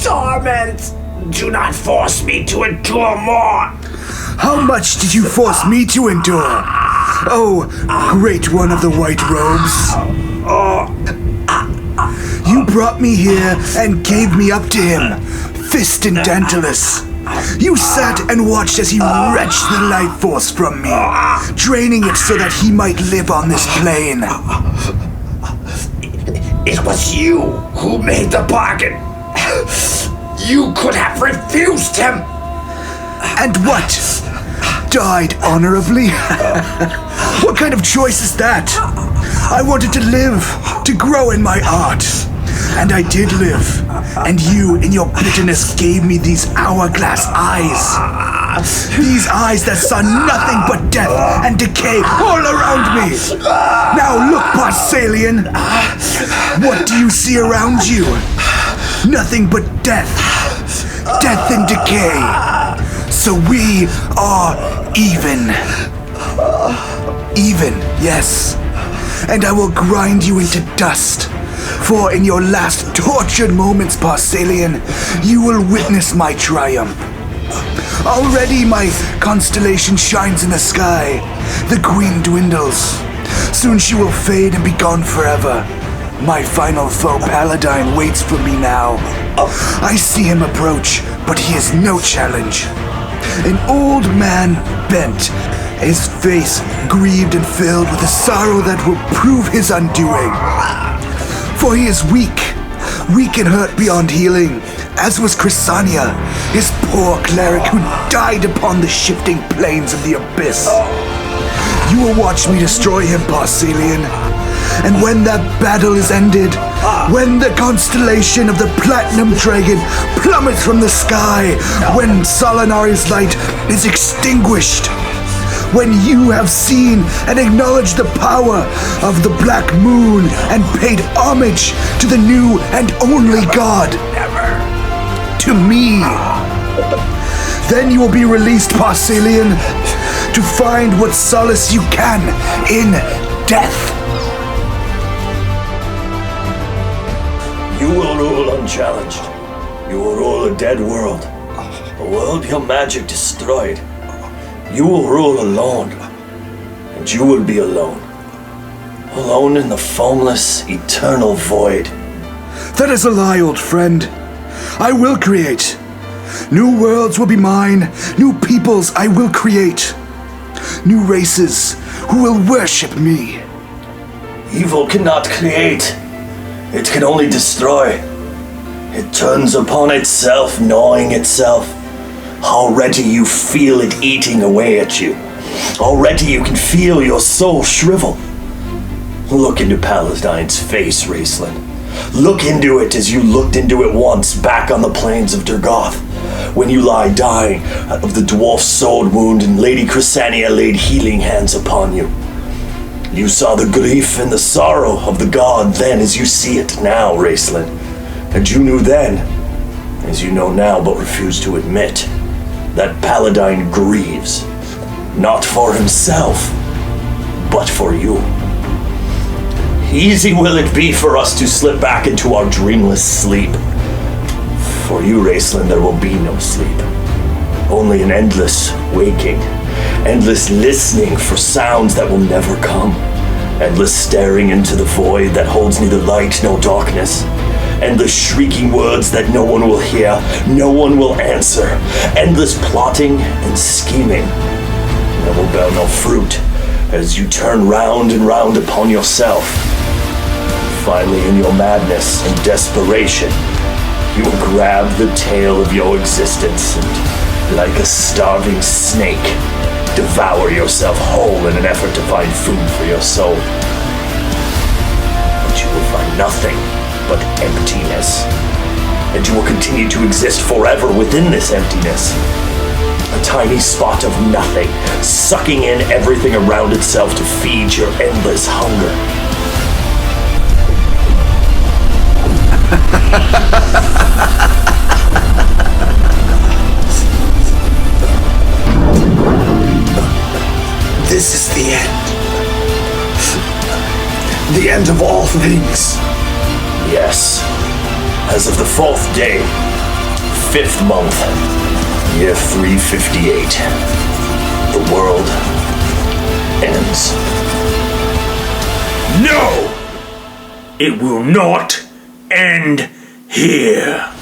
torment. Do not force me to endure more. How much did you force me to endure? Oh, great one of the white robes. You brought me here and gave me up to him, Fist and Tantalus. You sat and watched as he wrenched the life force from me, draining it so that he might live on this plane. It was you who made the bargain. You could have refused him. And what? Died honorably? What kind of choice is that? I wanted to live, to grow in my art. And I did live. And you, in your bitterness, gave me these hourglass eyes. These eyes that saw nothing but death and decay all around me. Now look, Parsalian. What do you see around you? Nothing but death. Death and decay. So we are even. Even, yes. And I will grind you into dust. For in your last tortured moments, Parsalian, you will witness my triumph. Already my constellation shines in the sky. The queen dwindles. Soon she will fade and be gone forever. My final foe Paladine waits for me now. I see him approach, but he is no challenge. An old man bent, his face grieved and filled with a sorrow that will prove his undoing. For he is weak and hurt beyond healing, as was Chrysania, his poor cleric who died upon the shifting plains of the abyss. You will watch me destroy him, Parsalian. And when that battle is ended, when the constellation of the Platinum Dragon plummets from the sky, when Solinari's light is extinguished, when you have seen and acknowledged the power of the Black Moon and paid homage to the new and only God, to me, then you will be released, Parsalian, to find what solace you can in death. You will rule unchallenged. You will rule a dead world. A world your magic destroyed. You will rule alone. And you will be alone. Alone in the formless, eternal void. That is a lie, old friend. I will create. New worlds will be mine. New peoples I will create. New races who will worship me. Evil cannot create. It can only destroy. It turns upon itself, gnawing itself. Already you feel it eating away at you. Already you can feel your soul shrivel. Look into Paladine's face, Raceland. Look into it as you looked into it once back on the plains of Durgoth, when you lie dying of the dwarf's sword wound and Lady Chrysania laid healing hands upon you. You saw the grief and the sorrow of the god then as you see it now, Raceland. And you knew then, as you know now but refuse to admit, that Paladine grieves, not for himself, but for you. Easy will it be for us to slip back into our dreamless sleep. For you, Raceland, there will be no sleep. Only an endless waking, endless listening for sounds that will never come, endless staring into the void that holds neither light nor darkness, endless shrieking words that no one will hear, no one will answer, endless plotting and scheming that will bear no fruit as you turn round and round upon yourself. Finally, in your madness and desperation, you will grab the tail of your existence and, like a starving snake, devour yourself whole in an effort to find food for your soul. But you will find nothing but emptiness. And you will continue to exist forever within this emptiness. A tiny spot of nothing, sucking in everything around itself to feed your endless hunger. This is the end. The end of all things. Yes. As of the 4th day, 5th month, year 358. The world ends. No! It will not end here.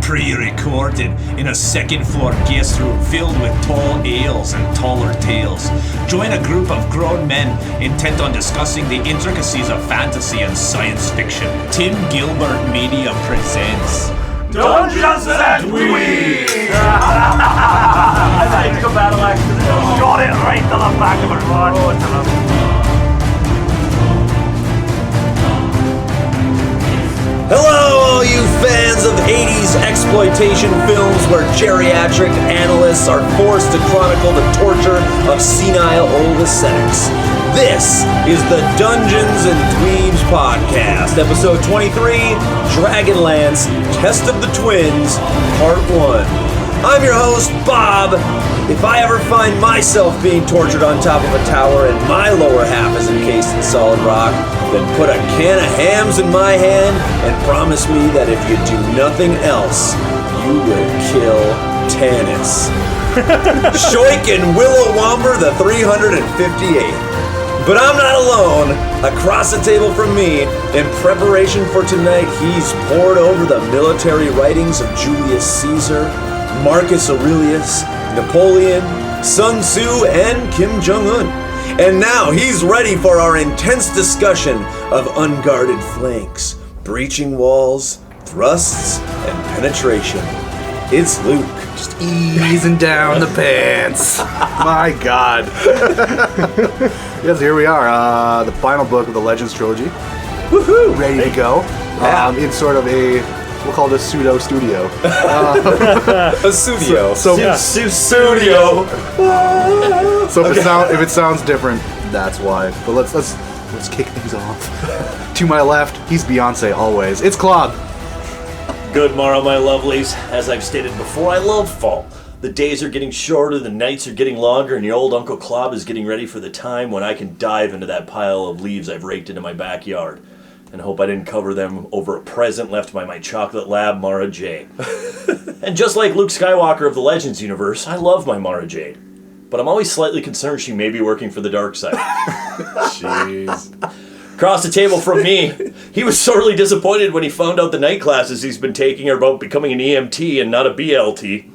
Pre-recorded in a second-floor guest room filled with tall ales and taller tales. Join a group of grown men intent on discussing the intricacies of fantasy and science fiction. Tim Gilbert Media presents Dungeons and Dweebs! I like the battle axe. Got it right to the back of her. Hello, all you fans of 80s exploitation films where geriatric analysts are forced to chronicle the torture of senile old ascetics. This is the Dungeons and Dweebs podcast, episode 23, Dragonlance, Test of the Twins, part 1. I'm your host, Bob. If I ever find myself being tortured on top of a tower and my lower half is encased in solid rock, then put a can of hams in my hand and promise me that if you do nothing else, you will kill Tanis. Shoik and Willow Womber the 358. But I'm not alone. Across the table from me, in preparation for tonight, he's pored over the military writings of Julius Caesar, Marcus Aurelius, Napoleon, Sun Tzu, and Kim Jong-un. And now he's ready for our intense discussion of unguarded flanks, breaching walls, thrusts, and penetration. It's Luke. Just easing down the pants. My God. Yes, here we are. The final book of the Legends Trilogy. Woohoo! Ready to go. In sort of a, we'll call it a pseudo studio. A studio. Studio. So if it sounds different, that's why. But let's kick things off. To my left, he's Beyonce always. It's Klab. Good morrow, my lovelies. As I've stated before, I love fall. The days are getting shorter, the nights are getting longer, and your old Uncle Klab is getting ready for the time when I can dive into that pile of leaves I've raked into my backyard. And hope I didn't cover them over a present left by my chocolate lab, Mara Jade. And just like Luke Skywalker of the Legends universe, I love my Mara Jade. But I'm always slightly concerned she may be working for the dark side. Jeez. Across the table from me, he was sorely disappointed when he found out the night classes he's been taking are about becoming an EMT and not a BLT.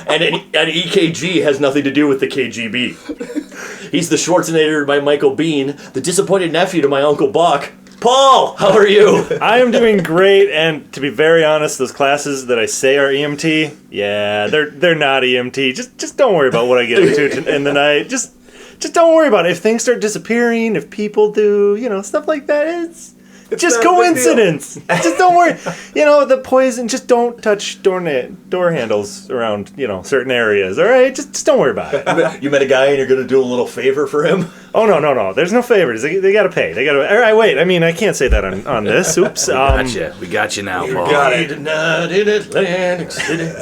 and an EKG has nothing to do with the KGB. He's the Schwarzenegger by Michael Bean, the disappointed nephew to my Uncle Buck. Paul, how are you? I am doing great, and to be very honest, those classes that I say are EMT, yeah, they're not EMT. Just don't worry about what I get into in the night. Just don't worry about it. If things start disappearing, if people do, stuff like that, it's just coincidence. Just don't worry. The poison, just don't touch door handles around, certain areas, all right? Just don't worry about it. You met a guy and you're going to do a little favor for him? Oh, no. There's no favors. They got to pay. All right, wait. I mean, I can't say that on this. Oops. We got you now, Paul. Got it. Tonight in Atlantic City.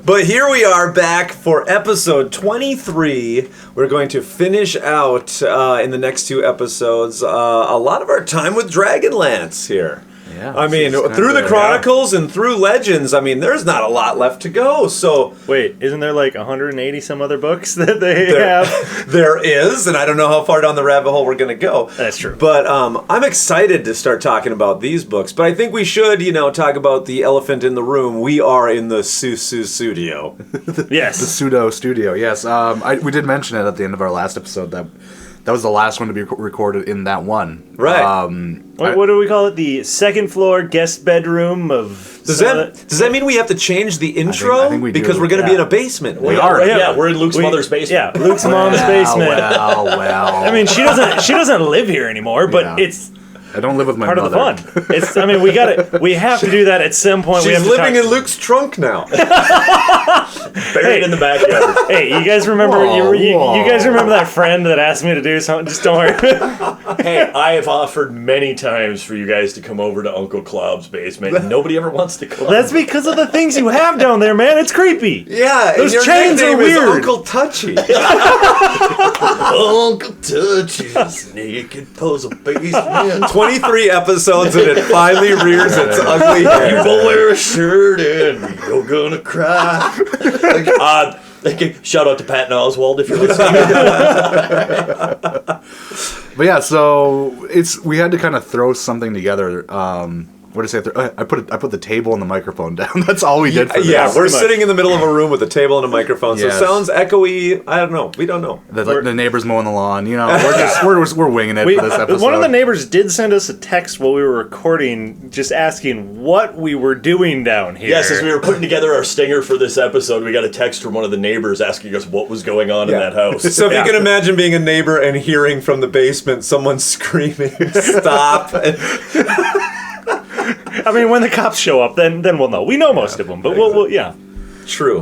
But here we are back for episode 23. We're going to finish out in the next two episodes a lot of our time with Dragonlance here. Yeah, I mean, through the Chronicles and through Legends, I mean, there's not a lot left to go, so... Wait, isn't there like 180 some other books that they have? There is, and I don't know how far down the rabbit hole we're going to go. That's true. But I'm excited to start talking about these books, but I think we should, talk about the elephant in the room. We are in the studio. Yes. The pseudo studio, yes. We did mention it at the end of our last episode that was the last one to be recorded in that one. Right. What do we call it? The second floor guest bedroom of... Does that mean we have to change the intro? I think we do. Because we're going to be in a basement. We are. Yeah, we're in Luke's mother's basement. Yeah, Luke's mom's basement. Well. I mean, she doesn't live here anymore, but Yeah. it's I don't live with my part mother. of the fun. It's. I mean, we have to do that at some point. We She's have to living talk- in Luke's trunk now. Buried in the backyard. Hey, you guys remember? You guys remember that friend that asked me to do something? Just don't worry. Hey, I have offered many times for you guys to come over to Uncle Klab's basement, and nobody ever wants to come. That's because of the things you have down there, man. It's creepy. Yeah, Those and your chains are nickname is weird. Uncle Touchy. Uncle Touchy's naked puzzle basement. 23 episodes and it finally rears its ugly You head. go wear a shirt and you're gonna cry. Shout out to Patton Oswalt if you're listening. But yeah, so we had to kind of throw something together. What did I say? I put the table and the microphone down. That's all we did for this. Yeah, we're sitting in the middle of a room with a table and a microphone, so Yes. it sounds echoey. I don't know. We don't know. The neighbors mowing the lawn. You know, we're winging it for this episode. One of the neighbors did send us a text while we were recording, just asking what we were doing down here. Yes, as we were putting together our stinger for this episode, we got a text from one of the neighbors asking us what was going on in that house. So if you can imagine being a neighbor and hearing from the basement someone screaming, "Stop!" I mean, when the cops show up, then we'll know. We know most of them, but we'll yeah. True.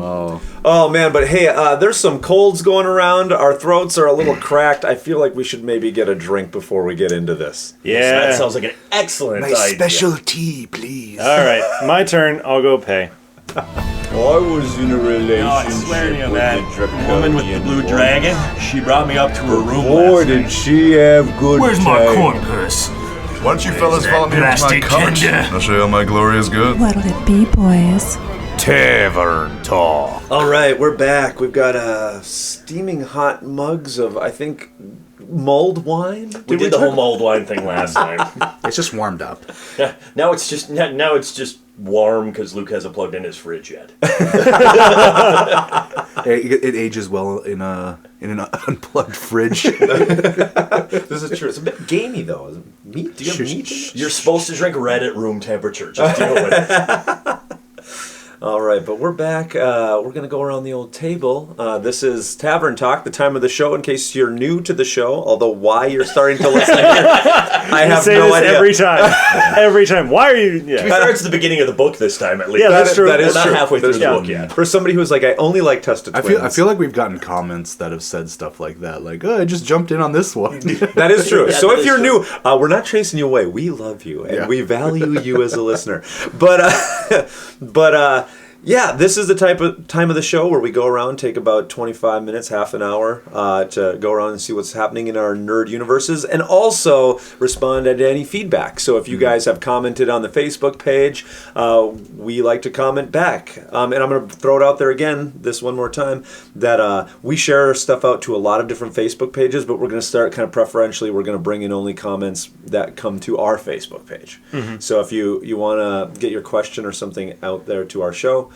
Oh man, but hey, there's some colds going around. Our throats are a little cracked. I feel like we should maybe get a drink before we get into this. Yeah. That sounds like an excellent My idea. special tea, please. All right, my turn. I'll go pay. I was in a relationship I swear to you, with that the woman with the blue dragon, she brought me up to her room Boy, last night. did she have good Where's my time. corn purse? Why don't you fellas that follow me into my plastic cupboard? Kender? I'll show you how my glorious good. What'll it be, boys? Tavern talk. All right, we're back. We've got steaming hot mugs of, I think, mulled wine. We did the whole mulled wine thing last time. It's just warmed up. Yeah, now it's just warm because Luke hasn't plugged in his fridge yet. It ages well in an unplugged fridge. This is true. It's a bit gamey, though. Is it meat? Do you have meat in it? You're supposed to drink red at room temperature. Just deal with it. All right, but we're back. We're going to go around the old table. This is Tavern Talk, the time of the show, in case you're new to the show, although why you're starting to listen here, I have say no this idea. every time. Every time. Why are you? To be Yeah. fair, it's the beginning of the book this time, at least. Yeah, that's true. That is We're not true. halfway through That's the true. book yet. For somebody who's like, I only like Tested I Twins. feel like we've gotten comments that have said stuff like that, like, "Oh, I just jumped in on this one." That is true. Yeah, So that if is you're true. new, we're not chasing you away. We love you and Yeah. we value you as a listener. But yeah, this is the time of the show where we go around, take about 25 minutes, half an hour, to go around and see what's happening in our nerd universes, and also respond to any feedback. So if you guys have commented on the Facebook page, we like to comment back. And I'm going to throw it out there again, this one more time, that we share stuff out to a lot of different Facebook pages, but we're going to start kind of preferentially. We're going to bring in only comments that come to our Facebook page. So if you want to get your question or something out there to our show,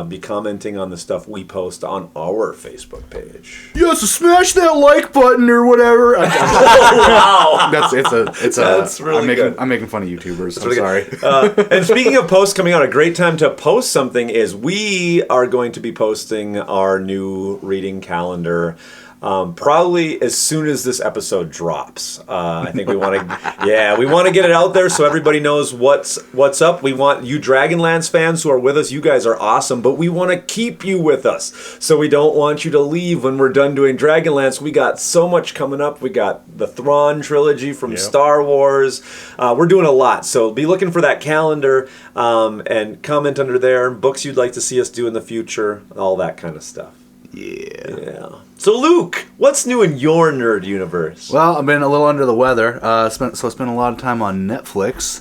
be commenting on the stuff we post on our Facebook page. Yeah, so smash that like button or whatever. Wow. That's really good. I'm making fun of YouTubers. I'm really sorry. And speaking of posts coming out, a great time to post something is we are going to be posting our new reading calendar. Probably as soon as this episode drops. I think we want to, we want to get it out there so everybody knows what's up. We want you Dragonlance fans who are with us. You guys are awesome, but we want to keep you with us. So we don't want you to leave when we're done doing Dragonlance. We got so much coming up. We got the Thrawn trilogy from Star Wars. We're doing a lot. So be looking for that calendar and comment under there. Books you'd like to see us do in the future. All that kind of stuff. Yeah. So Luke, what's new in your nerd universe? Well, I've been a little under the weather. I spent a lot of time on Netflix.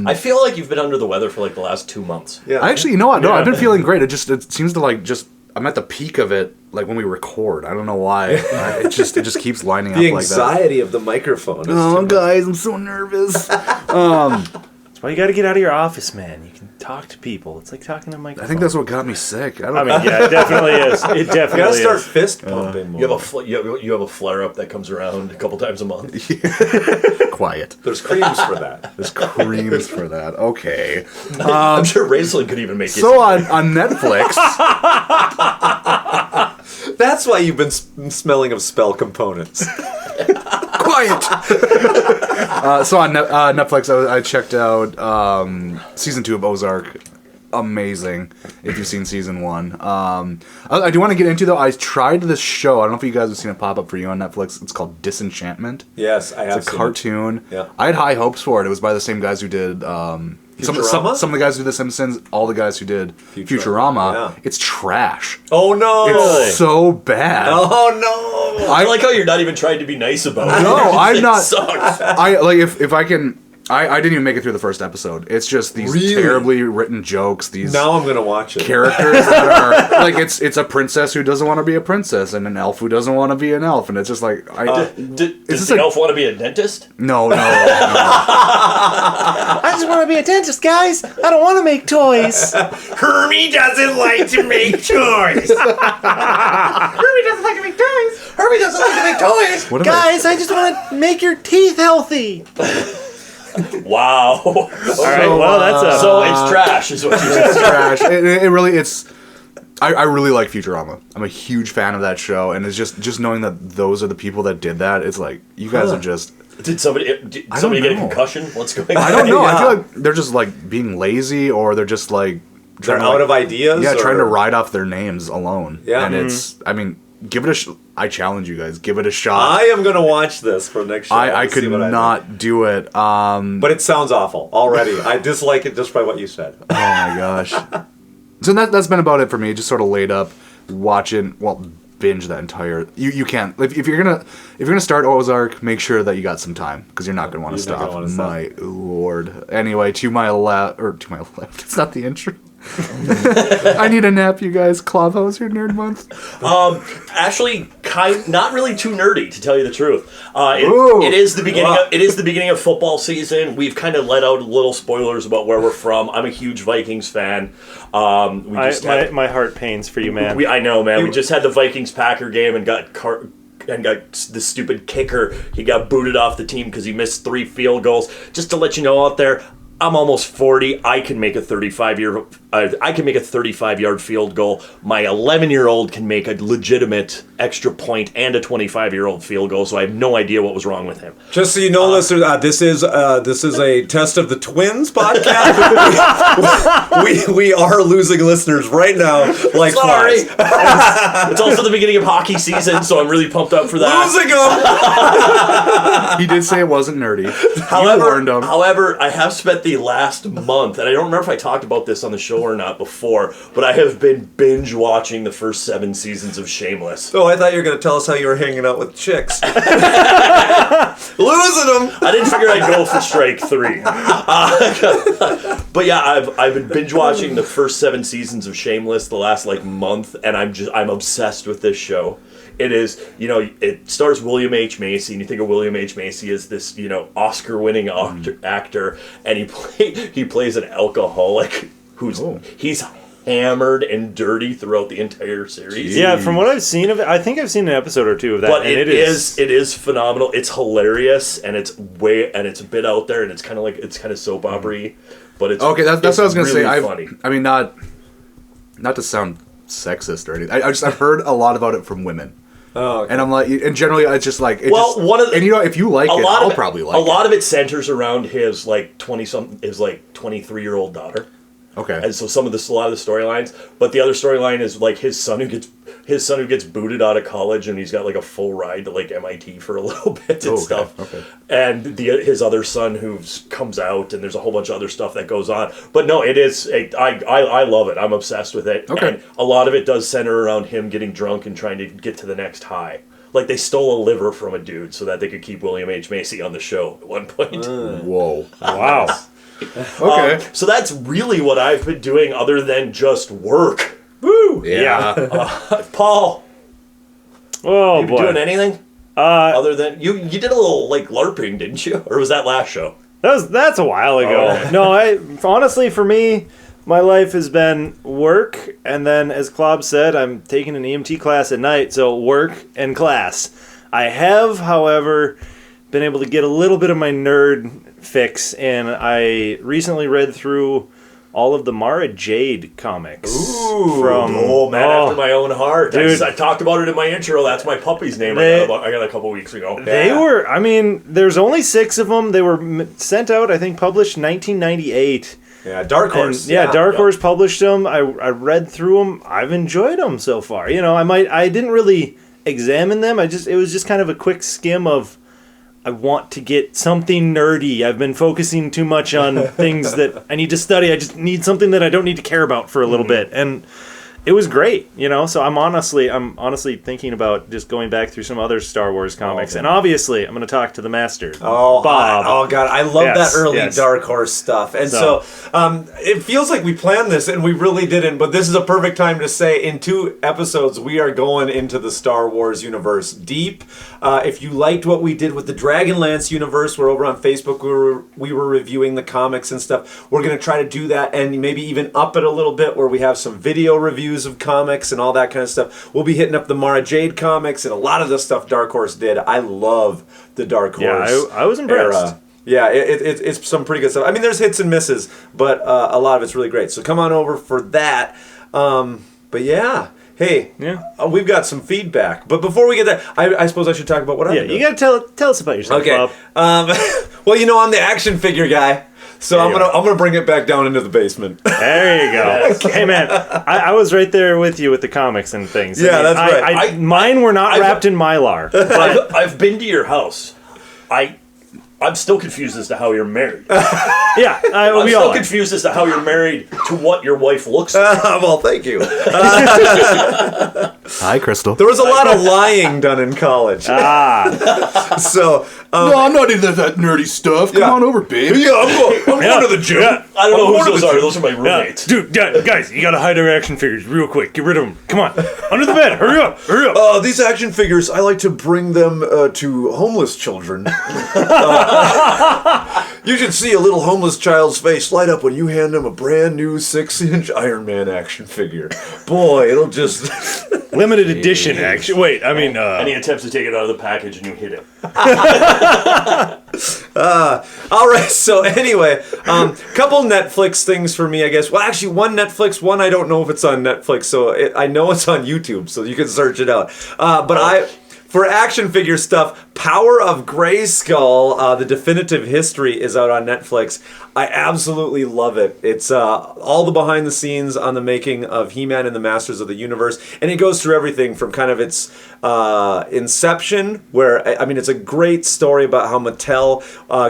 I feel like you've been under the weather for like the last 2 months. Yeah. I actually, you know what? No, I've been feeling great. It seems to I'm at the peak of it, like when we record. I don't know why. It just keeps lining The up like that. anxiety of the microphone. Is Oh, too much. guys, I'm so nervous. That's why you got to get out of your office, man. You can talk to people. It's like talking to Mike. I think that's what got me sick. I don't I mean, yeah, it definitely is. It You definitely gotta start is. fist pumping more. You have a flare up that comes around a couple times a month. quiet. There's creams for that. There's creams for that. Okay. I'm sure Raislin could even make it. So on Netflix, That's why you've been smelling of spell components. quiet. So on Netflix, I checked out season 2 of Ozark. Amazing. If you've seen season 1, I do want to get into though. I tried this show. I don't know if you guys have seen it pop up for you on Netflix. It's called Disenchantment. Yes, I have. It's a cartoon. Yeah. I had high hopes for it. It was by the same guys who did some of the guys who did The Simpsons. All the guys who did Futurama. Yeah. It's trash. Oh no! It's so bad. Oh no! I like how you're not even trying to be nice about it. No, I'm not. Sucks. I like if I can. I didn't even make it through the first episode. It's just these terribly written jokes. These now I'm gonna watch it. Characters that are like it's a princess who doesn't want to be a princess and an elf who doesn't want to be an elf, and it's just like does the elf want to be a dentist? No. I just want to be a dentist, guys. I don't want to make toys. Hermie doesn't like to make toys. Hermie doesn't like to make toys. Hermie doesn't like to make toys. What am Guys, I just want to make your teeth healthy. Wow. All right, well, that's a... So it's trash, is what you're saying. It's trash. It really it's. I really like Futurama. I'm a huge fan of that show, and it's just knowing that those are the people that did that. It's like you guys are just. Did somebody get a concussion? What's going on? I don't know. I feel like they're just like being lazy, or they're just like They're out of ideas. Yeah, trying to or... ride off their names alone. Yeah, and it's. I mean, give it a. I challenge you guys. Give it a shot. I am gonna watch this for next show. I could not do it. But it sounds awful already. I dislike it just by what you said. Oh my gosh. So that's been about it for me. Just sort of laid up, watching. Well, binge that entire. You can't. If you're gonna start Ozark, make sure that you got some time because you're not gonna want to stop. My lord. Anyway, to my left. It's not the intro. I need a nap, you guys. Klab, how was your nerd month? Actually, not really too nerdy, to tell you the truth. It is the beginning. It is the beginning of football season. We've kind of let out little spoilers about where we're from. I'm a huge Vikings fan. My heart pains for you, man. I know, man. We just had the Vikings-Packer game and got the stupid kicker. He got booted off the team because he missed 3 field goals. Just to let you know out there, I'm almost 40. I can make a 35-yard field goal. My 11-year-old can make a legitimate extra point and a 25-year-old field goal. So I have no idea what was wrong with him. Just so you know, listeners, this is a test of the Twins podcast. we are losing listeners right now. Like sorry, it's also the beginning of hockey season, so I'm really pumped up for that. Losing them. He did say it wasn't nerdy. However, I have spent the last month, and I don't remember if I talked about this on the show or not before, but I have been binge watching the first 7 seasons of Shameless. Oh, I thought you were going to tell us how you were hanging out with chicks. Losing them. I didn't figure I'd go for strike 3. But yeah, I've been binge watching the first 7 seasons of Shameless the last month, and I'm obsessed with this show. It is, it stars William H. Macy, and you think of William H. Macy as this, Oscar-winning actor, and he plays an alcoholic he's hammered and dirty throughout the entire series. Yeah, from what I've seen of it, I think I've seen an episode or 2 of that. But and it is phenomenal. It's hilarious, and it's a bit out there, and it's kind of soap opera-y, but it's okay. That's what I was gonna really say. Funny. I mean, not to sound sexist or anything. I've heard a lot about it from women. Oh, okay. And I'm like, and generally it's just like, if you like it, I'll probably like it. A lot of it centers around his 23-year-old daughter. Okay. And so a lot of the storylines, but the other storyline is his son who gets booted out of college, and he's got a full ride to MIT for a little bit and stuff. Okay. And his other son who comes out, and there's a whole bunch of other stuff that goes on. But no, it is. I love it. I'm obsessed with it. Okay. And a lot of it does center around him getting drunk and trying to get to the next high. They stole a liver from a dude so that they could keep William H. Macy on the show at one point. Whoa. Wow. Okay. So that's really what I've been doing other than just work. Woo! Yeah. Paul. Oh, you boy. doing anything? Other than you did a little LARPing, didn't you? Or was that last show? That's a while ago. Oh. No, honestly, for me, my life has been work, and then, as Klab said, I'm taking an EMT class at night, so work and class. I have, however, been able to get a little bit of my nerd fix, and I recently read through all of the Mara Jade comics. Ooh, man after my own heart. Dude. I talked about it in my intro. That's my puppy's name I got a couple weeks ago. They were, I mean, there's only 6 of them. They were sent out, I think, published 1998. Yeah, Dark Horse. Dark Horse published them. I read through them. I've enjoyed them so far. You know, I didn't really examine them. It was just kind of a quick skim of, I want to get something nerdy. I've been focusing too much on things that I need to study. I just need something that I don't need to care about for a little bit. And it was great, you know. So I'm honestly thinking about just going back through some other Star Wars comics, and obviously I'm going to talk to the master, Bob. God, I love that early Dark Horse stuff, and so it feels like we planned this, and we really didn't. But this is a perfect time to say, in 2 episodes, we are going into the Star Wars universe deep. If you liked what we did with the Dragonlance universe, we're over on Facebook. We were reviewing the comics and stuff. We're going to try to do that, and maybe even up it a little bit, where we have some video reviews of comics and all that kind of stuff. We'll be hitting up the Mara Jade comics and a lot of the stuff Dark Horse did. I love the Dark Horse. Yeah, I was impressed. Era. Yeah, it's some pretty good stuff. I mean, there's hits and misses, but a lot of it's really great. So come on over for that. But yeah. Hey, we've got some feedback. But before we get there, I suppose I should talk about what I'm doing. You got to tell us about yourself, okay. Bob. Well, you know, I'm the action figure guy. So I'm gonna bring it back down into the basement. There you go. Hey man, I was right there with you with the comics and things. Yeah, that's right. Mine were not wrapped in Mylar. But I've been to your house. I'm still confused as to how you're married. I'm still confused as to how you're married to what your wife looks like. Well, thank you. Hi, Crystal. There was a lot of lying done in college. So no, I'm not into that nerdy stuff. Come on over, babe. Yeah, I'm going to the gym. I don't know who those are. Those are my roommates. Dude, guys, you gotta hide our action figures real quick. Get rid of them. Come on, under the bed. Hurry up. These action figures, I like to bring them to homeless children. You should see a little homeless child's face light up when you hand them a brand new 6-inch Iron Man action figure. Boy, it'll just... Limited edition action. Wait, I mean... And he attempts to take it out of the package and you hit him. All right, so anyway, couple Netflix things for me, I guess. Well, actually, one Netflix, one I don't know if it's on Netflix, so I know it's on YouTube, so you can search it out. For action figure stuff, Power of Grayskull, the definitive history, is out on Netflix. I absolutely love it. It's all the behind the scenes on the making of He-Man and the Masters of the Universe, and it goes through everything from kind of its inception, where, I mean, it's a great story about how Mattel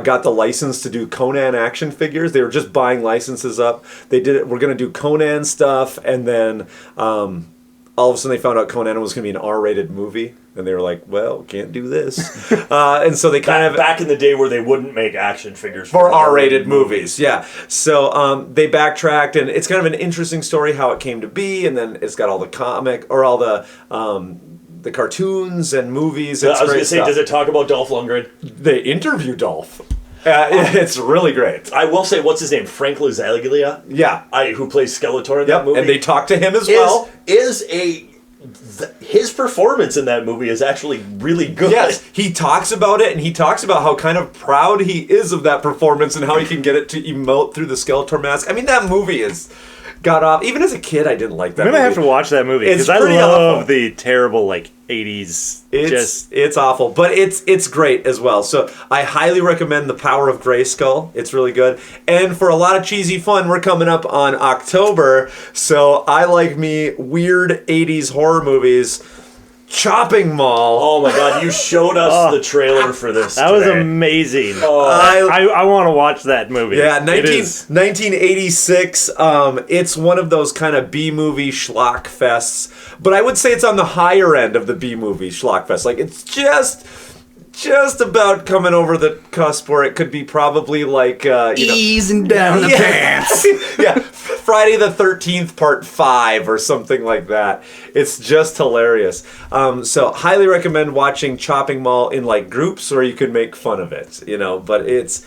got the license to do Conan action figures. They were just buying licenses up. We're going to do Conan stuff, and then all of a sudden they found out Conan was going to be an R-rated movie. And they were like, well, can't do this. And so they back in the day where they wouldn't make action figures for R-rated movies. Yeah. So they backtracked, and it's kind of an interesting story how it came to be, and then it's got all the all the cartoons and movies. It's I was going to say, does it talk about Dolph Lundgren? They interview Dolph. It's really great. I will say, what's his name? Frank Lazaglia? Yeah. Who plays Skeletor in that movie. And they talk to him as well. His performance in that movie is actually really good. Yes, he talks about it, and he talks about how kind of proud he is of that performance and how he can get it to emote through the Skeletor mask. I mean, that movie got off. Even as a kid, I didn't like that movie. I'm going to have to watch that movie, because I love the terrible, 80s. It's awful, but it's great as well. So I highly recommend The Power of Grayskull. It's really good. And for a lot of cheesy fun, we're coming up on October. So I like me weird 80s horror movies. Chopping Mall. Oh my god, you showed us the trailer for this. That was amazing. I want to watch that movie. Yeah, 1986. It's one of those kind of B-movie schlock fests, but I would say it's on the higher end of the B-movie schlock fest. Like, it's just about coming over the cusp where it could be probably like easing down the pants. Yeah, Friday the 13th Part 5 or something like that. It's just hilarious. So highly recommend watching Chopping Mall in like groups where you can make fun of it, but it's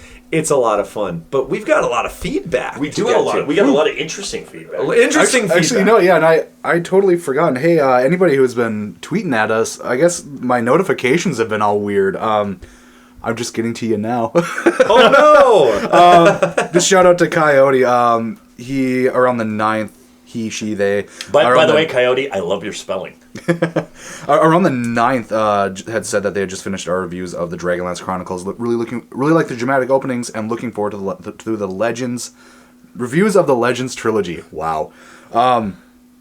a lot of fun. But we've got a lot of feedback. We got a lot of interesting feedback. Actually, and I totally forgotten. Hey, anybody who's been tweeting at us, I guess my notifications have been all weird. I'm just getting to you now. Oh no! Just shout out to Coyote. around the 9th, he, she, they. By the way, Coyote, I love your spelling. Around the 9th, had said that they had just finished our reviews of the Dragonlance Chronicles. Really like the dramatic openings, and looking forward to the Legends reviews of the Legends Trilogy. Wow.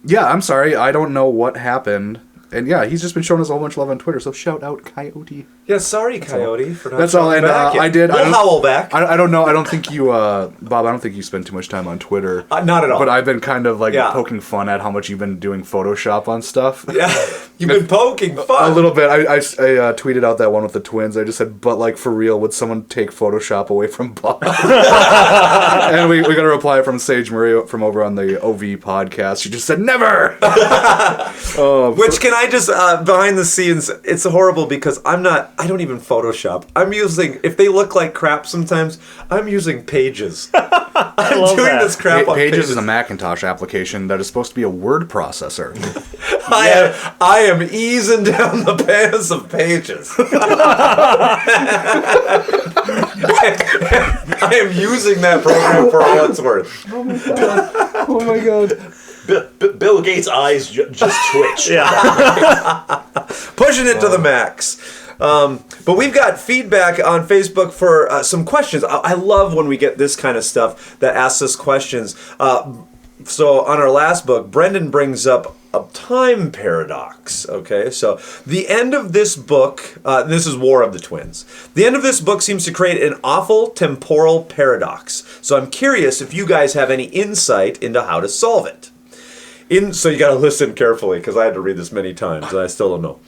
Yeah, I'm sorry, I don't know what happened. And yeah, he's just been showing us a whole bunch of love on Twitter, so shout out, Coyote. Yeah, sorry, Coyote, for not That's all, and back. I did. We'll howl back. I don't know. I don't think you, Bob. I don't think you spend too much time on Twitter. Not at all. But I've been kind of poking fun at how much you've been doing Photoshop on stuff. Yeah, you've been poking fun. A little bit. I tweeted out that one with the twins. I just said, but like for real, would someone take Photoshop away from Bob? And we got a reply from Sage Murray from over on the OV podcast. She just said, never. Which can I just behind the scenes? It's horrible because I don't even Photoshop. I'm using, if they look like crap sometimes, I'm using Pages. I'm doing this crap on Pages is a Macintosh application that is supposed to be a word processor. I am easing down the paths of Pages. I am using that program for all it's worth. Oh my god. Bill Gates' eyes just twitch. Pushing it to the max. But we've got feedback on Facebook for some questions. I love when we get this kind of stuff that asks us questions. So on our last book, Brendan brings up a time paradox. Okay, so the end of this book, this is War of the Twins. The end of this book seems to create an awful temporal paradox. So I'm curious if you guys have any insight into how to solve it. So you got to listen carefully because I had to read this many times and I still don't know.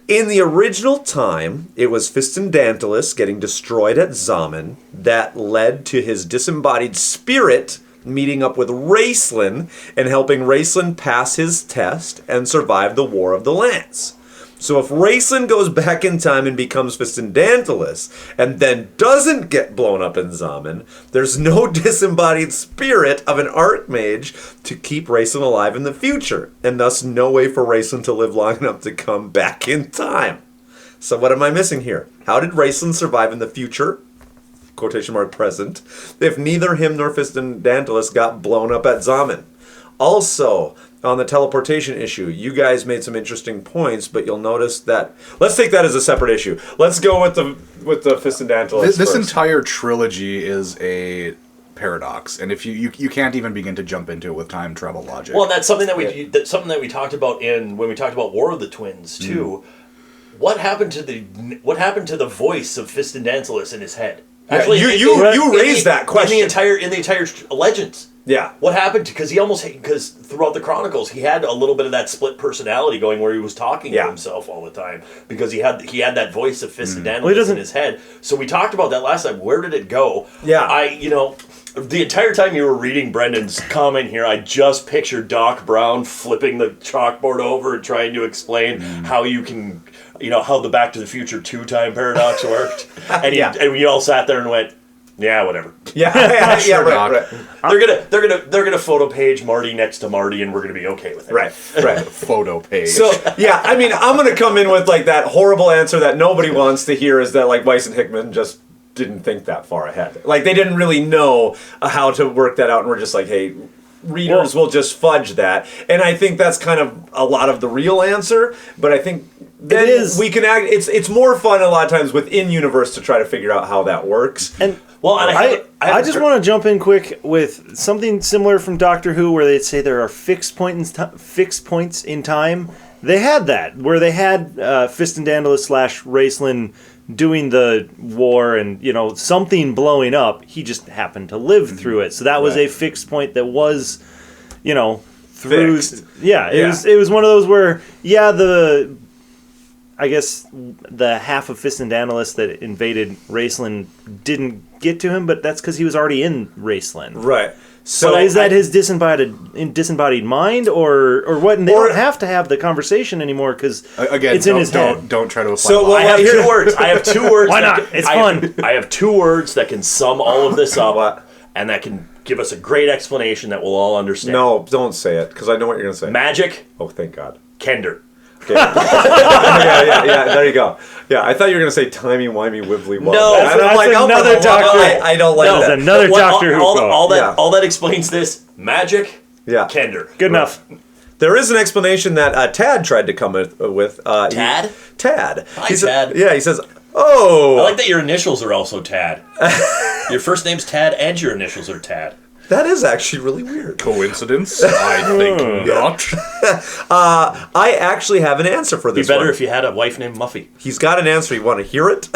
In the original time, it was Fistendantilus getting destroyed at Zaman that led to his disembodied spirit meeting up with Raistlin and helping Raistlin pass his test and survive the War of the Lance. So if Raistlin goes back in time and becomes Fistendantilus and then doesn't get blown up in Zaman, there's no disembodied spirit of an Archmage to keep Raistlin alive in the future, and thus no way for Raistlin to live long enough to come back in time. So what am I missing here? How did Raistlin survive in the future, quotation mark present, if neither him nor Fistendantilus got blown up at Zaman? Also, on the teleportation issue, you guys made some interesting points, but you'll notice that, let's take that as a separate issue. Let's go with the Fistendantilus This first. entire trilogy is a paradox, and if you can't even begin to jump into it with time travel logic. Well, that's something that we talked about when we talked about War of the Twins too. What happened to the voice of Fistendantilus in his head? Actually, you raised that question in the entire Legends. Yeah. What happened? Because throughout the Chronicles, he had a little bit of that split personality going, where he was talking to himself all the time because he had that voice of Fistendantilus in his head. So we talked about that last time. Where did it go? Yeah. The entire time you were reading Brendan's comment here, I just pictured Doc Brown flipping the chalkboard over and trying to explain how you can, how the Back to the Future 2 time paradox worked. And we all sat there and went, yeah, whatever. Yeah, Sure, right. They're gonna photo page Marty next to Marty, and we're gonna be okay with it. Right. Photo page. So, yeah, I mean, I'm going to come in with, that horrible answer that nobody wants to hear is that, Weiss and Hickman just didn't think that far ahead. They didn't really know how to work that out, and we're just like, hey, readers will just fudge that. And I think that's kind of a lot of the real answer, but I think then we can act, it's more fun a lot of times within universe to try to figure out how that works. And I just want to jump in quick with something similar from Doctor Who, where they say there are fixed points in time. They had that, where they had Fistendantilus / Raistlin doing the war and, something blowing up. He just happened to live through it. So that was a fixed point that was, through... Fixed. Yeah, it was one of those where, I guess the half of Fistendantilus that invaded Raistlin didn't get to him, but that's because he was already in Raistlin. Right. So is that his disembodied mind, or what? And they don't have to have the conversation anymore because it's in his head. Don't try to apply. So I have 2 words. I have 2 words. Why not? It's fun. I have 2 words that can sum all of this up, and that can give us a great explanation that we'll all understand. No, don't say it, because I know what you're going to say. Magic. Oh, thank God. Kender. Okay. yeah, there you go. Yeah, I thought you were going to say timey-wimey wibbly wobbly. No, and I'm that's another Doctor. I don't like that. That's another Doctor Who. All that explains this Magic, Yeah. Kender. Good enough. There is an explanation that Tad tried to come with. Tad? Tad. Hi, Tad. Yeah, he says, "Oh, I like that your initials are also Tad. Your first name's Tad and your initials are Tad. that is actually really weird." Coincidence? I think not. I actually have an answer for Be this. better one. if you had a wife named Muffy. He's got an answer. You want to hear it?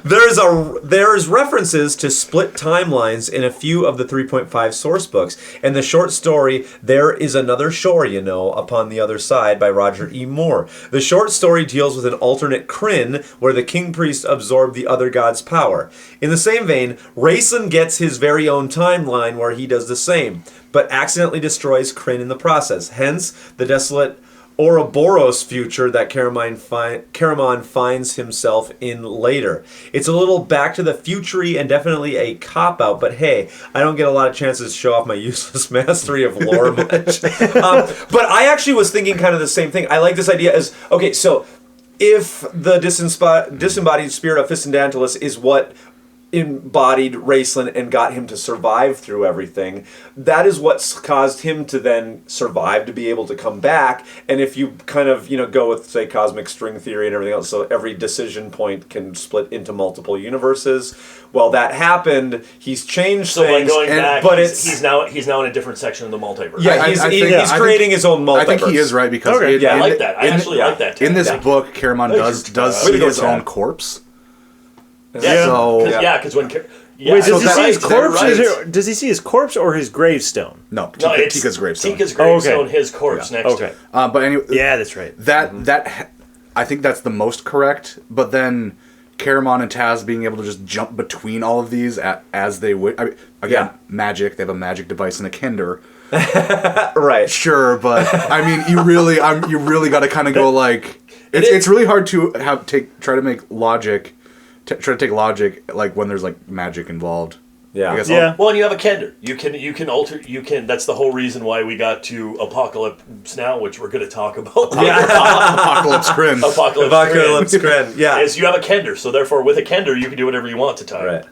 There's references to split timelines in a few of the 3.5 source books. And the short story, There Is Another Shore, Upon the Other Side by Roger E. Moore. The short story deals with an alternate Kryn where the king priest absorbed the other god's power. In the same vein, Raistlin gets his very own timeline where he does the same, but accidentally destroys Kryn in the process. Hence, the desolate Ouroboros future that Caramon finds himself in later. It's a little Back to the Future-y and definitely a cop-out, but hey, I don't get a lot of chances to show off my useless mastery of lore much. But I actually was thinking kind of the same thing. I like this idea as, okay, so if the disembodied spirit of Fistandantilus is what embodied Raistlin and got him to survive through everything, that is what's caused him to then survive to be able to come back. And if you kind of go with, say, cosmic string theory and everything else, so every decision point can split into multiple universes, well, that happened. He's changed So by things, going back, but he's now in a different section of the multiverse. yeah, he's creating his own multiverse. I think he is right because Okay. Yeah, I like that. I actually like that. in this Tag. book, Caramon does Way to see go, his Chad. own corpse. Yeah, So- because when Wait, does he that's see his right, corpse? that's right. Does he see his corpse or his gravestone? No, No, it's Tika's gravestone. Tika's Oh, okay. gravestone, his corpse next to Okay. it. But anyway, Yeah, that's right. that I think that's the most correct. But then Caramon and Taz being able to just jump between all of these as they would. I mean, again, magic. They have a magic device and a Kender. right. Sure, but I mean, you really got to kind of go like it's really hard to try to make logic. Try to take logic like when there's like magic involved. Yeah. I guess Yeah. Well, and you have a Kender. You can alter. That's the whole reason why we got to Apocalypse Now, which we're going to talk about. Apocalypse Kryn. Apocalypse Kryn. Yeah. Is you have a Kender, so therefore with a Kender you can do whatever you want to time. Right.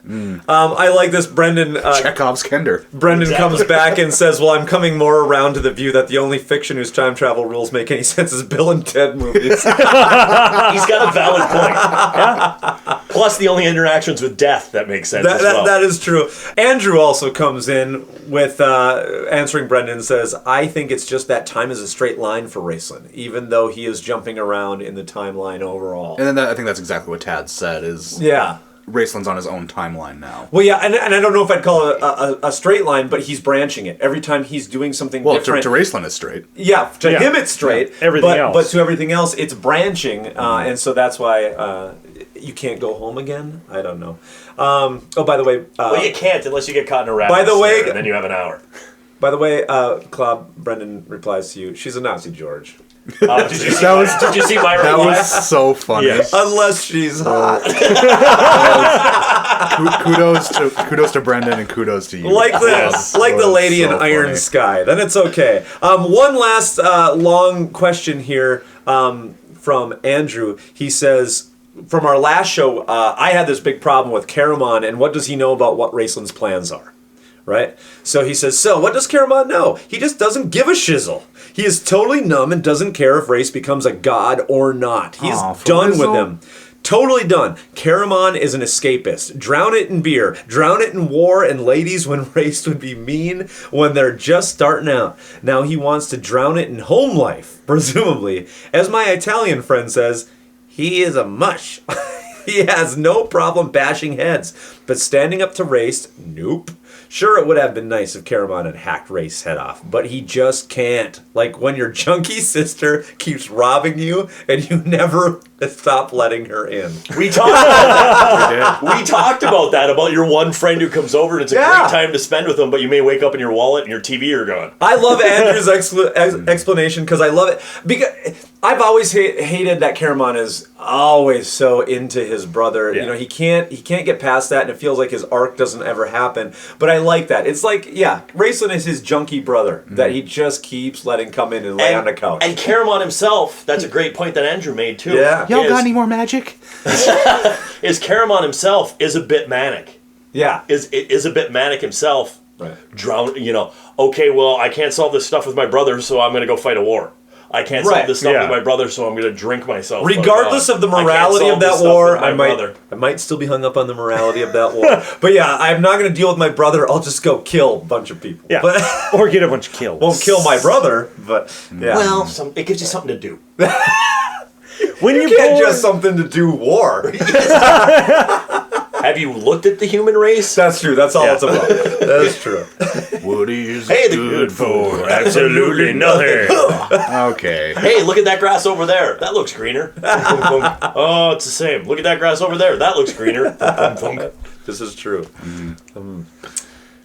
I like this. Brendan Chekhov's Kender. Brendan Exactly. comes back and says, "Well, I'm coming more around to the view that the only fiction whose time travel rules make any sense is Bill and Ted movies." He's got a valid point. Plus, the only interactions with death that makes sense as well. That is true. Andrew also comes in with answering Brendan and says, "I think it's just that time is a straight line for Raistlin, even though he is jumping around in the timeline overall." And then I think that's exactly what Tad said is Yeah. Raistlin's on his own timeline now. Well, yeah, and I don't know if I'd call it a straight line, but he's branching it. Every time he's doing something Well, different. to Raistlin is straight. Yeah, to Yeah. him it's straight. Yeah. Everything but, else. But to everything else, it's branching, and so that's why you can't go home again. I don't know. Oh, by the way, Well, you can't unless you get caught in a rabbit By the way- snare, and then you have an hour. Klab, Brendan replies to you. She's a Nazi, George. Did you see my That reply? was so funny. Yes. Unless she's hot. Kudos to Brendan and kudos to you. Like the Yes. like the Was lady in so Iron funny. Sky. Then it's okay. One last long question here from Andrew. He says, from our last show, I had this big problem with Caramon, and what does he know about what Raistlin's plans are? Right? So he says, so what does Caramon know? He just doesn't give a shizzle. He is totally numb and doesn't care if Race becomes a god or not. He's Aw, for done with Rizzle. him. Totally done. Caramon is an escapist. Drown it in beer. Drown it in war and ladies when Race would be mean when they're just starting out. Now he wants to drown it in home life, presumably. As my Italian friend says, he is a mush. He has no problem bashing heads, but standing up to Race, nope. Sure, it would have been nice if Caramon had hacked Race's head off, but he just can't. Like when your junkie sister keeps robbing you and you never stop letting her in. We talked about that. We talked about that, about your one friend who comes over and it's a Yeah. great time to spend with them, but you may wake up and your wallet and your TV are gone. I love Andrew's explanation because I love it. Because I've always hated that Caramon is always so into his brother. Yeah. You know, he can't get past that, and it feels like his arc doesn't ever happen. But I like that. It's like, yeah, Raistlin is his junkie brother that he just keeps letting come in and lay on the couch. And Caramon himself, that's a great point that Andrew made too. Yeah. Y'all got any more magic? Is Caramon himself is a bit manic. Yeah. Is a bit manic himself, drown. Okay, well, I can't solve this stuff with my brother, so I'm going to go fight a war. I can't solve this stuff with my brother, so I'm going to drink myself. Regardless of the morality of that war, I might still be hung up on the morality of that war. But yeah, I'm not going to deal with my brother. I'll just go kill a bunch of people. Yeah, or get a bunch of kills. Won't kill my brother, but yeah. Well, it gives you something to do. When you can't just something to do war. Have you looked at the human race? That's true. That's all it's about. That is true. What is good for? Absolutely nothing. Okay. Hey, look at that grass over there. That looks greener. Oh, it's the same. Look at that grass over there. That looks greener. This is true.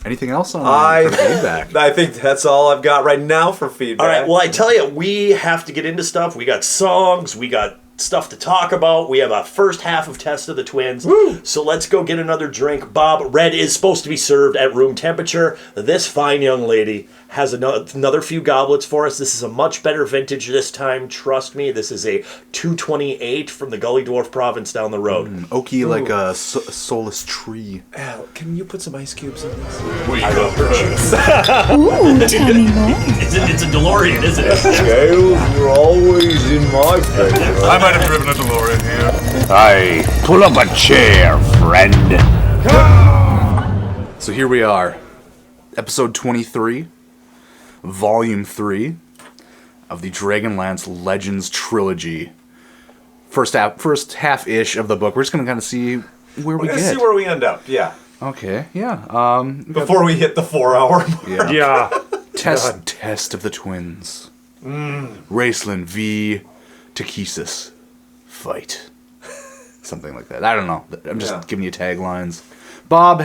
Anything else on feedback? I think that's all I've got right now for feedback. All right. Well, I tell you, we have to get into stuff. We got songs. We got stuff to talk about. We have a first half of Test of the Twins. Woo! So let's go get another drink. Bob, red is supposed to be served at room temperature. This fine young lady has another few goblets for us. This is a much better vintage this time. Trust me. This is a 228 from the Gully Dwarf province down the road. Oaky like a soulless tree. Al, can you put some ice cubes in this? I don't hurt you. Ooh, tell me more. It's a DeLorean, isn't it? Scales were always in my favor. I might have driven a DeLorean here. Aye, pull up a chair, friend. So here we are, episode 23, volume 3 of the Dragonlance Legends Trilogy. First half-ish of the book. We're just gonna kind of see where we get. See where we end up. Yeah. Okay. Yeah. Before we hit the 4-hour mark. Yeah. Test of the Twins. Raceland v. Takesis. Fight. Something like that. I don't know. I'm just giving you taglines. Bob,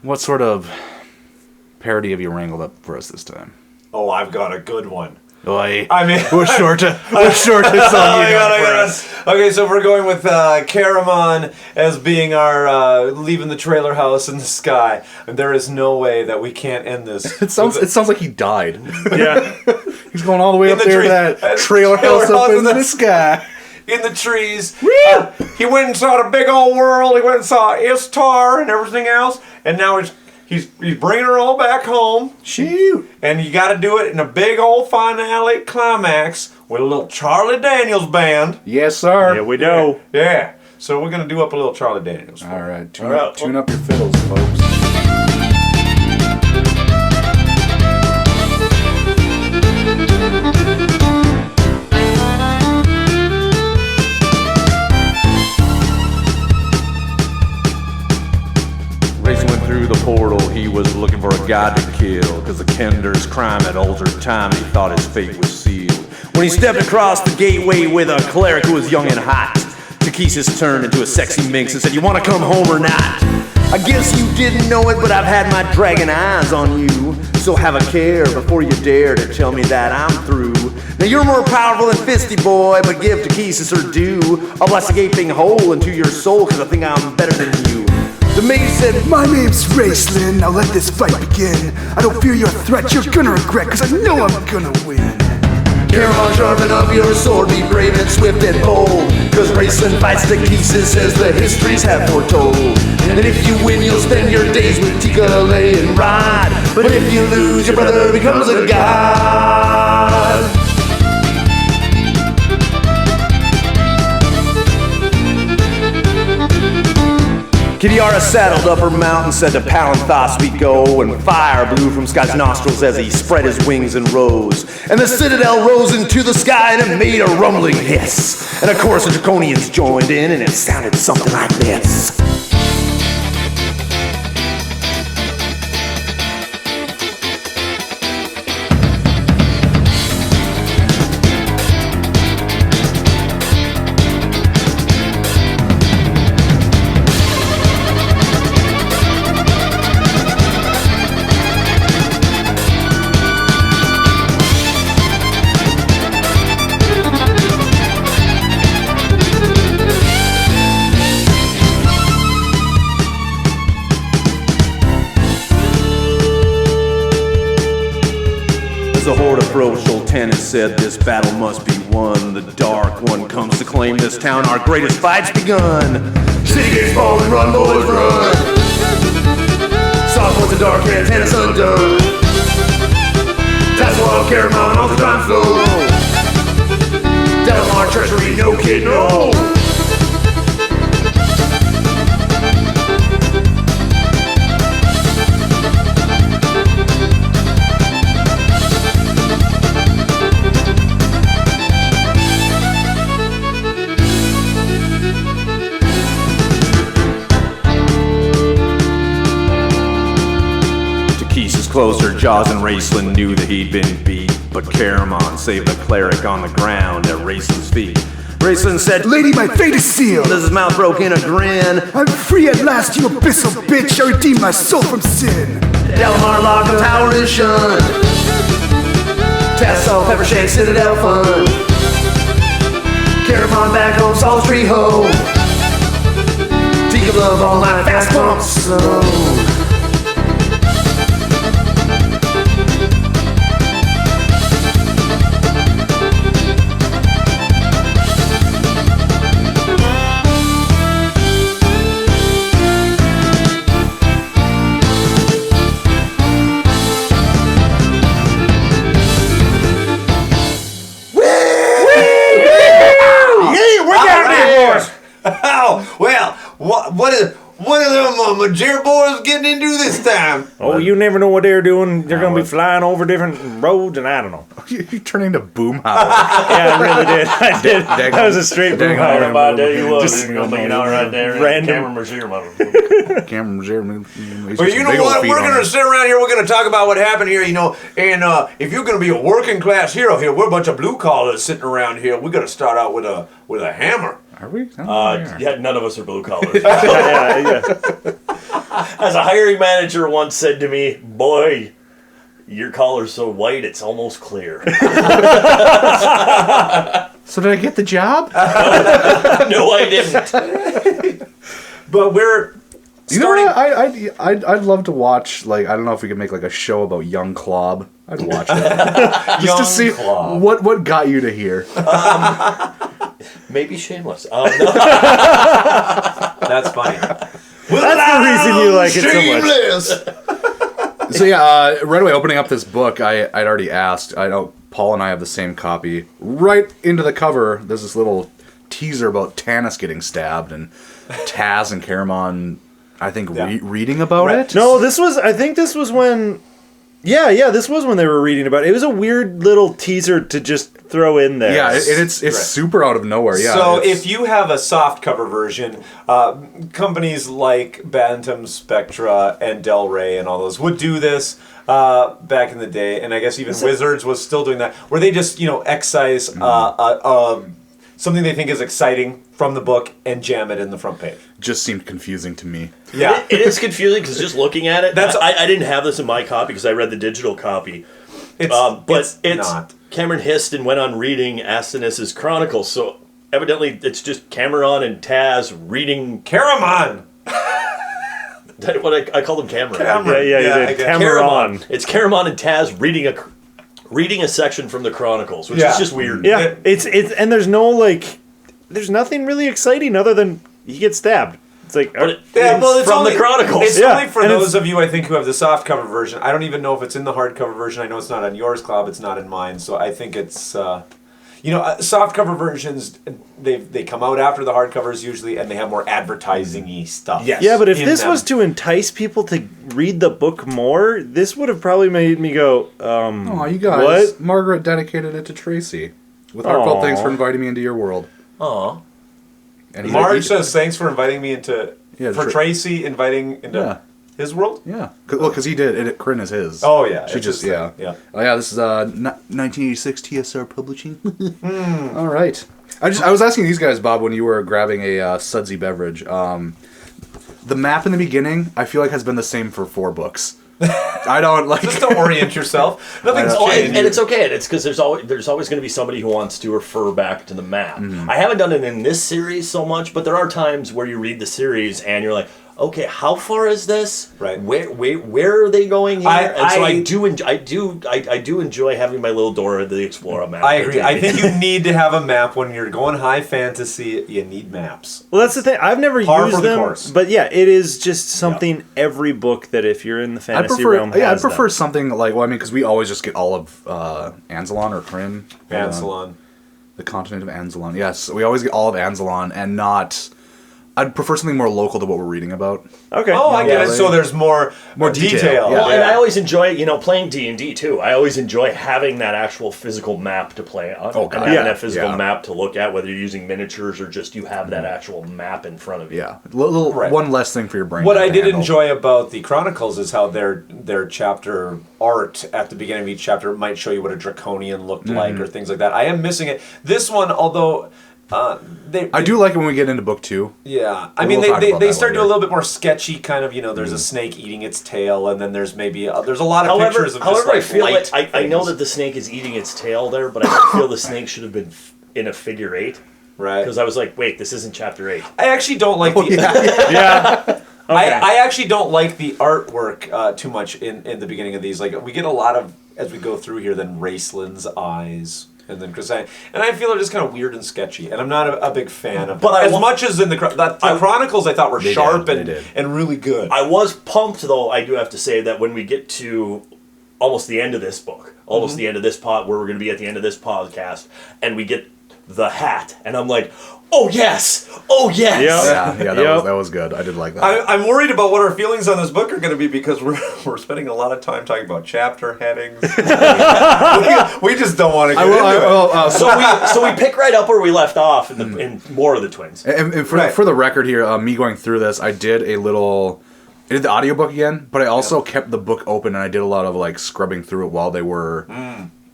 what sort of parody have you wrangled up for us this time? Oh, I've got a good one. Oi. I mean, What shortest song you got for us? Okay, so we're going with Caramon as being our leaving the trailer house in the sky. And there is no way that we can't end this. It sounds like he died. Yeah. He's going all the way up there to that trailer house up in the sky. In the trees. He went and saw the big old world. He went and saw Istar and everything else. And now he's bringing her all back home. Shoot. And you got to do it in a big old finale climax with a little Charlie Daniels band. Yes, sir. Yeah, we know. Yeah. So we're going to do up a little Charlie Daniels. All right. Tune up your fiddles, folks. Through the portal, he was looking for a god to kill, cause the Kender's crime had altered time and he thought his fate was sealed. When he stepped across the gateway with a cleric who was young and hot, Takesis turned into a sexy minx and said, "You wanna come home or not? I guess you didn't know it, but I've had my dragon eyes on you. So have a care before you dare to tell me that I'm through. Now you're more powerful than Fisty Boy, but give Takesis her due. I'll blast a gaping hole into your soul, cause I think I'm better than you." The mage said, "My name's Raceland, now let this fight begin. I don't fear your threat, you're gonna regret, cause I know I'm gonna win." Caramon, sharpen up your sword, be brave and swift and bold, cause Raceland fights Takesis as the histories have foretold. And if you win, you'll spend your days with Tikale and Rod, but if you lose, your brother becomes a god. Kitiara saddled up her mount and said to Palanthas we go, and fire blew from Sky's nostrils as he spread his wings and rose. And the citadel rose into the sky and it made a rumbling hiss. And a chorus of Draconians joined in and it sounded something like this. As the horde approached, old Tanis said this battle must be won. The Dark One comes to claim this town, our greatest fight's begun. City gates fall and run, boys, run! South was the dark and tennis undone. That's why Caramon on the ground floor. Delamar treasury, no kid, no. Closed her jaws and Raceland knew that he'd been beat. But Caramon saved the cleric on the ground at Raceland's feet. Raceland said, Lady, my fate is sealed. as his mouth broke in a grin. I'm free at last, you abyssal bitch. I redeemed my soul from sin. Delamar locked the tower is shunned. Tassel, Peppershake, Citadel fun. Caramon back home, Salt Tree Ho. Deacon love all night, fast pump slow. Oh, well, what are them Major boys getting into this time? Oh, you never know what they're doing. They're going to be flying over different roads, and I don't know. You turn into Boomhauer. Yeah, I really did. I did. That was a straight Boomhauer. About there you was. Just Just hanging out right there. random- Cameron Mercier, motherfucker. Well, you know what? We're going to sit around here. We're going to talk about what happened here, you know. And if you're going to be a working class hero here, we're a bunch of blue collars sitting around here. We're going to start out with a hammer. Are we? Yeah, none of us are blue collars. yeah. As a hiring manager once said to me, boy, your collar's so white it's almost clear. So did I get the job? No, I didn't. But we're You know starting... what? I'd love to watch, like, I don't know if we could make like a show about young Klab. I'd watch that. Just to see Klab. what got you to here. Maybe shameless. No. That's funny. That's the reason you like it so much. So yeah, right away opening up this book, I'd already asked. I know Paul and I have the same copy. Right into the cover, there's this little teaser about Tanis getting stabbed and Taz and Caramon, I think, reading about it. No, I think this was when... Yeah, this was when they were reading about it. It was a weird little teaser to just throw in there. Yeah, it's super out of nowhere. Yeah. So if you have a soft cover version, companies like Bantam, Spectra, and Del Rey and all those would do this back in the day, and I guess even Wizards was still doing that, where they just excise something they think is exciting from the book and jam it in the front page. just seemed confusing to me. Yeah, It is confusing because just looking at it, I didn't have this in my copy because I read the digital copy. But it's not. Cameron hissed and went on reading Astonis's Chronicles, so evidently it's just Cameron and Taz reading... Caramon! I called him Cameron. Yeah, you did. Cameron. It's Caramon and Taz reading a section from the Chronicles, which is just weird. Yeah, it's and there's there's nothing really exciting other than he gets stabbed. It's like it's from the Chronicles. It's only for those of you, I think, who have the soft cover version. I don't even know if it's in the hardcover version. I know it's not on yours, Klab. It's not in mine. So I think it's, soft cover versions. They come out after the hardcovers usually, and they have more advertising-y stuff. Yes. Yeah, but if this was to entice people to read the book more, this would have probably made me go, Oh, you guys! What? Margaret dedicated it to Tracy. With heartfelt thanks for inviting me into your world. Aw. And Marge says thanks for inviting me into... Tracy inviting into his world? Yeah. Because he did. Kryn is his. Oh, yeah. She just, yeah. Oh, yeah, this is 1986 TSR Publishing. All right. I was asking these guys, Bob, when you were grabbing a sudsy beverage. The map in the beginning, I feel like, has been the same for 4 books. I don't like... Just don't orient yourself. Nothing's changed. And it's okay. And it's because there's always going to be somebody who wants to refer back to the map. I haven't done it in this series so much, but there are times where you read the series and you're like, okay, how far is this? Right. Where are they going here? I do enjoy having my little Dora the Explorer map. I agree. I think you need to have a map when you're going high fantasy. You need maps. Well, that's the thing. I've never Par used for the them, course. but yeah, it is just something every book that if you're in the fantasy realm, I has prefer them. something like, well, I mean, because we always just get all of Anzalon or Kryn. Anzalon. The continent of Anzalon. Yes, we always get all of Anzalon and not... I'd prefer something more local to what we're reading about. Okay. Oh, I get it. So there's more detail. Yeah. Well, and I always enjoy, playing D&D too. I always enjoy having that actual physical map to play on. Oh, God. And having Yeah. that physical Yeah. map to look at, whether you're using miniatures or just you have that actual map in front of you. Yeah. One less thing for your brain. What to I did handle. enjoy about the Chronicles is how their chapter art at the beginning of each chapter might show you what a draconian looked like or things like that. I am missing it. This one, although I do like it when we get into book 2. Yeah, I But mean we'll talk they about they that start to later. a little bit more sketchy kind of. There's a snake eating its tail, and then there's maybe there's a lot of pictures of just I like feel light like I know things. that the snake is eating its tail there, but I don't feel the snake should have been in a figure 8. Right. Because I was like, wait, this isn't chapter 8. I actually don't like the. Yeah. Okay. I actually don't like the artwork too much in the beginning of these. Like we get a lot of as we go through here. Then Raceland's eyes, and then Chris, and I feel they're just kind of weird and sketchy. And I'm not a big fan of. But as much as in the Chronicles, I thought were sharp They did. and really good. I was pumped, though, I do have to say, that when we get to almost the end of this book, almost the end of this pod, where we're going to be at the end of this podcast, and we get the hat, and I'm like, oh yes! Oh yes! Yeah, that was good. I did like that. I'm worried about what our feelings on this book are going to be because we're spending a lot of time talking about chapter headings. we just don't want to get into it. So we pick right up where we left off in more of the twins. And for the record here, me going through this, I did I did the audiobook again, but I also kept the book open and I did a lot of like scrubbing through it while they were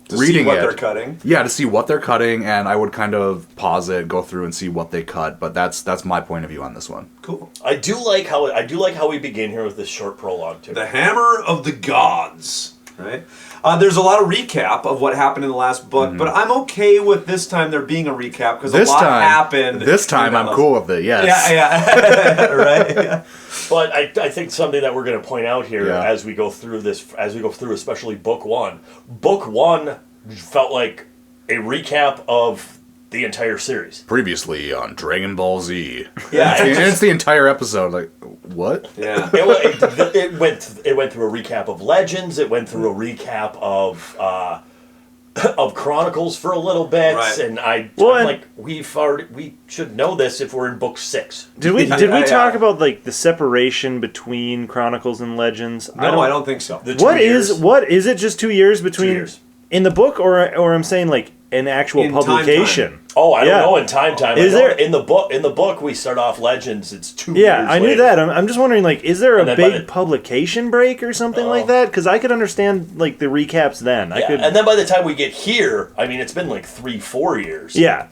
reading see what it. they're cutting. Yeah, to see what they're cutting, and I would kind of pause it, go through and see what they cut. But that's my point of view on this one. Cool. I do like how we begin here with this short prologue too. The Hammer of the Gods. Right. There's a lot of recap of what happened in the last book, but I'm okay with this time there being a recap because a lot happened. This time I'm cool with it. Yes. Yeah. Right. Yeah. But I think something that we're going to point out here Yeah. as we go through this, especially book one. Book one felt like a recap of the entire series. Previously on Dragon Ball Z. Yeah, and it's the entire episode. Like, what? Yeah. It went through a recap of Legends. It went through a recap of Chronicles for a little bit, Right. and I'm like, we should know this if we're in book 6. Did we Yeah. talk about like the separation between Chronicles and Legends? No, I don't think so. The 2 years. What is it? Just 2 years between 2 years. in the book, or I'm saying like an actual In publication. Oh, I Yeah. don't know in time. Is I know there- in the book we start off Legends? It's 2 Yeah, years I knew later. that. I'm just wondering, like, is there a And then by big the- publication break or something like that? Because I could understand like the recaps then. I Yeah, could. and then by the time we get here, I mean, it's been like 3-4 years. Yeah.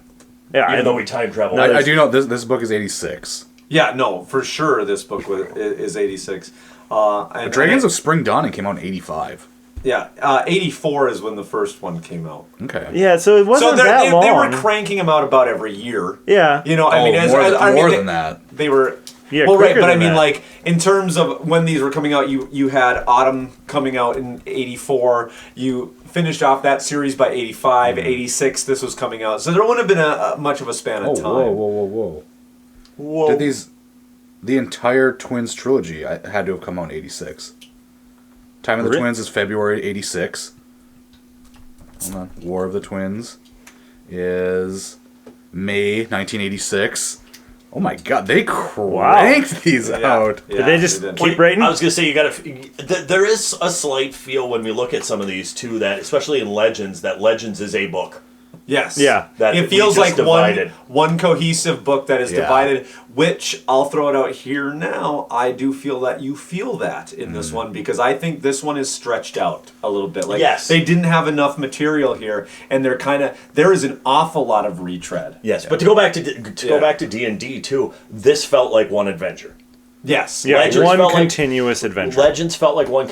Even though we time travel. I do know this book is 86. Yeah, no, for sure this book is 86. And Dragons of Spring Dawning came out in 85. Yeah, 84 is when the first one came out. Okay. Yeah, so it wasn't So that long. they were cranking them out about every year. Yeah. You know, I mean, more than that. They were. Yeah, well, right, quicker but I than mean, that. like in terms of when these were coming out, you had Autumn coming out in 84. You finished off that series by 85, 86. This was coming out, so there wouldn't have been a much of a span of time. Whoa. The entire Twins trilogy had to have come out in 86. Time of the Twins is February 86. Hold on. War of the Twins is May 1986. Oh my god, they cranked these out. Yeah, Did they just did. keep writing? I was gonna say there is a slight feel when we look at some of these too, that especially in Legends, that Legends is a book. Yes. Yeah. That it we feels just like divided. one cohesive book that is Yeah. divided, which I'll throw it out here now. I do feel that you feel that in this one because I think this one is stretched out a little bit. Like Yes. they didn't have enough material here, and there is an awful lot of retread. Yes, but to go back to D&D too, this felt like one adventure. Yes. Yeah, Legends one felt like- continuous adventure. Legends felt like one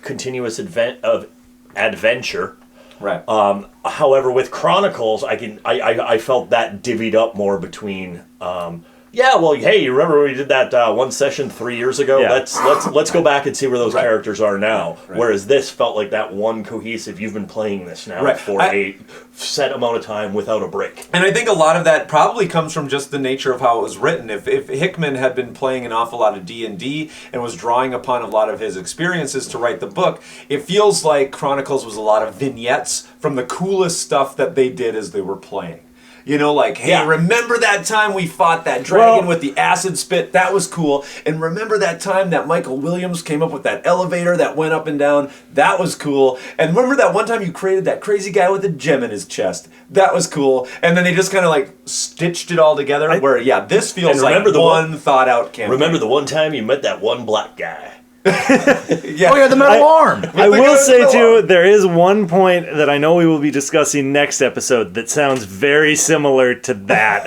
continuous adventure. Right. However, with Chronicles, I felt that divvied up more between Yeah, well, hey, you remember when we did that one session 3 years ago? Yeah. Let's go back and see where those characters are now. Whereas this felt like that one cohesive. You've been playing this now for a set amount of time without a break. And I think a lot of that probably comes from just the nature of how it was written. If Hickman had been playing an awful lot of D&D and was drawing upon a lot of his experiences to write the book, it feels like Chronicles was a lot of vignettes from the coolest stuff that they did as they were playing. You know, like, hey, remember that time we fought that dragon with the acid spit? That was cool. And remember that time that Michael Williams came up with that elevator that went up and down? That was cool. And remember that one time you created that crazy guy with a gem in his chest? That was cool. And then they just kind of like stitched it all together this feels like one thought out campaign. Remember the one time you met that one black guy? The metal arm. I will say too, there is one point that I know we will be discussing next episode that sounds very similar to that.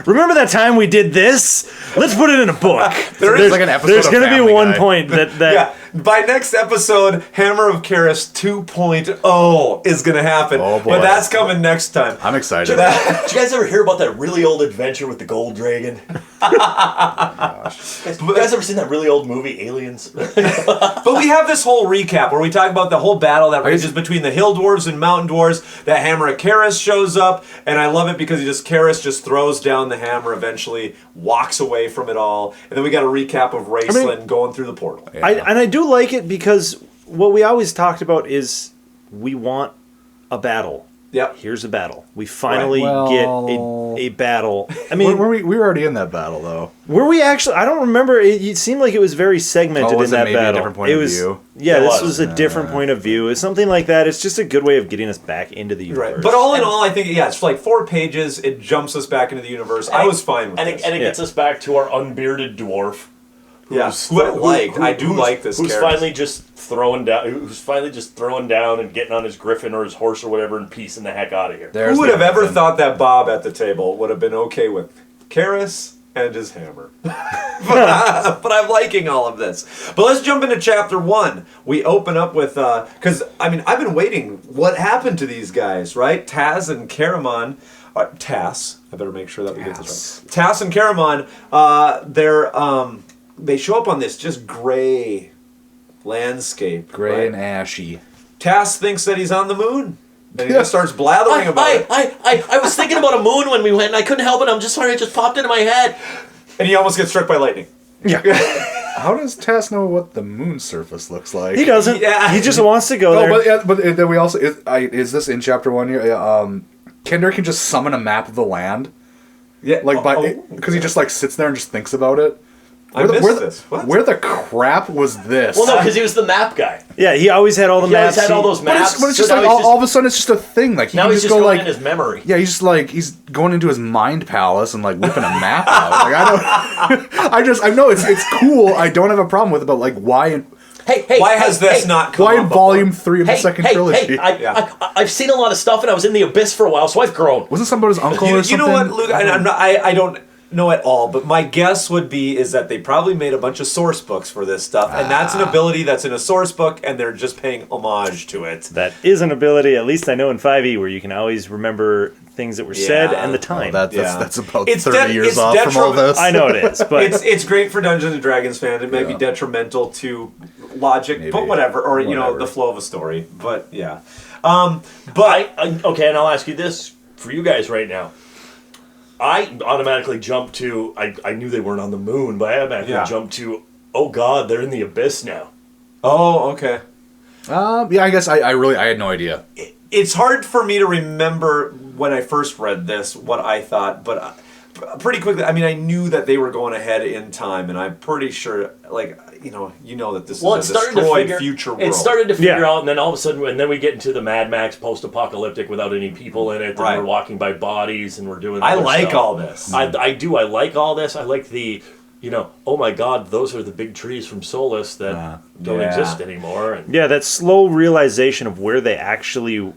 Remember that time we did this? Let's put it in a book. There's like an episode. There's going to be Family one Guy. point that By next episode, Hammer of Karis 2.0 is going to happen. Oh, boy. But that's coming next time. I'm excited. Did you guys ever hear about that really old adventure with the gold dragon? You guys ever seen that really old movie, Aliens? But we have this whole recap where we talk about the whole battle that rages between the hill dwarves and mountain dwarves. That Hammer of Karis shows up, and I love it because Karis just throws down the hammer, eventually walks away from it all, and then we got a recap of Raceland going through the portal. And I do like it because what we always talked about is we want a battle. Yep. Here's a battle. We finally get a battle. I mean, we were already in that battle, though. Were we actually? I don't remember. It seemed like it was very segmented in that maybe battle. A different point of view? Yeah, this was a different point of view. It's something like that. It's just a good way of getting us back into the universe. Right. But all in all, I think, it's like 4 pages. It jumps us back into the universe. I was fine with this. And it gets us back to our unbearded dwarf. Who I do like this who's character. finally just throwing down and getting on his griffin or his horse or whatever and piecing the heck out of here. Who would have ever thought that Bob at the table would have been okay with Karis and his hammer? but I'm liking all of this. But let's jump into chapter 1. We open up with because I've been waiting. What happened to these guys, right? Taz and Caramon. Tass. I better make sure that we get this right. Tass and Caramon. They show up on this just gray landscape. Gray and ashy. Tass thinks that he's on the moon. And he just starts blathering about it. I was thinking about a moon when we went, and I couldn't help it. I'm just sorry, it just popped into my head. And he almost gets struck by lightning. Yeah. How does Tass know what the moon surface looks like? He doesn't. Yeah. He just wants to go there. But then we also is this in chapter 1 here? Kender can just summon a map of the land. Yeah, because he just like sits there and just thinks about it. Where the crap was this? Well, no, because he was the map guy. Yeah, he always had all the maps. He always had all those maps. But it's just like all of a sudden it's just a thing. Like he now can he's just go going like in his memory. Yeah, he's going into his mind palace and like whipping a map out. Like I know it's cool. I don't have a problem with it, but like why? Why has this not come Why up in volume 3 of the second trilogy? I've seen a lot of stuff, and I was in the abyss for a while, so I've grown. Wasn't somebody's uncle or something? You know what, Luke? I don't know at all, but my guess would be is that they probably made a bunch of source books for this stuff, and that's an ability that's in a source book, and they're just paying homage to it. That is an ability, at least I know in 5e, where you can always remember things that were said and the time. That's about 30 years off from all this. I know it is, but it's great for Dungeons and Dragons fans. It may be detrimental to logic, but whatever, or the flow of a story. But yeah, okay, and I'll ask you this for you guys right now. I automatically jumped to, I knew they weren't on the moon, but I automatically jumped to, oh god, they're in the abyss now. Oh, okay. I guess I had no idea. It's hard for me to remember when I first read this what I thought, but pretty quickly, I knew that they were going ahead in time, and I'm pretty sure, that this is a destroyed future world. It started to figure out, and then all of a sudden, and then we get into the Mad Max post-apocalyptic without any people in it, and we're walking by bodies, and we're doing I like stuff. all this. I do. I like all this. I like the, oh my god, those are the big trees from Solus that don't exist anymore. And that slow realization of where they actually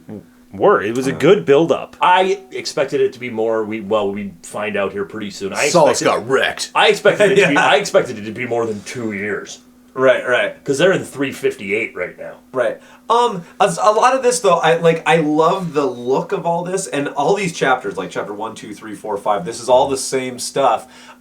were. It was a good build-up. I expected it to be more. We find out here pretty soon. Solus got wrecked. I expected it to be more than 2 years. Right. Because they're in 358 right now. Right. A lot of this though, I love the look of all this and all these chapters, like chapter 1, 2, 3, 4, 5. This is all the same stuff.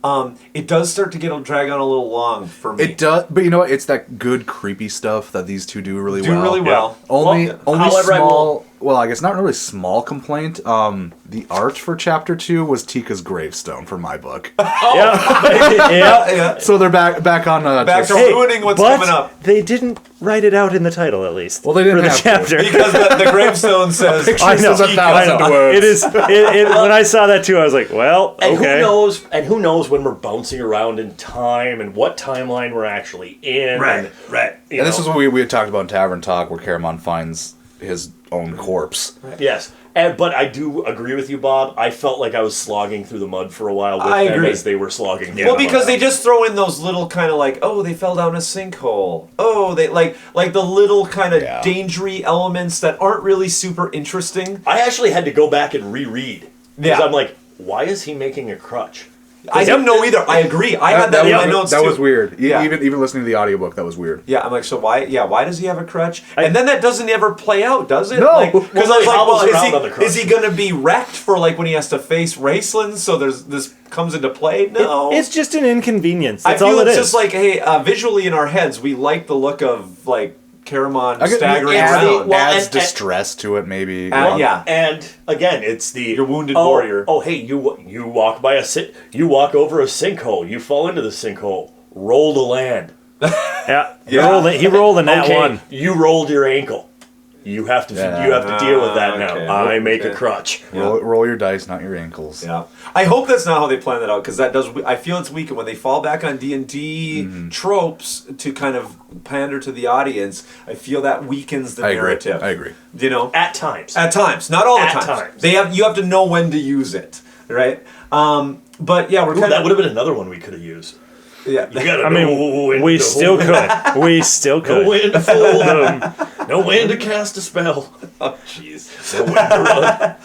It does start to drag on a little long for me. It does, but you know what? It's that good creepy stuff that these two do really well. Yeah. Only however, small. Well, I guess not really small complaint. The art for chapter 2 was Tika's gravestone for my book. Yeah. So they're back on. Back to ruining what's but coming up. they didn't write it out in the title, at least. Well, they didn't for the have to. chapter. Because the gravestone says I know. This is 1,000 words. It is. When I saw that too, I was like, "Well, And okay." who knows when we're bouncing around in time and what timeline we're actually in. Right. You And this know. is what we had talked about in Tavern Talk, where Caramon finds his own corpse. Yes. But I do agree with you, Bob. I felt like I was slogging through the mud for a while with I them agree. as they were slogging. through Well, the because mud. they just throw in those little kind of like, oh, they fell down a sinkhole. Oh, they like the little kind of dangery elements that aren't really super interesting. I actually had to go back and reread. Because Yeah. I'm like, why is he making a crutch? I didn't know either. I agree. I had that in my notes that too. was weird. Yeah. Even listening to the audiobook, that was weird. Yeah, I'm like, so why? Yeah, why does he have a crutch? And then that doesn't ever play out, does it? No. Because Well, I was he like, hobbles around on the well, crutch. is he going to be wrecked for like when he has to face Raceland? So this comes into play? No. It's just an inconvenience. I That's feel all it it's is. just like, hey, visually in our heads, we like the look of like Caramon staggering adds around. adds distress to it, maybe. Yeah. And again, it's the Your wounded warrior. Oh, hey, you walk by you walk over a sinkhole. You fall into the sinkhole. Roll to land. yeah. He rolled a nat Okay, one. you rolled your ankle. You have to deal with that now. okay. I make a Okay. crutch. Roll your dice, not your ankles. Yeah, I hope that's not how they plan that out because that does. I feel it's weak when they fall back on D&D tropes to kind of pander to the audience. I feel that weakens the narrative. I agree. You know, At times. at times, not all the At times. times. You have to know when to use it, right? But yeah, we're Ooh, kind that of would have been another one we could have used. yeah. You gotta I know mean, when we to still hold- could. We still Know could. when to fold them. Know when to cast a spell. Oh jeez. Know when to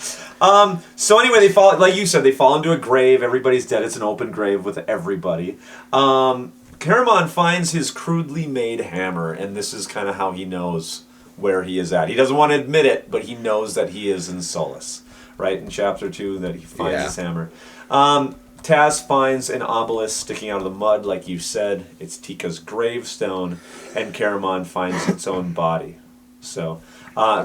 run. So anyway, they fall like you said. They fall into a grave. Everybody's dead. It's an open grave with everybody. Caramon finds his crudely made hammer, and this is kind of how he knows where he is at. He doesn't want to admit it, but he knows that he is in Solace. Right in chapter 2, that he finds his hammer. Taz finds an obelisk sticking out of the mud, like you said. It's Tika's gravestone, and Caramon finds its own body. So,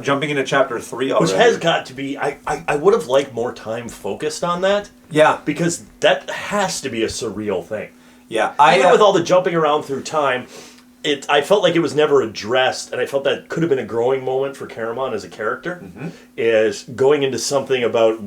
jumping into chapter 3 already. Which has got to be. I would have liked more time focused on that. Yeah. Because that has to be a surreal thing. Yeah. Even with all the jumping around through time, I felt like it was never addressed, and I felt that could have been a growing moment for Caramon as a character, is going into something about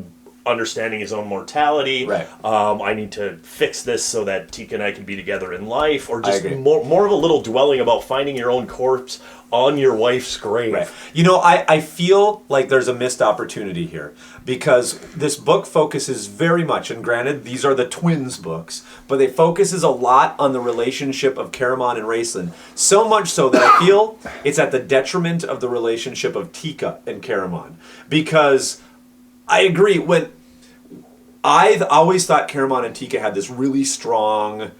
understanding his own mortality. Right. I need to fix this so that Tika and I can be together in life, or just agree. more of a little dwelling about finding your own corpse on your wife's grave. Right. You know, I feel like there's a missed opportunity here because this book focuses very much, and granted, these are the twins books, but it focuses a lot on the relationship of Caramon and Raceland. So much so that I feel it's at the detriment of the relationship of Tika and Caramon. Because I agree, when I always thought Caramon and Tika had this really strong,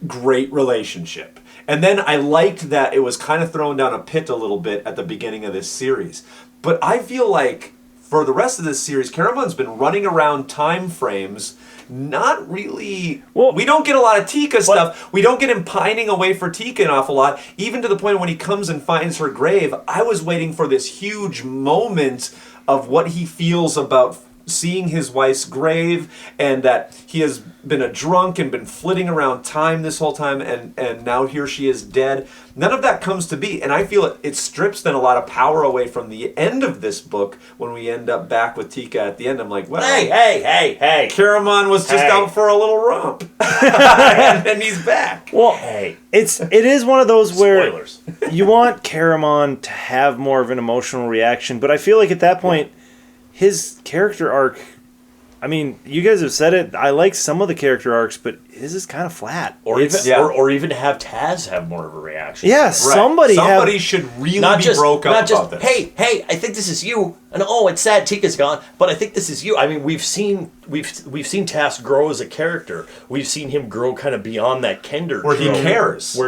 great relationship. And then I liked that it was kind of thrown down a pit a little bit at the beginning of this series. But I feel like for the rest of this series, Caramon's been running around time frames, not really... Well, we don't get a lot of Tika stuff. We don't get him pining away for Tika an awful lot. Even to the point when he comes and finds her grave, I was waiting for this huge moment of what he feels about seeing his wife's grave, and that he has been a drunk and been flitting around time this whole time, and now here she is dead. None of that comes to be, and I feel it strips then a lot of power away from the end of this book when we end up back with Tika at the end. I'm like, well, Hey. Caramon was just Hey. out for a little romp. and he's back. Well, Hey. it is one of those where Spoilers. you want Caramon to have more of an emotional reaction, but I feel like at that point, his character arc I mean, you guys have said it. I like some of the character arcs, but his is kind of flat. Or even have Taz have more of a reaction. Yeah, somebody should really not be just, broke up not just, about this. Hey, I think this is you, and oh, it's sad Tika's gone, but I think this is you. I mean, we've seen Taz grow as a character. We've seen him grow kind of beyond that Kender Where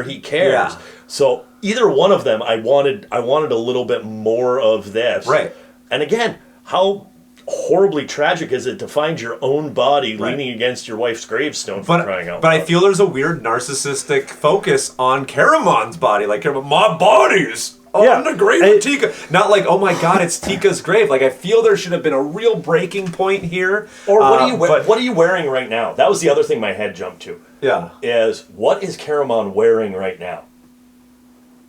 he cares. Yeah. So either one of them, I wanted a little bit more of this. Right. And again, how horribly tragic is it to find your own body leaning against your wife's gravestone for crying out But loud? I feel there's a weird narcissistic focus on Karamon's body. Like, my body's on the grave of Tika. Not like, oh my god, it's Tika's grave. Like, I feel there should have been a real breaking point here. Or what are you wearing right now? That was the other thing my head jumped to. Yeah. Is what is Karamon wearing right now?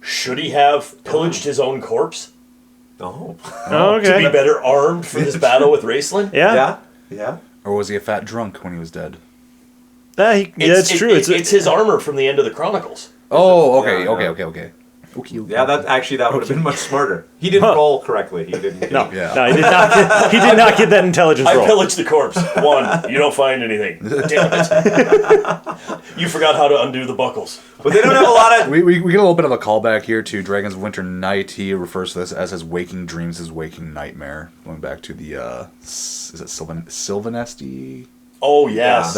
Should he have pillaged his own corpse? Oh. To be better armed for this battle with Raceland? Yeah. Or was he a fat drunk when he was dead? That's true. It's his armor from the end of the Chronicles. Oh, okay. Yeah, that would have been much smarter. He didn't roll correctly. He didn't. No, he did not. He did not get that intelligence roll. I pillaged the corpse. 1, you don't find anything. Damn it! You forgot how to undo the buckles. But they don't have a lot of. We get a little bit of a callback here to Dragon's Winter Night. He refers to this as his waking dreams, his waking nightmare. Going back to the is it Sylvanesti? Oh yeah,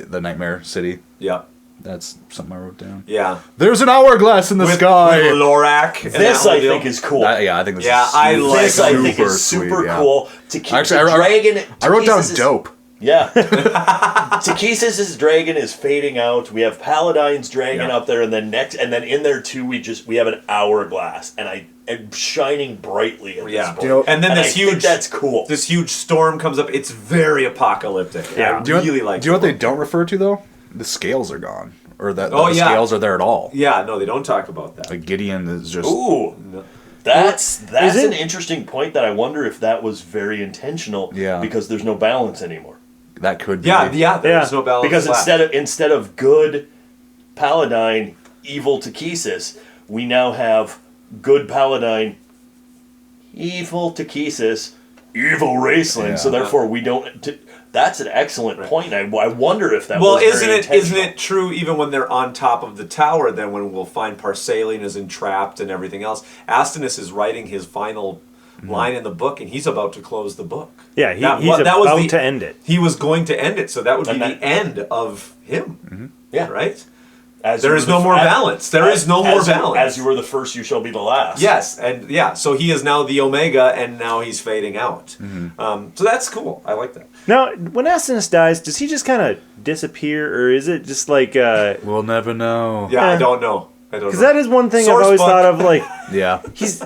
the Nightmare City. Yeah. That's something I wrote down. Yeah. There's an hourglass in the sky. With Lorak. This I think is cool. I think this Yeah, is I like this. I think super is super sweet, yeah. cool to keep Actually, the dragon. I wrote down dope. Yeah. Takisis's dragon is fading out. We have Paladine's dragon up there, and then in there too we have an hourglass, and shining brightly at this point. And then this huge that's cool. This huge storm comes up. It's very apocalyptic. Yeah. I really like. Do you know what they don't refer to though? The scales are gone, or that Oh, the yeah. scales are there at all. Yeah, no, they don't talk about that. Like Gideon is just. Ooh. That's an interesting point that I wonder if that was very intentional. Yeah. Because there's no balance anymore. That could be. Yeah. There's no balance. Because left. instead of good Paladine, evil Takisis, we now have good Paladine, evil Takisis, evil Raceland. Yeah. So therefore, we don't. That's an excellent point. I wonder if that was very intentional. Isn't it true even when they're on top of the tower? Then when we'll find Parsalian is entrapped and everything else, Astinus is writing his final line in the book, and he's about to close the book. Yeah, he's about to end it. He was going to end it, so that would be the end of him. Mm-hmm. Yeah, right. There is no more balance. There is no more balance. As you were the first, you shall be the last. Yes, and so he is now the Omega, and now he's fading out. So that's cool. I like that. Now, when Astinus dies, does he just kind of disappear, or is it just like... we'll never know. Yeah, I don't know. Because that is one thing I've always thought of, like... Yeah. He's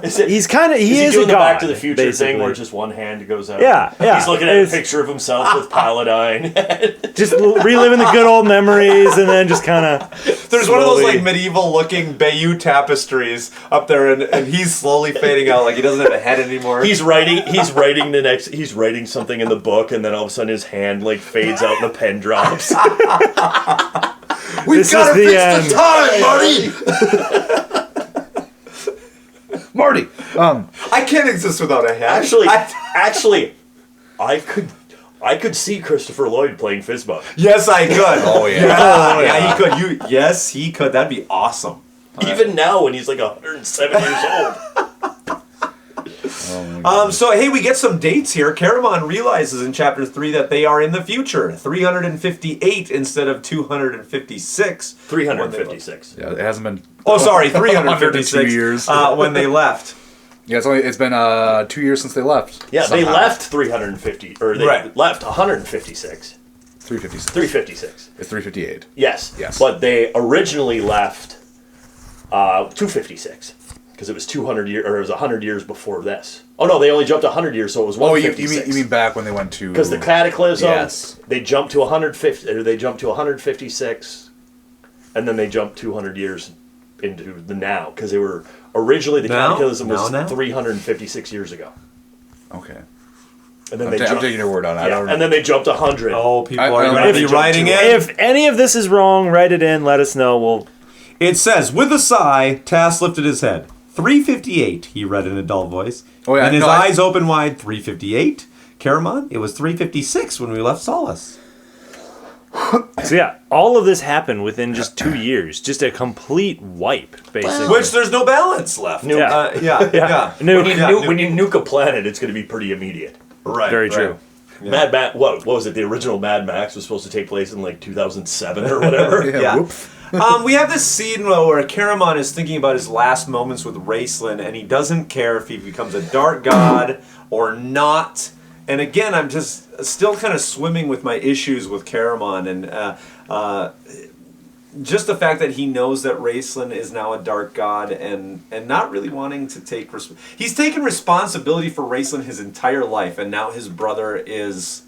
kind of... He is doing a the god, Back to the Future basically. thing where just one hand goes out? Yeah. He's looking at a picture of himself with Paladine. Just reliving the good old memories, and then just kind of... There's one of those like medieval-looking Bayeux tapestries up there, and he's slowly fading out, like he doesn't have a head anymore. He's writing something in the book, and then all of a sudden his hand like fades out, and the pen drops. We've got to fix the time, Marty. Marty. I can't exist without a head. Actually, I could see Christopher Lloyd playing Fizzbug. Yes, I could. Oh yeah. Yeah, he could. Yes, he could. That'd be awesome. Even now, when he's like 107 years old. So hey, we get some dates here. Karamon realizes in chapter 3 that they are in the future, 358 instead of 256. 356. Yeah, it hasn't been. Oh, sorry, 356 2 years when they left. Yeah, it's been 2 years since they left. Yeah, somehow. they left 350, or they left 156. 356. 356. It's 358. Yes. Yes. But they originally left 256 because it was 200 years, or it was 100 years before this. Oh no, they only jumped 100 years, so it was 156. You mean back when they went to? Because the Cataclysm, yes. They jumped to 150, or they jumped to 156, and then they jumped 200 years into the now, because they were originally the Cataclysm was 356 years ago. Okay. And then I'm taking your word on it. Yeah, and then they jumped 100. Oh, people are going to be writing it. If any of this is wrong, write it in. Let us know. It says, with a sigh, Tass lifted his head. 358, he read in a dull voice. Oh, yeah, and his eyes open wide, 358. Caramon, it was 356 when we left Solace. So yeah, all of this happened within just 2 years. Just a complete wipe, basically. Which there's no balance left. Yeah. Yeah. When you nuke a planet, it's going to be pretty immediate. Right. Very true. Yeah. Mad Max, what was it? The original Mad Max was supposed to take place in like 2007 or whatever. Yeah. We have this scene where Caramon is thinking about his last moments with Raceland, and he doesn't care if he becomes a dark god or not. And again, I'm just still kind of swimming with my issues with Caramon, and just the fact that he knows that Raceland is now a dark god, and not really wanting to take he's taken responsibility for Raceland his entire life, and now his brother is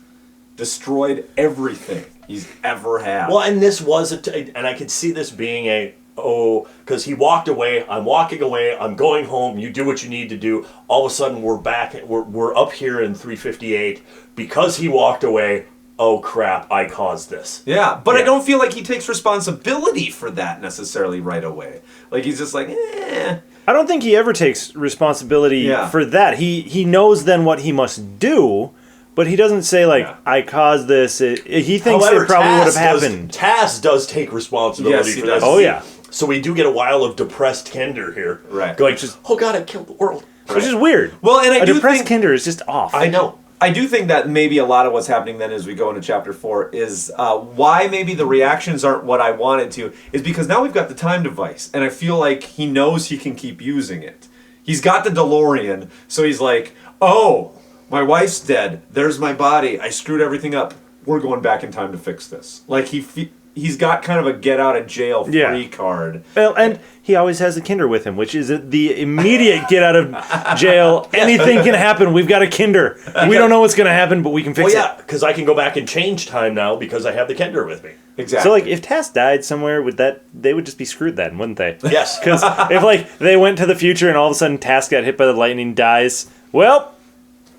destroyed everything he's ever had. Well, and this was and I could see this being because he walked away, I'm walking away, I'm going home, you do what you need to do. All of a sudden, we're back, we're up here in 358. Because he walked away, oh crap, I caused this. Yeah, but I don't feel like he takes responsibility for that necessarily right away. Like, he's just like, I don't think he ever takes responsibility for that. He knows then what he must do, but he doesn't say, like, I caused this. He thinks it probably would have happened. Taz does take responsibility for this. Oh, yeah. So we do get a while of depressed Kender here. Right. Going, oh god, I killed the world. Which is weird. Well, and I do depressed think Kender is just off. I know. I do think that maybe a lot of what's happening then as we go into chapter 4 is why maybe the reactions aren't what I wanted to, is because now we've got the time device, and I feel like he knows he can keep using it. He's got the DeLorean, so he's like, oh, my wife's dead. There's my body. I screwed everything up. We're going back in time to fix this. Like, he's got kind of a get out of jail free card. Well, and he always has a Kinder with him, which is the immediate get out of jail. Anything can happen. We've got a Kinder. We don't know what's going to happen, but we can fix it. Because I can go back and change time now because I have the Kender with me. Exactly. So, like, if Task died somewhere, they would just be screwed then, wouldn't they? Yes. Because if, like, they went to the future and all of a sudden Task got hit by the lightning, dies, well,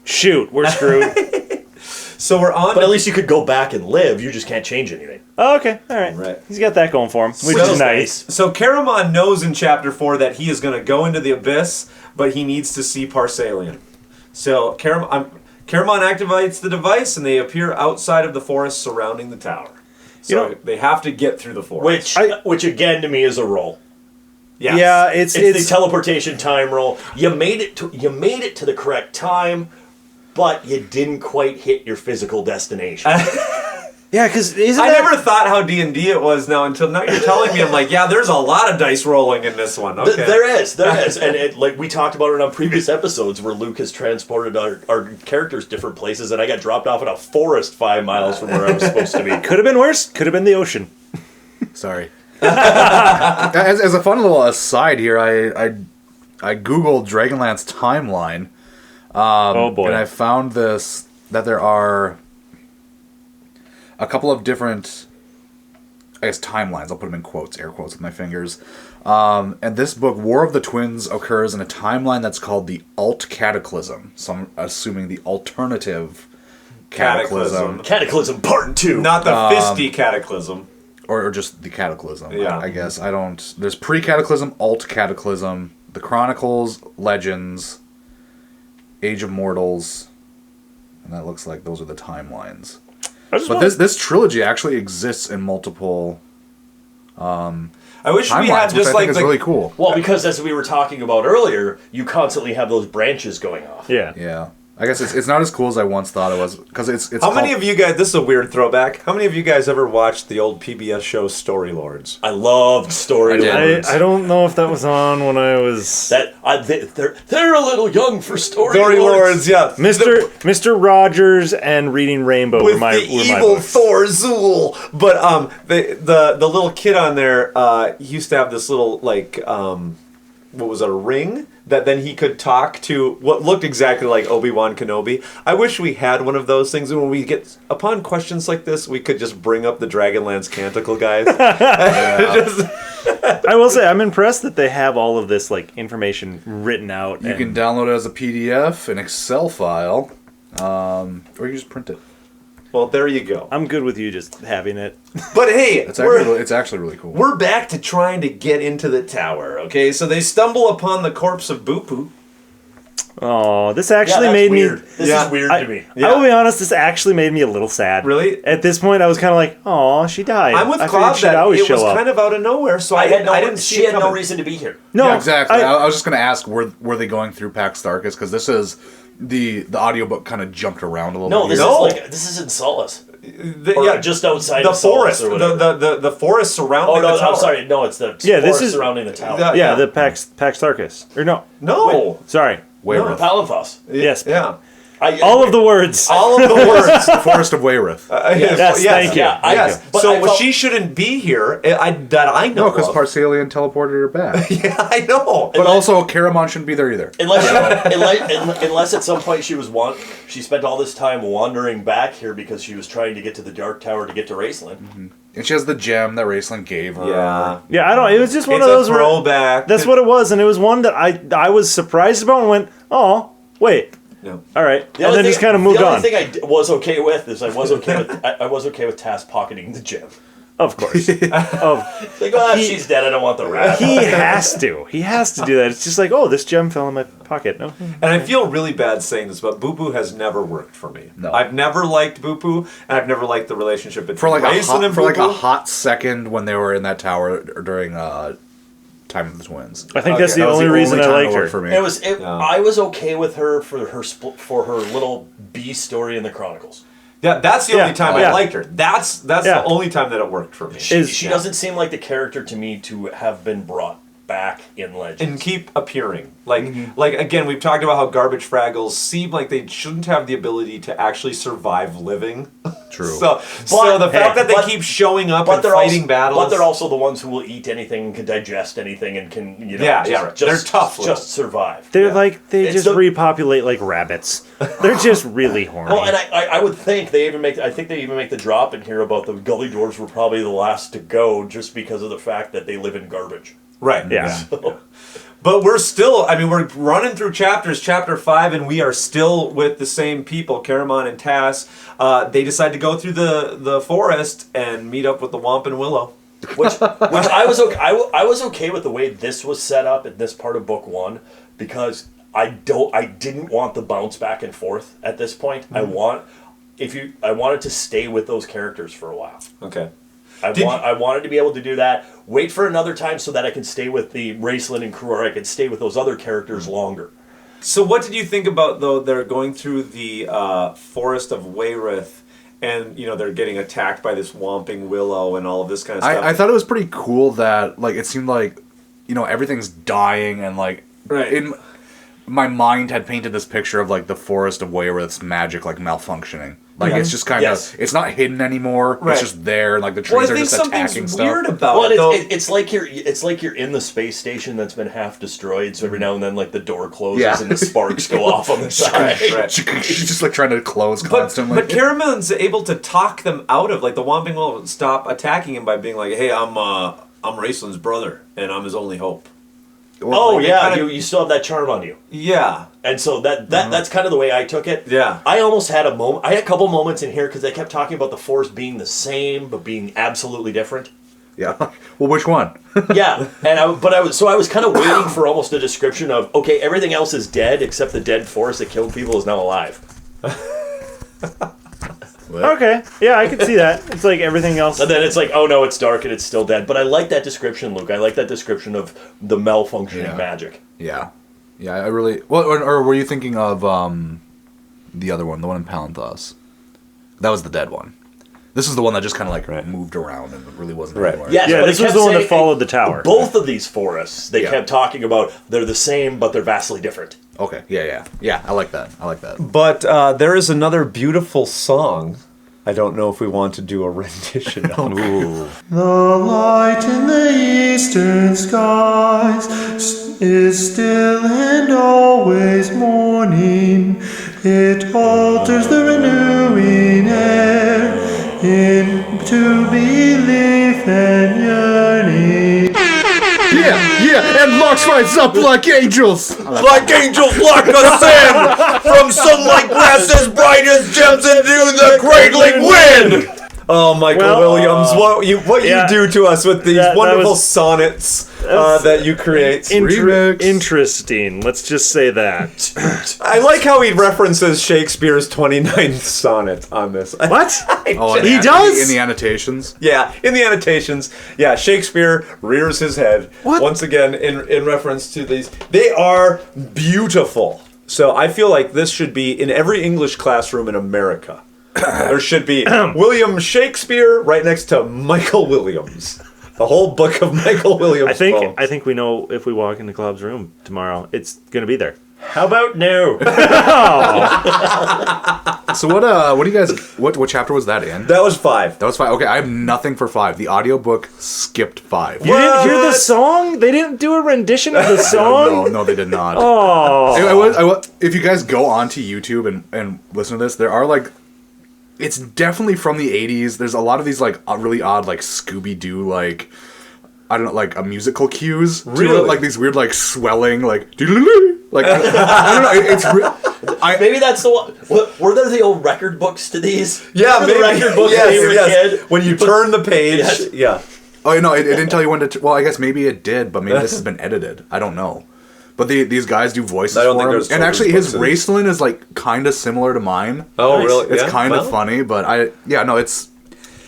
shoot, we're screwed. So we're on. But at least you could go back and live. You just can't change anything. Oh, okay, all right. Right. He's got that going for him, which is nice. So Caramon knows in chapter 4 that he is going to go into the abyss, but he needs to see Parsalian. So Caramon activates the device, and they appear outside of the forest surrounding the tower. So they have to get through the forest. Which again to me is a roll. Yes. Yeah, it's the teleportation time roll. You made it to the correct time, but you didn't quite hit your physical destination. Yeah, because I never thought how D&D it was until now you're telling me. I'm like, yeah, there's a lot of dice rolling in this one. Okay. There is, and like we talked about it on previous episodes where Luke has transported our characters different places, and I got dropped off in a forest 5 miles from where I was supposed to be. Could have been worse. Could have been the ocean. Sorry. As a fun little aside here, I googled Dragonlance timeline. Oh boy! And I found that there are a couple of different, I guess, timelines. I'll put them in quotes, air quotes with my fingers. And this book, War of the Twins, occurs in a timeline that's called the Alt Cataclysm. So I'm assuming the alternative Cataclysm. Cataclysm Part 2. Not the fisty Cataclysm. Or just the Cataclysm. Yeah. I guess. There's pre-Cataclysm, Alt Cataclysm, the Chronicles, Legends, Age of Mortals, and that looks like those are the timelines. But this trilogy actually exists in multiple I wish timelines, we had just which I think is really cool. Well, because as we were talking about earlier, you constantly have those branches going off. Yeah. I guess it's not as cool as I once thought it was, because it's How many of you guys, this is a weird throwback, how many of you guys ever watched the old PBS show Story Lords? I loved Story Lords. I don't know if that was on when I was... They're a little young for Story Lords, yeah. Mr. Rogers and Reading Rainbow with were my evil books. Thor Zool. But the little kid on there, he used to have this little, like, what was it, a ring that then he could talk to what looked exactly like Obi-Wan Kenobi. I wish we had one of those things, and when we get upon questions like this, we could just bring up the Dragonlance Canticle guys. I will say, I'm impressed that they have all of this like information written out. You can download it as a PDF, an Excel file, or you just print it. Well, there you go. I'm good with you just having it. But hey, it's actually really cool. We're back to trying to get into the tower, okay? So they stumble upon the corpse of Bupu. Oh, this actually that's made weird. me. This is weird to me. I will be honest. This actually made me a little sad. Really? At this point, I was kind of like, "Oh, she died." I'm with I figured Klab she'd that always it was show up. kind of out of nowhere, so I didn't see She it had no coming. reason to be here. No, Yeah, exactly. I was just going to ask, were they going through Pax Starkus? Because this is the audiobook kind of jumped around a little No, bit. this is in Solace. Yeah, Just outside the of Solace forest, or whatever. the forest surrounding Oh no, the tower. I'm sorry. No, it's the Yeah, this forest is- surrounding the tower. Yeah. Yeah, the Pax Tarkus. Or no, No. sorry. Wayreth. Palanthos. Yes. Yeah. All of the words. All of the words. The Forest of Wayreth. Yes, thank you. Yeah, Yes. but So I felt- she shouldn't be here. That I know. No, because of. Parcelian teleported her back. Yeah, I know. But also, Caramon shouldn't be there either. Unless at some point she spent all this time wandering back here because she was trying to get to the Dark Tower to get to Raceland. And she has the gem that Raceland gave her. Yeah. Yeah, I don't. It was just one It's of those. a throwback. That's what it was, and it was one that I was surprised about and went, "Oh, wait, Yeah. all right," The and only then thing- just kind of moved The on. only thing I was okay with is I was okay with Tass pocketing the gem. Of course. Like, she's dead. I don't want the rat. He has to. He has to do that. It's just like, oh, this gem fell in my pocket. No. And I feel really bad saying this, but Boo Boo has never worked for me. No. I've never liked Boo Boo, and I've never liked the relationship between For like Raisin and Boo a Boo. hot second when they were in that tower during Time of the Twins. I think that's the That was only reason I time liked it her. worked for me. I was okay with her for her little B story in the Chronicles. Yeah, that's the only time I Yeah. liked her. That's the only time that it worked for me. She doesn't seem like the character to me to have been brought back in Legends. And keep appearing. Like again, we've talked about how garbage Fraggles seem like they shouldn't have the ability to actually survive living. True. So the fact that they keep showing up and fighting battles. But they're also the ones who will eat anything, can digest anything, and can right. They're tough. Just survive. They're like they It's just repopulate like rabbits. They're just really horny. Well, and I would think they even make the drop in here about the Gully Dwarves were probably the last to go just because of the fact that they live in garbage. Right. Yeah. But we're still, we're running through chapter 5, and we are still with the same people, Caramon and Tass. They decide to go through the forest and meet up with the Womp and Willow. Which I was okay. I was okay with the way this was set up in this part of book 1 because I didn't want the bounce back and forth at this point. I wanted to stay with those characters for a while. Okay. I wanted to be able to do that. Wait for another time so that I can stay with the Raceland and crew, or I can stay with those other characters longer. So what did you think about, though, they're going through the forest of Wayreth, and, they're getting attacked by this Whomping Willow and all of this kind of stuff? I thought it was pretty cool that, it seemed like, everything's dying and, right. in my mind had painted this picture of, the Forest of Wayreth's magic, malfunctioning. It's just kind of, it's not hidden anymore. Right. It's just there, and, the trees are just attacking stuff. Weird about Well, it, though. it's like you're in the space station that's been half destroyed. So every now and then, the door closes and the sparks go off on the side. Right. She's just trying to close constantly. But Caramon's able to talk them out of, the Whomping Willow would stop attacking him by being like, hey, I'm Raceland's brother, and I'm his only hope. You still have that charm on you. Yeah. And so that's kind of the way I took it. Yeah. I almost had I had a couple moments in here because they kept talking about the forest being the same but being absolutely different. Yeah. Well, which one? Yeah. And I was kind of waiting for almost a description of, okay, everything else is dead except the dead forest that killed people is now alive. Okay, yeah, I can see that. It's like everything else. And then it's like, oh no, it's dark and it's still dead. But I like that description, Luke. I like that description of the malfunctioning magic. Yeah. Yeah, I really... Well, or were you thinking of the other one, the one in Palanthos? That was the dead one. This is the one that just kind of moved around and really wasn't anywhere. Yes, yeah, but this was the one that followed the tower. Both of these forests, they kept talking about, they're the same, but they're vastly different. Okay, yeah, I like that. But there is another beautiful song. I don't know if we want to do a rendition of. Ooh. The light in the eastern skies is still and always morning. It alters the renewing air into belief and yearning. Yeah, and Lux rides up like angels. Like angels lock us in from sunlight grass as bright as gems into the cradling wind. Oh, Michael Williams, what you do to us with these wonderful sonnets that you create. Interesting. Let's just say that. I like how he references Shakespeare's 29th sonnet on this. What? He does? In the annotations? Yeah, in the annotations. Yeah, Shakespeare rears his head. What? Once again, in reference to these. They are beautiful. So I feel like this should be in every English classroom in America. There should be William Shakespeare right next to Michael Williams. The whole book of Michael Williams. I think we know if we walk into Klab's room tomorrow, it's gonna be there. How about no? So what do you guys, what chapter was that in? That was 5. That was 5. Okay, I have nothing for 5. The audiobook skipped 5. You didn't hear the song? They didn't do a rendition of the song? No, they did not. Oh. If you guys go onto YouTube and listen to this, there are like, it's definitely from the 80s. There's a lot of these like really odd like Scooby-Doo like, I don't know, like a musical cues. Really? Like these weird like swelling like like I don't know. It's maybe that's the one. Were there the old record books to these? Yeah, maybe. The record books when you were a kid. When you turn the page, Yes. yeah. Oh no, it didn't tell you when to. Well, I guess maybe it did, but maybe this has been edited. I don't know. But these guys do voices I don't for think him. there's And actually, his children's Raceland is like kind of similar to mine. Oh, really? It's Yeah. kind of Well, funny, but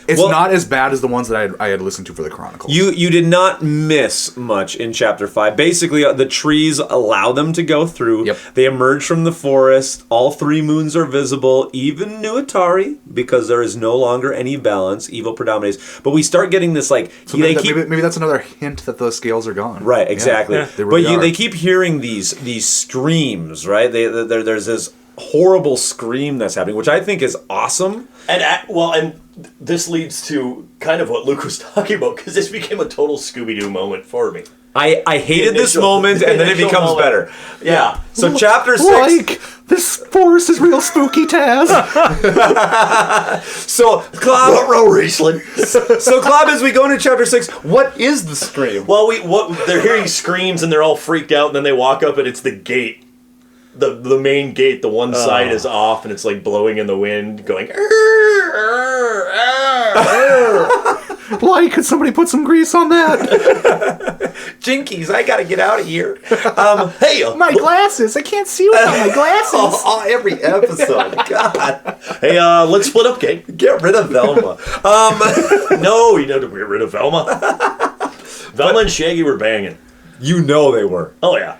it's Well- not as bad as the ones that I had listened to for the Chronicles. You did not miss much in chapter 5. Basically, the trees allow them to go through. Yep. They emerge from the forest. All 3 moons are visible, even New Atari, because there is no longer any balance. Evil predominates. But we start getting this like So maybe that's another hint that the scales are gone. right, exactly. Yeah, they really are. They keep hearing these screams, right? There's this horrible scream that's happening, which I think is awesome. And this leads to kind of what Luke was talking about, because this became a total Scooby-Doo moment for me. I hated this moment, and then it initial becomes moment. better. Yeah. So chapter 6. Like, this forest is real spooky, Taz. So Klab, Riesling. so Klab, as we go into chapter 6, what is the scream? Well, they're hearing screams and they're all freaked out, and then they walk up and it's the gate. The main gate, the one side is off and it's like blowing in the wind, going. Why could somebody put some grease on that? Jinkies, I gotta get out of here. Hey, My glasses. I can't see without my glasses. Every episode. God. hey, let's split up, gang. Get rid of Velma. No, you know to get rid of Velma. Velma and Shaggy were banging. You know they were. Oh yeah.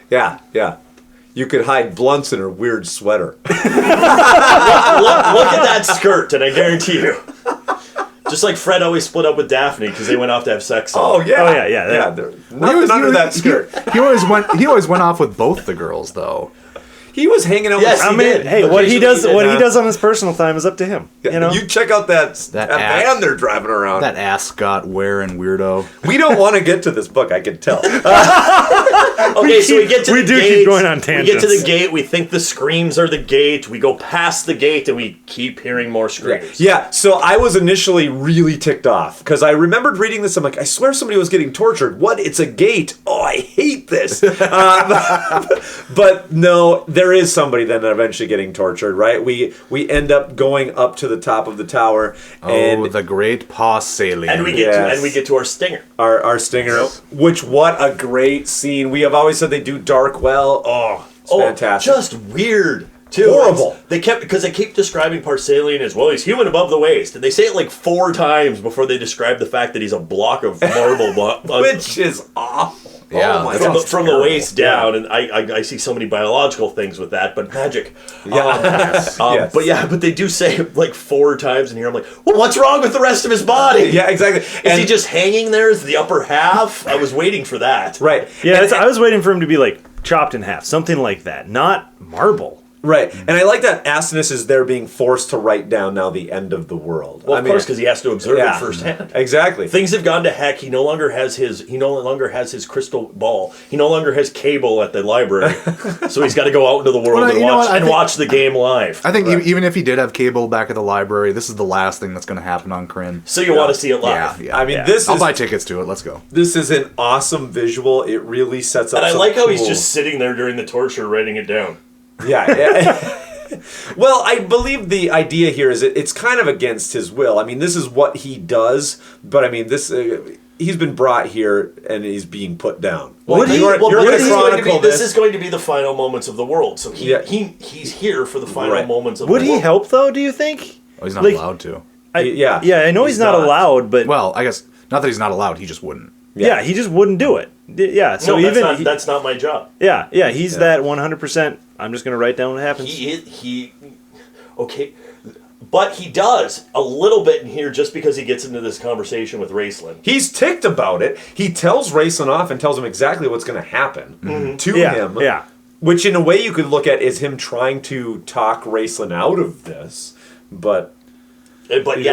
Yeah. You could hide blunts in her weird sweater. Look at that skirt, and I guarantee you. Just like Fred always split up with Daphne because they went off to have sex. Yeah. Nothing under that skirt. He always went off with both the girls though. He was hanging out Yes, with he did. Hey, what he does Occasionally, he does on his personal time is up to him. You know? You check out that ass- van they're driving around. That ascot wearing weirdo. We don't want to get to this book, I can tell. Okay, so we get to the gate. Keep going on We tangents. get to the gate. We think the screams are the gate. We go past the gate, and we keep hearing more screams. Yeah, so I was initially really ticked off because I remembered reading this. I'm like, I swear somebody was getting tortured. What? It's a gate. Oh, I hate this. But no, there is somebody then eventually getting tortured, right? We end up going up to the top of the tower, and the great Paw Salient. And we get to our stinger. our stinger. Which what a great scene. We have always said they do dark well. Oh, it's fantastic. Just weird. Too. Horrible. They keep describing Parsalian as, well, he's human above the waist. And they say it like 4 times before they describe the fact that he's a block of marble. Which is awful. Yeah, oh my from, God. from the waist down. And I see so many biological things with that, but magic. Yes. But they do say it like 4 times in here. I'm like, well, what's wrong with the rest of his body? Yeah, exactly. Is he just hanging there as the upper half? I was waiting for that. Right. Yeah, I was waiting for him to be like chopped in half, something like that, not marble. Right, and I like that Astinus is there being forced to write down now the end of the world. Well, of course, because he has to observe it firsthand. Exactly. Things have gone to heck. He no longer has his crystal ball. He no longer has cable at the library, so he's got to go out into the world and watch the game live. I think even if he did have cable back at the library, this is the last thing that's going to happen on Kryn. So you want to see it live? Yeah. I mean, I'll buy tickets to it. Let's go. This is an awesome visual. It really sets up. And I some like how he's cool- just sitting there during the torture, writing it down. Yeah. Well, I believe the idea here is it's kind of against his will. I mean, this is what he does, but I mean, this he's been brought here and he's being put down. Well, You're going to chronicle this is going to be the final moments of the world. So he's here for the final moments of the world. Would he help though? Do you think? Oh, he's not allowed to. Yeah, I know he's not allowed, but well, I guess not that he's not allowed. He just wouldn't. Yeah, he just wouldn't do it. Yeah, so no, that's not my job. Yeah, he's that 100%. I'm just going to write down what happens. Okay, but he does a little bit in here just because he gets into this conversation with Raceland. He's ticked about it. He tells Raceland off and tells him exactly what's going to happen to him. Yeah. Which, in a way, you could look at as him trying to talk Raceland out of this, but. But he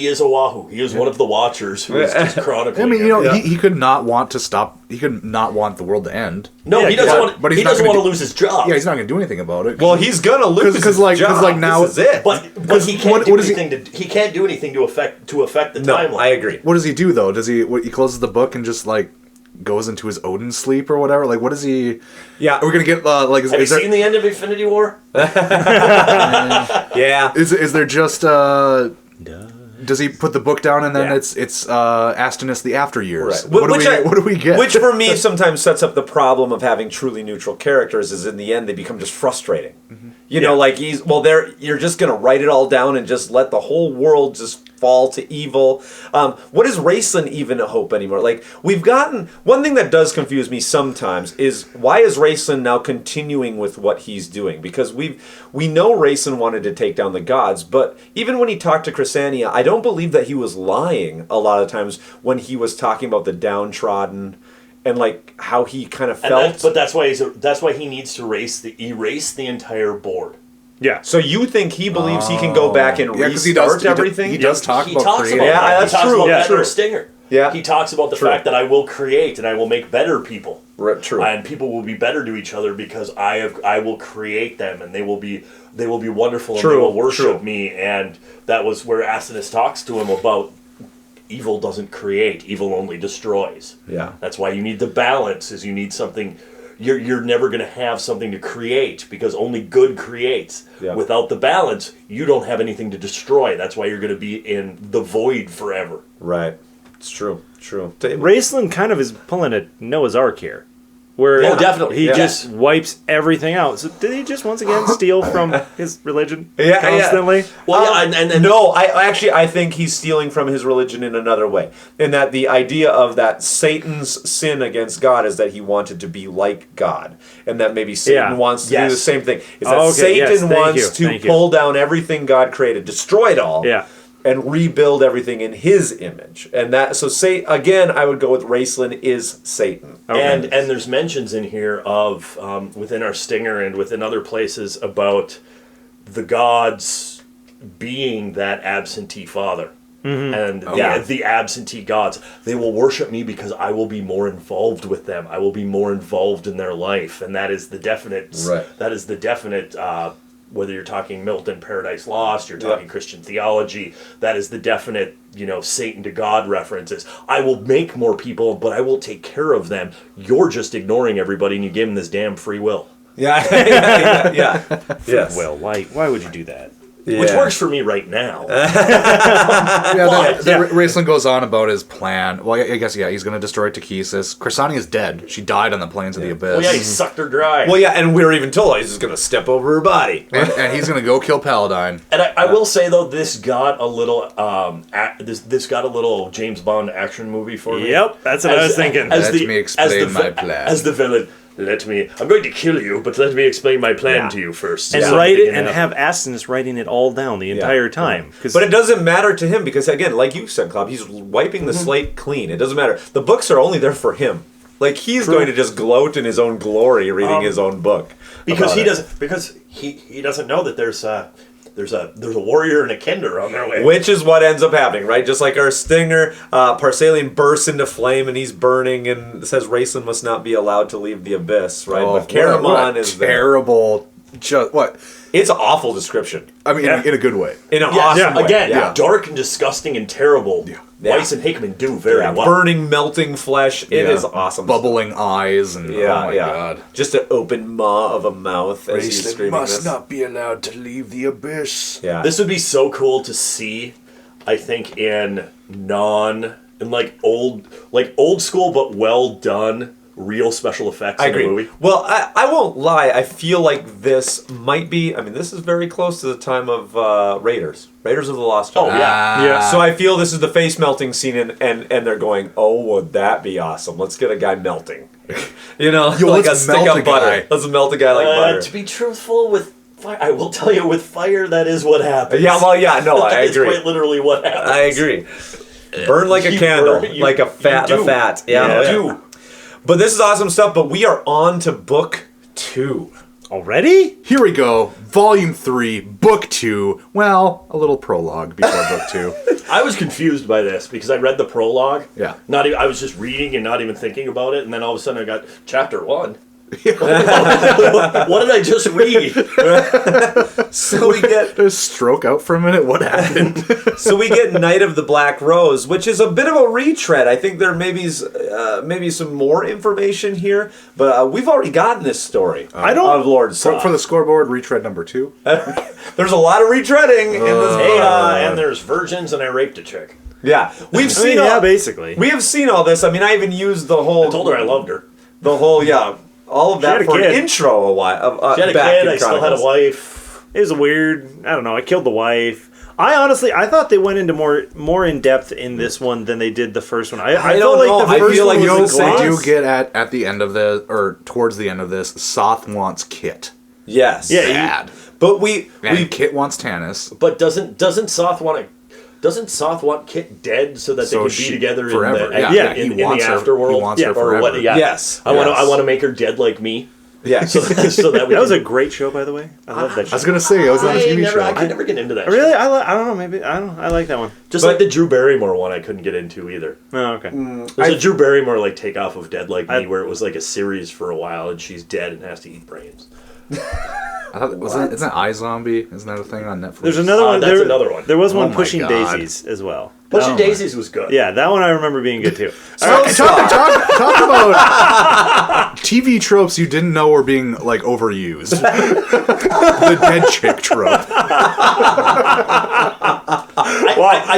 is a Wahoo. He is one of the Watchers who is just chronicling. I mean, he could not want to stop. He could not want the world to end. No, he doesn't want. But he doesn't want to lose his job. Yeah, he's not going to do anything about it. Well, he's going to lose his job. Because now this is it. But he can't do anything. He can't do anything to affect the timeline. I agree. What does he do though? Does he closes the book and just goes into his Odin sleep or whatever? Like, what does he? Yeah, are we gonna get Have you seen the end of Infinity War? Yeah. Is there just does he put the book down and then it's Astinus the after years? Right. What do we get? Which for me sometimes sets up the problem of having truly neutral characters. Is in the end they become just frustrating. Mm-hmm. You know, like you're just gonna write it all down and just let the whole world just fall to evil. What is Raceland even a hope anymore? Like, we've gotten one thing that does confuse me sometimes is why is Raceland now continuing with what he's doing? Because we know Raceland wanted to take down the gods, but even when he talked to Chrysania, I don't believe that he was lying a lot of times when he was talking about the downtrodden and like how he kind of felt. But that's why he needs to erase the entire board. Yeah. So you think he believes he can go back and restart everything? He does talk about creating. Yeah, that's true. He talks about Stinger. Yeah. He talks about the fact that I will create and I will make better people. Right, true. And people will be better to each other because I will create them and they will be wonderful and they will worship me. And that was where Astinus talks to him about evil doesn't create, evil only destroys. Yeah. That's why you need the balance, is you need something. You're never going to have something to create because only good creates. Yeah. Without the balance, you don't have anything to destroy. That's why you're going to be in the void forever. Right. It's true. Raceland kind of is pulling a Noah's Ark here. Where definitely. He just wipes everything out. So did he just once again steal from his religion constantly? Yeah. Well, no, I think he's stealing from his religion in another way. In that the idea of that Satan's sin against God is that he wanted to be like God. And that maybe Satan wants to do the same thing. Is that Satan wants to pull down everything God created, destroy it all. Yeah. And rebuild everything in his image. And that, so say again, I would go with Raceland is Satan. Okay. And there's mentions in here of, within our Stinger and within other places, about the gods being that absentee father. Mm-hmm. And the absentee gods. They will worship me because I will be more involved with them. I will be more involved in their life. And that is the definite, whether you're talking Milton, Paradise Lost, you're talking Christian theology, that is the definite, Satan to God references. I will make more people, but I will take care of them. You're just ignoring everybody, and you give them this damn free will. Yeah. Yes. Well, why would you do that? Yeah. Which works for me right now. Raceland goes on about his plan. Well, I guess, he's going to destroy Takesis. Chrysania is dead. She died on the plains of the Abyss. Well, he sucked her dry. Well, and we were even told he's just going to step over her body. And he's going to go kill Paladine. And I will say, though, this got a little this got a little James Bond action movie for me. Yep, that's what I was thinking. Let me explain my plan. As the villain. I'm going to kill you, but let me explain my plan to you first. And write it and have Astinus writing it all down the entire time. But it doesn't matter to him because, again, like you said, Klab, he's wiping the slate clean. It doesn't matter. The books are only there for him. Like, he's going to just gloat in his own glory reading his own book. Because he doesn't know that there's a warrior and a Kender on their way. Which is what ends up happening, right? Just like our Stinger, Parsalian bursts into flame and he's burning and says Raceland must not be allowed to leave the Abyss, right? But Caramon is terrible just what? It's an awful description. I mean, in a good way. In an Yes, awesome way. again, Yeah. dark and disgusting and terrible. Weiss and Hickman do very well. Burning, melting flesh. It is awesome. Bubbling eyes and Yeah, oh my god. Just an open maw of a mouth as he's Raceland screaming must this. not be allowed to leave the abyss. Yeah. This would be so cool to see, I think, in old school but well done real special effects I in agree. the movie. Well, I won't lie. I feel like this might be. I mean, this is very close to the time of Raiders of the Lost Ark. Oh yeah. Yeah. So I feel this is the face melting scene, and they're going, "Oh, would that be awesome? Let's get a guy melting." You know, Yo, like a let's stick melt of a butter. guy. Let's melt a guy like butter. To be truthful, with fire, I will tell you, with fire, that is what happens. Yeah, well, yeah, no, I That is agree. quite literally what happens. I agree. Burn like a You candle, burn- you- like a fat. you The do. fat. Yeah, You yeah. do. But this is awesome stuff. But we are on to book 2. Already? Here we go. Volume 3, Book 2. Well, a little prologue before Book 2. I was confused by this because I read the prologue. Yeah. Not even, I was just reading and not even thinking about it, and then all of a sudden I got chapter 1. What did I just read? So we get There's stroke out for a minute. What happened? Night of the Black Rose, which is a bit of a retread. I think there may be some more information here, but we've already gotten this story. I don't- of Lord Soth. For the scoreboard, retread number 2. There's a lot of retreading in this Hey, book. and there's virgins, and I raped a chick. Yeah, we've seen. yeah, basically. We have seen all this. I mean, I even used the whole. I told her I loved her. The whole all of that had a for an kid. intro. A while. She had a back kid, in I still had a Chronicles. wife. It was weird. I don't know. I killed the wife. I thought they went into more in depth in this one than they did the first one. I don't felt know. like the I first feel one like was it's a the same. They gloss. do get at the end of the, or towards the end of this, Soth wants Kit. Yes. Yeah, Bad. But we And Kit wants Tanis. But doesn't Soth want Kit dead so that they So can she- be together forever. in the, Yeah, in he the wants her- afterworld? he wants her Or forever. what? Yeah. Yes. I Yes. want to make her dead like me. Yes. So that we That was can- a great show, by the way. I love that show. I was going to say, it was on a TV show. I could never get into that. Really? show. I don't know. Maybe I like that one. Just But- like the Drew Barrymore one, I couldn't get into either. Oh, okay. There's a Drew Barrymore like takeoff of Dead Like Me, where it was like a series for a while, and she's dead and has to eat brains. I thought, isn't that iZombie? Isn't that a thing on Netflix? There's another one. That's another one. There was Oh one my Pushing God. Daisies as well. Pushing Daisies was good. Yeah, that one I remember being good too. Talk about TV tropes you didn't know were being like overused. The dead chick trope.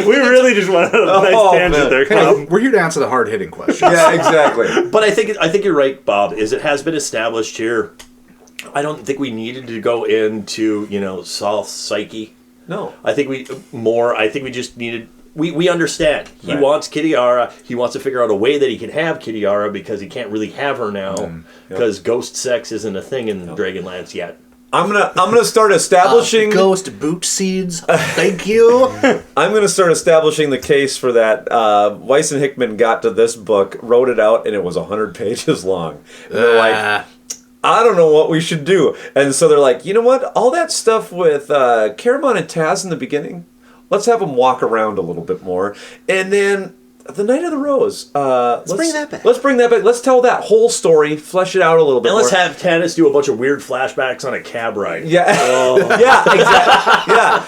We really just went on a nice tangent there. Hey, we're here to answer the hard hitting questions. Yeah, exactly. But I think you're right, Bob. Is it has been established here. I don't think we needed to go into Soth's psyche. No. I think we just needed. We understand. He Right. wants Kitiara. He wants to figure out a way that he can have Kitiara because he can't really have her now because ghost sex isn't a thing in Dragonlance yet. I'm gonna start establishing. Ghost boot seeds. Thank you. I'm gonna start establishing the case for that. Weiss and Hickman got to this book, wrote it out, and it was 100 pages long. And they're like, I don't know what we should do. And so they're like, you know what? All that stuff with Caramon and Taz in the beginning, let's have them walk around a little bit more. And then the Night of the Rose. Let's bring that back. Let's bring that back. Let's tell that whole story, flesh it out a little bit And more. let's have Tanis do a bunch of weird flashbacks on a cab ride. Yeah. Yeah, exactly. Yeah.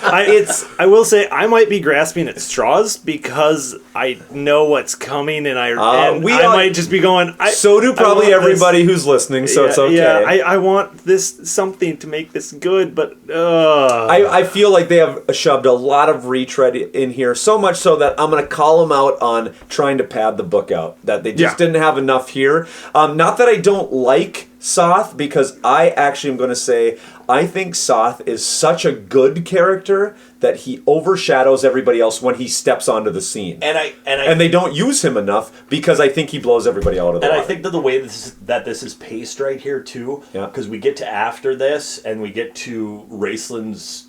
I will say I might be grasping at straws because I know what's coming, and I might just be going. So do probably I want everybody who's listening, so it's okay. Yeah, I want this something to make this good, but I feel like they have shoved a lot of retread in here, so much so that I'm going to call them out on trying to pad the book out. That they just didn't have enough here. Not that I don't like Soth, because I actually am going to say I think Soth is such a good character that he overshadows everybody else when he steps onto the scene. And they don't use him enough because I think he blows everybody out of the water. I think that the way this is paced right here too, because we get to after this and we get to Raceland's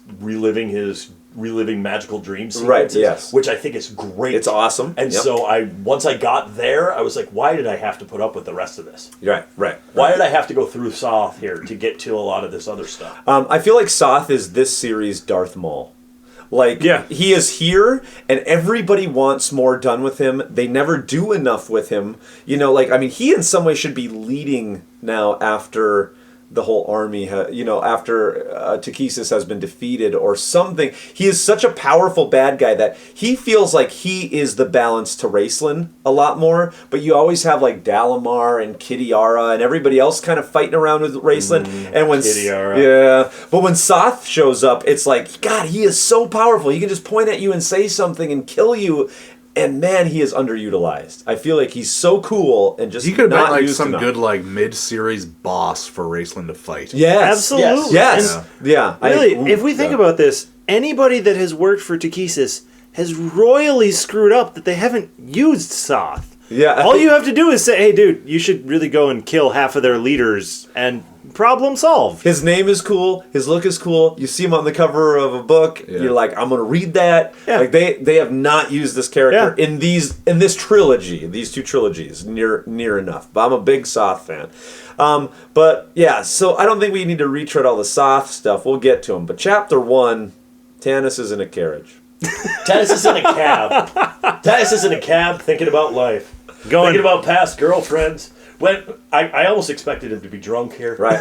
reliving magical dream sequences, Right, yes. which I think is great. It's awesome. And Yep. so once I got there, I was like, why did I have to put up with the rest of this? Right. Why did I have to go through Soth here to get to a lot of this other stuff? I feel like Soth is this series' Darth Maul. Like, he is here, and everybody wants more done with him. They never do enough with him. He in some way should be leading now after the whole army, after Takesis has been defeated or something. He is such a powerful bad guy that he feels like he is the balance to Raceland a lot more. But you always have like Dalamar and Kitiara and everybody else kind of fighting around with Raceland. And when but when Soth shows up, it's like, God, he is so powerful. He can just point at you and say something and kill you. And man, he is underutilized. I feel like he's so cool and just He could have not been like used some enough. good like mid-series boss for Raceland to fight. Yes, Absolutely. yes, yeah. Really, if we think about this, anybody that has worked for Takesis has royally screwed up that they haven't used Soth. Yeah. All you have to do is say, hey, dude, you should really go and kill half of their leaders, and problem solved. His name is cool. His look is cool. You see him on the cover of a book. Yeah. You're like, I'm gonna read that. Yeah. Like they have not used this character in this trilogy, these two trilogies, near enough. But I'm a big Soth fan. But yeah, so I don't think we need to retread all the Soth stuff. We'll get to him. But chapter 1, Tanis is in a carriage. Tanis is in a cab. Tanis is in a cab thinking about life. Thinking about past girlfriends. When I almost expected him to be drunk here. Right.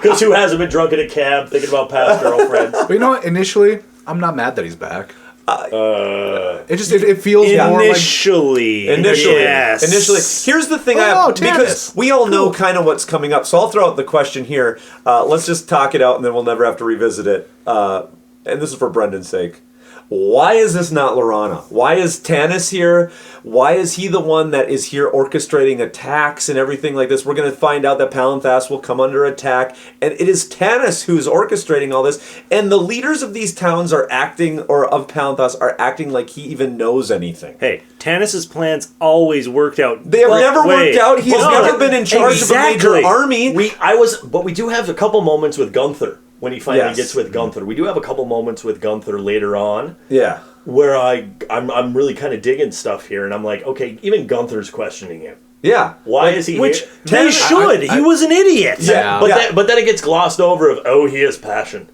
Because who hasn't been drunk in a cab thinking about past girlfriends? But you know what? Initially, I'm not mad that he's back. It feels more like Initially. Yes. Initially. Here's the thing because we all know kind of what's coming up. So I'll throw out the question here. Let's just talk it out and then we'll never have to revisit it. And this is for Brendan's sake. Why is this not Lorana? Why is Tanis here? Why is he the one that is here orchestrating attacks and everything like this? We're going to find out that Palanthas will come under attack. And it is Tanis who's orchestrating all this. And the leaders of these towns are acting, or of Palanthas, are acting like he even knows anything. Hey, Tanis' plans always worked out. They have never worked out. He's never been in charge of a major army. But we do have a couple moments with Gunther. When he finally gets with Gunther. We do have a couple moments with Gunther later on. Yeah. Where I'm really kind of digging stuff here, and I'm like, okay, even Gunther's questioning him. Yeah. Why is he Which here? they should. He was an idiot. Yeah. But then it gets glossed over of, he has passion.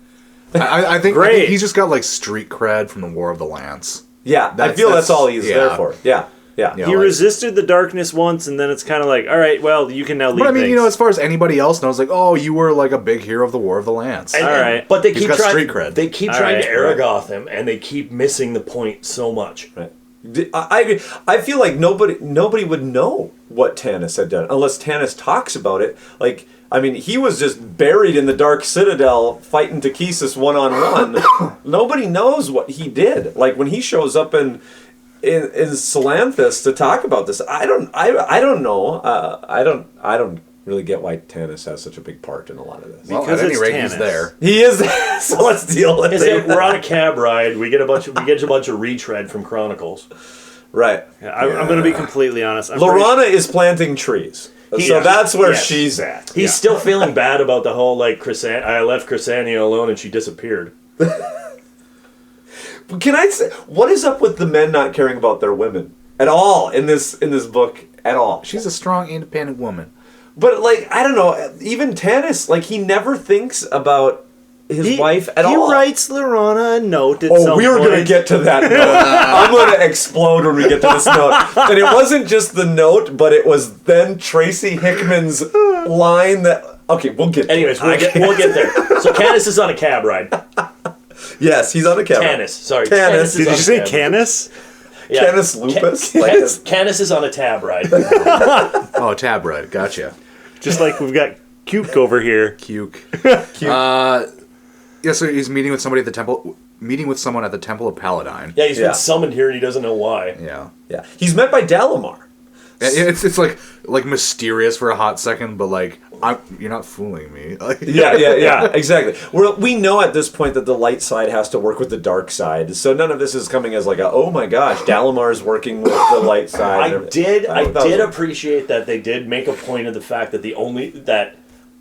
I think he's just got like street cred from the War of the Lance. Yeah, I feel that's all he's there for. Yeah. Yeah. He resisted the darkness once, and then it's kind of like, all right, well, you can now leave. But I mean, things. as far as anybody else knows, like, oh, you were like a big hero of the War of the Lance. All right. But they He's keep got trying. street cred. They keep trying to Aragoth him, and they keep missing the point so much. Right. I agree. I feel like nobody would know what Tanis had done unless Tanis talks about it. Like, I mean, he was just buried in the Dark Citadel fighting Takesis one-on-one. Nobody knows what he did. Like, when he shows up in Salanthus to talk about this, I don't know. I don't really get why Tanis has such a big part in a lot of this. Well, at any rate, he's there. He is there, so let's deal with it. We're on a cab ride. We get a bunch of retread from Chronicles. Right. Yeah, I'm going to be completely honest. Lorana is planting trees. So that's where she's at. He's still feeling bad about the whole, like, I left Chrysania alone and she disappeared. Can I say, what is up with the men not caring about their women at all in this book at all? She's a strong, independent woman. But like, I don't know, even Tanis, like, he never thinks about his wife at all. He writes Lorana a note at some point. We were going to get to that note. I'm going to explode when we get to this note. And it wasn't just the note, but it was then Tracy Hickman's line that... Okay, we'll get there. We'll get there. So Canis is on a cab ride. Yes, he's on a cab. Canis, sorry. Canis. Did you say Canis? Yeah. Canis lupus? Canis is on a tab ride. Oh, tab ride. Gotcha. Just like we've got Cuke over here. Cuke. Yeah, so he's meeting with somebody at the temple. Meeting with someone at the Temple of Paladine. Yeah, he's been summoned here and he doesn't know why. Yeah. Yeah. He's met by Dalamar. It's like mysterious for a hot second, but like you're not fooling me. Yeah, exactly. We know at this point that the light side has to work with the dark side, so none of this is coming as like oh my gosh, Dalamar's working with the light side. I did appreciate that they did make a point of the fact that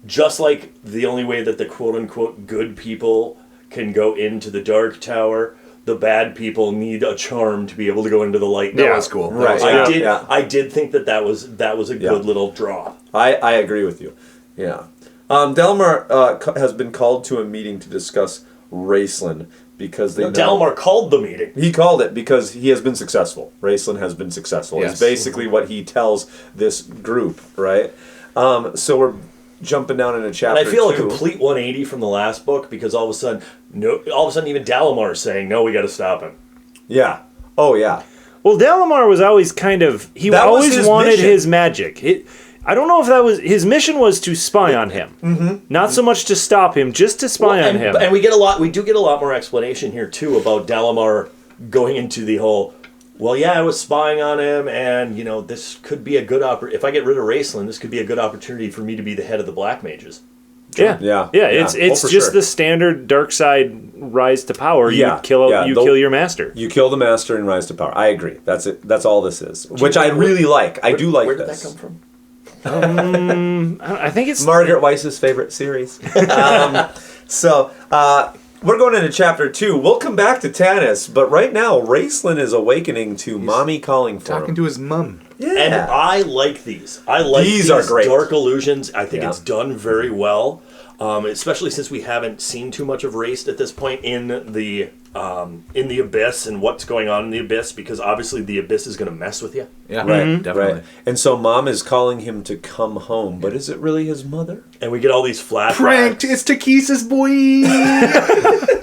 just like the only way that the quote unquote good people can go into the Dark Tower, the bad people need a charm to be able to go into the light. That was cool. Right. I did think that was a good little draw. I agree with you. Yeah. Dalamar has been called to a meeting to discuss Raceland because Dalamar called the meeting. He called it because he has been successful. Raceland has been successful. Yes. It's basically what he tells this group, right? So jumping down into chapter And I feel 2. a complete 180 from the last book because all of a sudden even Dalamar is saying, no, we got to stop him. Yeah. Oh, yeah. Well, Dalamar was always kind of... He That was always his wanted mission. his magic. I don't know if that was... His mission was to spy on him. Mm-hmm. Not so much to stop him, just to spy on him. And we do get a lot more explanation here, too, about Dalamar going into the whole... Well, yeah, I was spying on him, and, this could be a good if I get rid of Raceland, this could be a good opportunity for me to be the head of the Black Mages. Yeah. It's just the standard dark side rise to power. You kill your master. You kill the master and rise to power. I agree. That's it. That's all this is, which I really like. I do like this. Where did that come from? I think it's Margaret Weiss's favorite series. We're going into chapter 2. We'll come back to Tanis, but right now, Raceland is awakening to mommy calling for Talking him. to his mum. Yeah. And I like these. I like these are great. Dark Illusions. I think it's done very well, especially since we haven't seen too much of Raced at this point in the Abyss and what's going on in the Abyss, because obviously the Abyss is going to mess with you. Yeah, Right, definitely. right. And so mom is calling him to come home, but is it really his mother? And we get all these flashbacks. Pranked! It's Takisa's boy!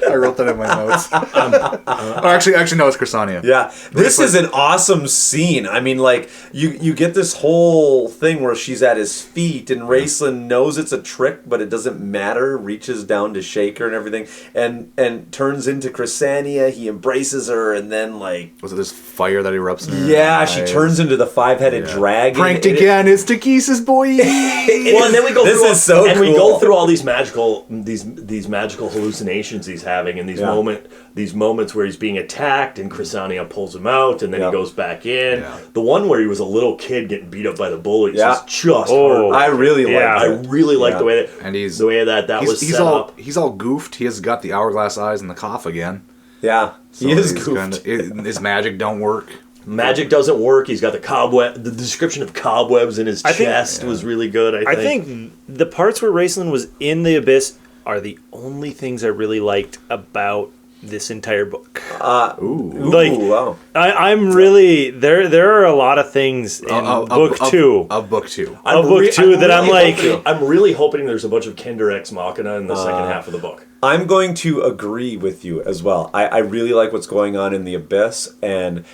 I wrote that in my notes. Actually, no, it's Chrysania. Yeah, this is an awesome scene. I mean, like, you get this whole thing where she's at his feet, and Raceland knows it's a trick, but it doesn't matter, reaches down to shake her and everything, and turns into Chrysania. He embraces her, and then, like... Was it this fire that erupts in her Yeah, she eyes? turns into the 5-headed dragon. Pranked again! It's Takisa's boy! Well, and then we go This through is so and we cool. go through all these magical hallucinations he's having, and these moments where he's being attacked, and Chrysania pulls him out, and then he goes back in. Yeah. The one where he was a little kid getting beat up by the bullies Yeah. is just Oh, hard. I really like I it. really like Yeah. the way that And he's was he's set all up. he's all goofed. He has got the hourglass eyes and the cough again. Yeah, So he is he's goofed. his magic don't work. Magic doesn't work. He's got the cobweb. The description of cobwebs in his chest was really good. I think the parts where Raceland was in the Abyss are the only things I really liked about this entire book. Wow. I'm really there are a lot of things in book two. Of book two. I'm really hoping there's a bunch of Kender Ex Machina in the second half of the book. I'm going to agree with you as well. I really like what's going on in the Abyss, and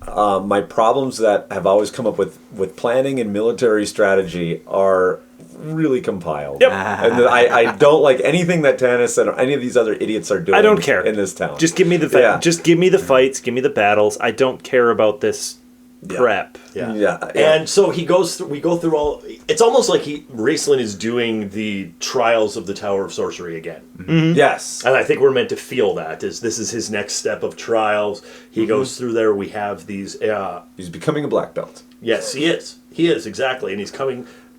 my problems that have always come up with planning and military strategy are really compiled. Yep. And I don't like anything that Tanis and any of these other idiots are doing. I don't care in this town. Just give me the just give me the fights, give me the battles. I don't care about this prep. Yeah. And so we go through all. It's almost like Raceland is doing the trials of the Tower of Sorcery again. Mm-hmm. Yes. And I think we're meant to feel that this is his next step of trials. He goes through there. We have these. He's becoming a black belt. Yes, he is. He is exactly, and he's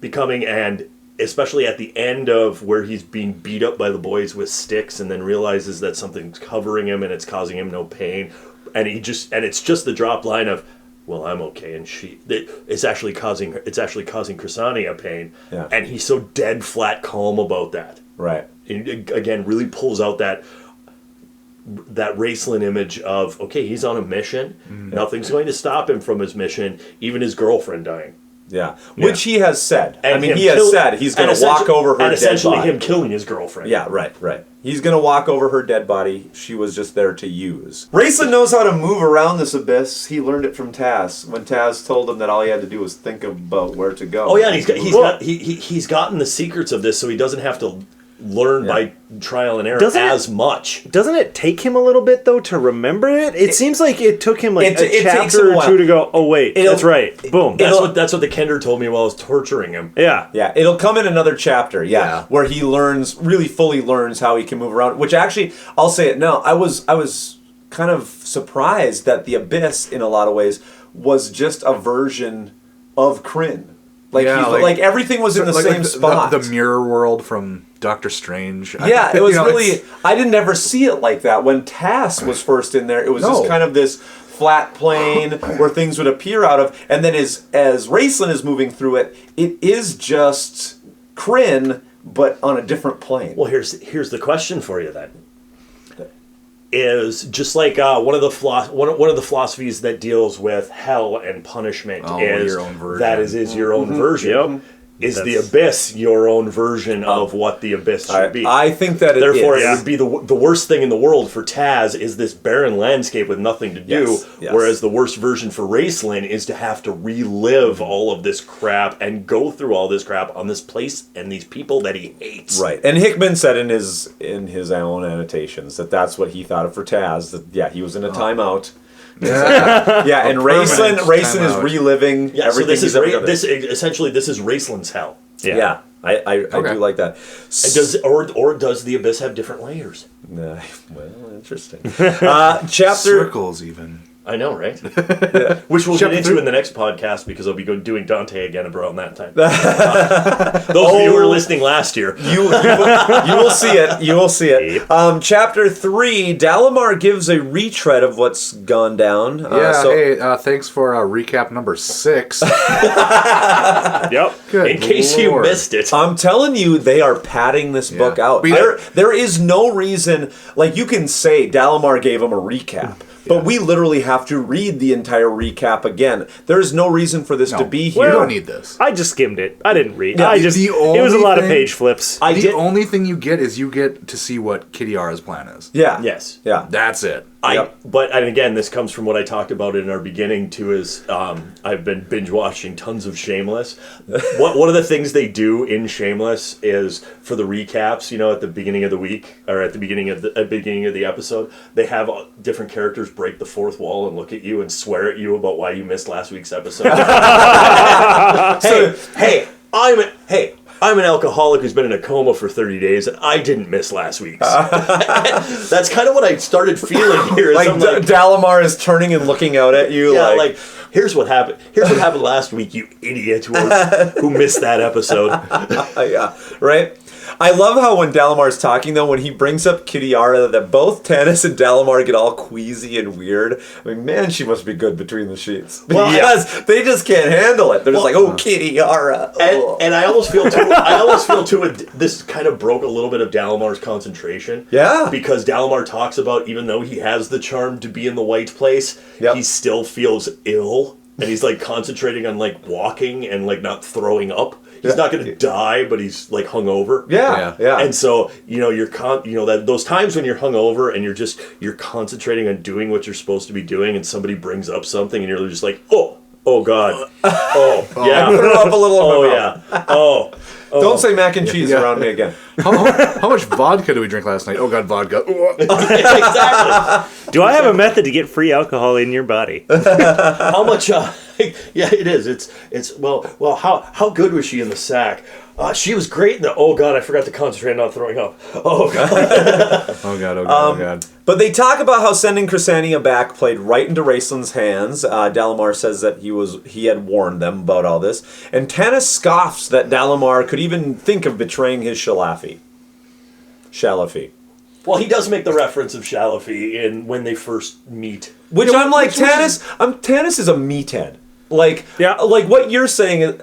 becoming, and especially at the end of where he's being beat up by the boys with sticks, and then realizes that something's covering him and it's causing him no pain, and it's just the drop line of, well, I'm okay, and it's actually causing Chrysania pain, and he's so dead flat calm about that. Right. And again, really pulls out that Raceland image of, okay, he's on a mission. Nothing's going to stop him from his mission, even his girlfriend dying. Yeah, which he has said. And he has said he's going to walk over her dead body. And essentially him killing his girlfriend. Yeah, right. He's going to walk over her dead body. She was just there to use. Raceland knows how to move around this abyss. He learned it from Taz. When Taz told him that all he had to do was think about where to go. Oh yeah, and he's gotten the secrets of this, so he doesn't have to learn by trial and error much. Doesn't it take him a little bit though to remember it? It seems like it took him like a chapter or two to go, oh wait, that's right. Boom. That's what the Kender told me while I was torturing him. Yeah, it'll come in another chapter, where he really fully learns how he can move around, which actually, I'll say it now, I was kind of surprised that the Abyss, in a lot of ways, was just a version of Kryn. Like everything was in the same spot. The mirror world from Doctor Strange. Yeah, it was really... I didn't ever see it like that. When Tass was first in there, it was just kind of this flat plane where things would appear out of. And then as Raceland is moving through it, it is just Kryn, but on a different plane. Well, here's the question for you then. Is just like one of the philosophies that deals with hell and punishment is your own version. That is your own version. Yep. is the Abyss your own version of what the Abyss should be? I think that it Therefore, is. it would be the worst thing in the world for Taz is this barren landscape with nothing to do, Yes. whereas the worst version for Raceland is to have to relive all of this crap and go through all this crap on this place and these people that he hates. Right, and Hickman said in his own annotations that that's what he thought of for Taz. That he was in a timeout. Yeah, and Raceland is reliving everything. So this is Raceland's hell. Yeah, I do like that. Does the Abyss have different layers? Well, interesting. Chapter circles even. I know, right? Which we'll get into in the next podcast because I'll be doing Dante again around that time. Those of you who were listening last year, you will see it. You will see it. Chapter 3, Dalamar gives a retread of what's gone down. Thanks for recap number 6. Yep. Good in case you missed it, I'm telling you, they are padding this book out. There is no reason. Like, you can say Dalamar gave him a recap. But we literally have to read the entire recap again. There's no reason for this to be here. You don't need this. I just skimmed it. I didn't read. Yeah, it was a lot of page flips. The only thing you get is you get to see what Kitiara's plan is. Yeah. Yes. Yeah. That's it. But again, this comes from what I talked about in our beginning too. Is I've been binge watching tons of Shameless. One of the things they do in Shameless is for the recaps. At the beginning of the week or at the beginning of the episode, they have different characters break the fourth wall and look at you and swear at you about why you missed last week's episode. I'm an alcoholic who's been in a coma for 30 days, and I didn't miss last week's. That's kind of what I started feeling here. Dalamar is turning and looking out at you. Yeah, here's what happened. Here's what happened last week, you idiot who missed that episode. Yeah, right? I love how when Dalamar's talking, though, when he brings up Kitiara, that both Tanis and Dalamar get all queasy and weird. I mean, man, she must be good between the sheets. Because they just can't handle it. They're just Kitiara. And I almost feel too, this kind of broke a little bit of Dalamar's concentration. Yeah. Because Dalamar talks about, even though he has the charm to be in the white place, he still feels ill. And he's concentrating on walking and not throwing up. He's not going to die, but he's hungover. Yeah. And so you're that those times when you're hungover and you're concentrating on doing what you're supposed to be doing, and somebody brings up something, and you're just oh god, yeah, throw up a little. Yeah. Don't say mac and cheese around me again. How much vodka did we drink last night? Oh god, vodka. Exactly. Do I have a method to get free alcohol in your body? How much? Yeah, it is. It's well. How good was she in the sack? She was great in the. Oh god, I forgot to concentrate on not throwing up. Oh god. Oh god. But they talk about how sending Chrysania back played right into Raceland's hands. Dalamar says that he had warned them about all this, and Tanis scoffs that Dalamar could even think of betraying his Shalafi. Well, he does make the reference of Shalafi when they first meet. Which I'm like, Tanis is a meathead. Like what you're saying is,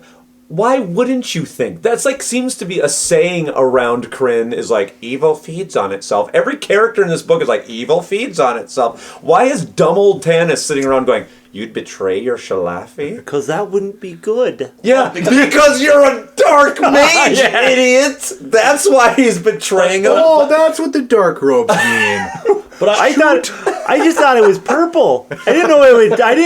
why wouldn't you think? That's seems to be a saying around Kryn is evil feeds on itself. Every character in this book is evil feeds on itself. Why is dumb old Tanis sitting around going, you'd betray your Shalafi? Because that wouldn't be good. Yeah, because you're a dark mage, idiot! That's why he's betraying him. Oh, that's what the dark robes mean. But I just thought it was purple. I didn't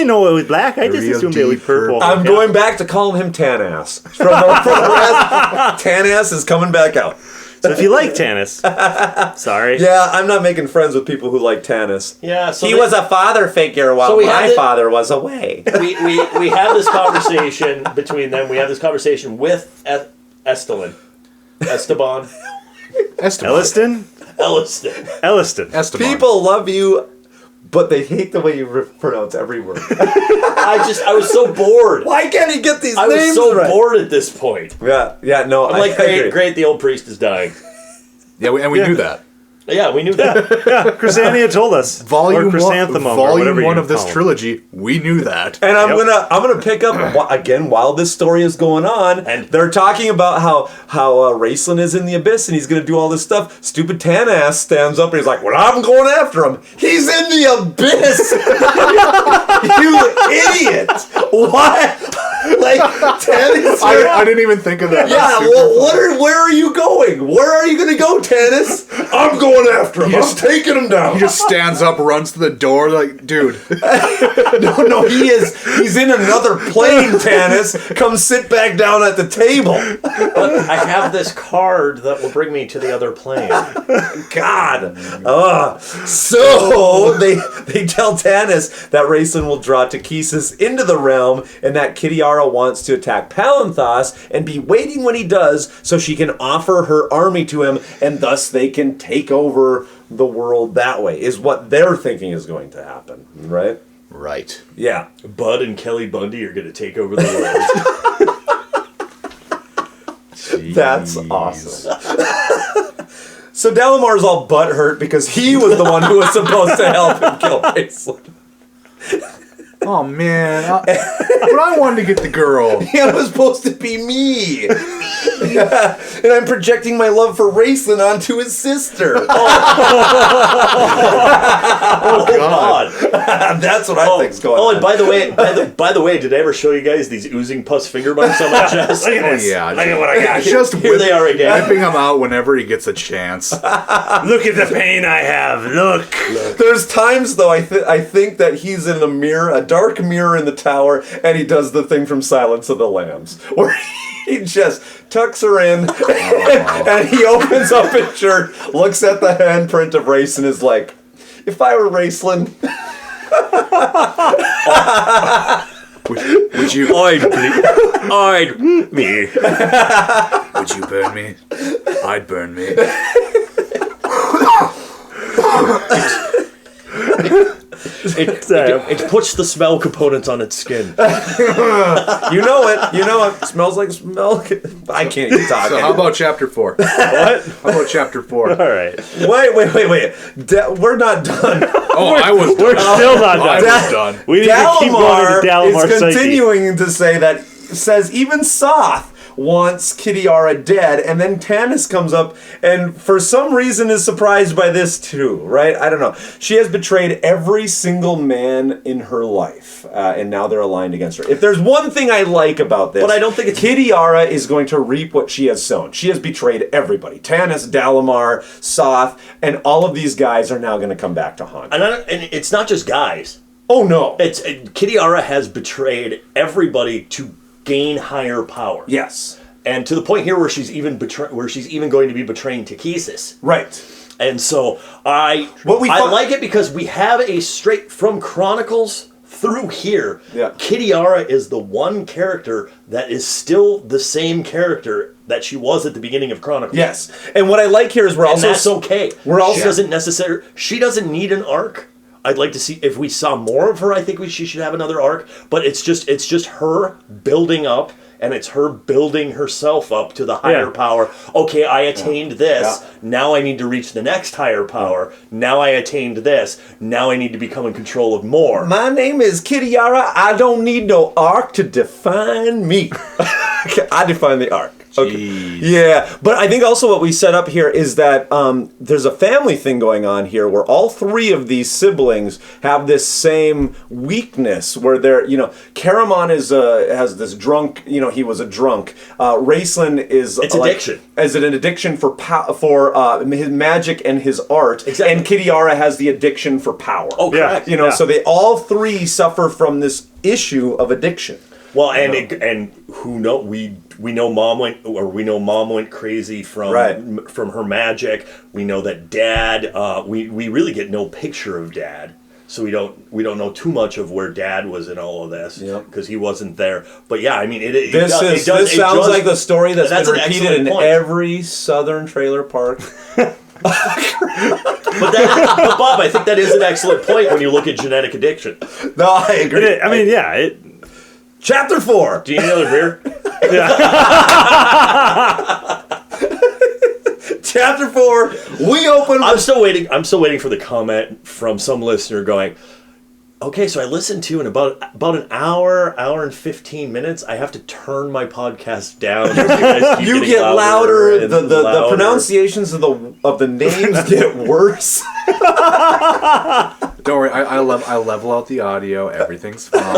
know it was black. I just assumed it was purple. I'm going back to calling him Tanass. From the rest, Tanass is coming back out. So if you like Tanis, sorry. Yeah, I'm not making friends with people who like Tanis. Yeah, so he was a father figure while my father was away. We have this conversation between them. We have this conversation with Esteban. Elliston. People love you, but they hate the way you pronounce every word. I was so bored. Why can't he get these names right? I was so bored at this point. Yeah, no. I'm great, the old priest is dying. Yeah, and we knew that. Yeah, we knew that. Chrysania told us. Volume Volume 1 of this trilogy, we knew that. And I'm gonna pick up again while this story is going on. And they're talking about how Raceland is in the abyss and he's gonna do all this stuff. Stupid Tanass stands up and he's like, "Well, I'm going after him. He's in the abyss." You idiot! Why? Like, Tanis, I didn't even think of that. yeah, well, where are you going? Where are you going to go, Tanis? I'm going after him. I'm taking him down. He just stands up, runs to the door, like, dude. No, he's in another plane, Tanis. Come sit back down at the table. But I have this card that will bring me to the other plane. God. So they tell Tanis that Raceland will draw Takesis into the realm and that Kitiara wants to attack Palanthas and be waiting when he does so she can offer her army to him and thus they can take over the world that way, is what they're thinking is going to happen, right? Right. Yeah. Bud and Kelly Bundy are going to take over the world. That's awesome. So Dalamar's all butthurt because he was the one who was supposed to help him kill Raceland. Oh, man. But I wanted to get the girl. It was supposed to be me. And I'm projecting my love for Raceland onto his sister. Oh, God. That's what I think's going on. Oh, and by the way, did I ever show you guys these oozing pus finger marks on my chest? Look at this. Yeah. Look at what I got. Just Here they are again. whipping him out whenever he gets a chance. Look at the pain I have. Look. There's times, though, I think that he's in a mirror, a dark mirror in the tower, and he does the thing from Silence of the Lambs, where he just tucks her in, and he opens up his shirt, looks at the handprint of Race, and is like, if I were Raceland... Would you... I'd me. Would you burn me? I'd burn me. It puts the smell components on its skin. You know it. Smells like milk. I can't even talk. So how about chapter 4? What? How about chapter 4? All right. Wait. We're not done. Oh, I was done. We're still not done. I was done. We need to keep going to Dalamar is Psyche. continuing to say that, says even Soth wants Kitiara dead, and then Tanis comes up and for some reason is surprised by this too, right? I don't know. She has betrayed every single man in her life, and now they're aligned against her. If there's one thing I like about this, But I don't think it's... Kitiara is going to reap what she has sown. She has betrayed everybody. Tanis, Dalamar, Soth, and all of these guys are now going to come back to haunt. And it's not just guys. Oh no. Kitiara has betrayed everybody to gain higher power. Yes. And to the point here where she's even going to be betraying Takesis. Right. And so I like it because we have a straight from Chronicles through here. Yeah. Kitiara is the one character that is still the same character that she was at the beginning of Chronicles. Yes. And what I like here is that's okay. We're She doesn't need an arc. I'd like to see if we saw more of her. I think she should have another arc. But it's just her building up, and it's her building herself up to the higher power. Okay, I attained this. Yeah. Now I need to reach the next higher power. Now I attained this. Now I need to become in control of more. My name is Kitiara. I don't need no arc to define me. I define the arc. Okay. Yeah, but I think also what we set up here is that there's a family thing going on here where all three of these siblings have this same weakness where they're, Caramon has this drunk, he was a drunk. Raceland is addiction. As an addiction for his magic and his art. Exactly. And Kitiara has the addiction for power. Oh, correct. So they all three suffer from this issue of addiction. Well, and who know we know mom went crazy from her magic. We know that dad. We really get no picture of dad, so we don't know too much of where dad was in all of this because he wasnn't there. But yeah, I mean this sounds like the story that's been repeated in every southern trailer park. But Bob, I think that is an excellent point when you look at genetic addiction. No, I agree. Chapter 4. Do you need another beer? Chapter 4. We open. I'm still waiting for the comment from some listener going, okay, so I listened to in about an hour and 15 minutes. I have to turn my podcast down. You get louder. The pronunciations of the names get worse. Don't worry, I level out the audio. Everything's fine.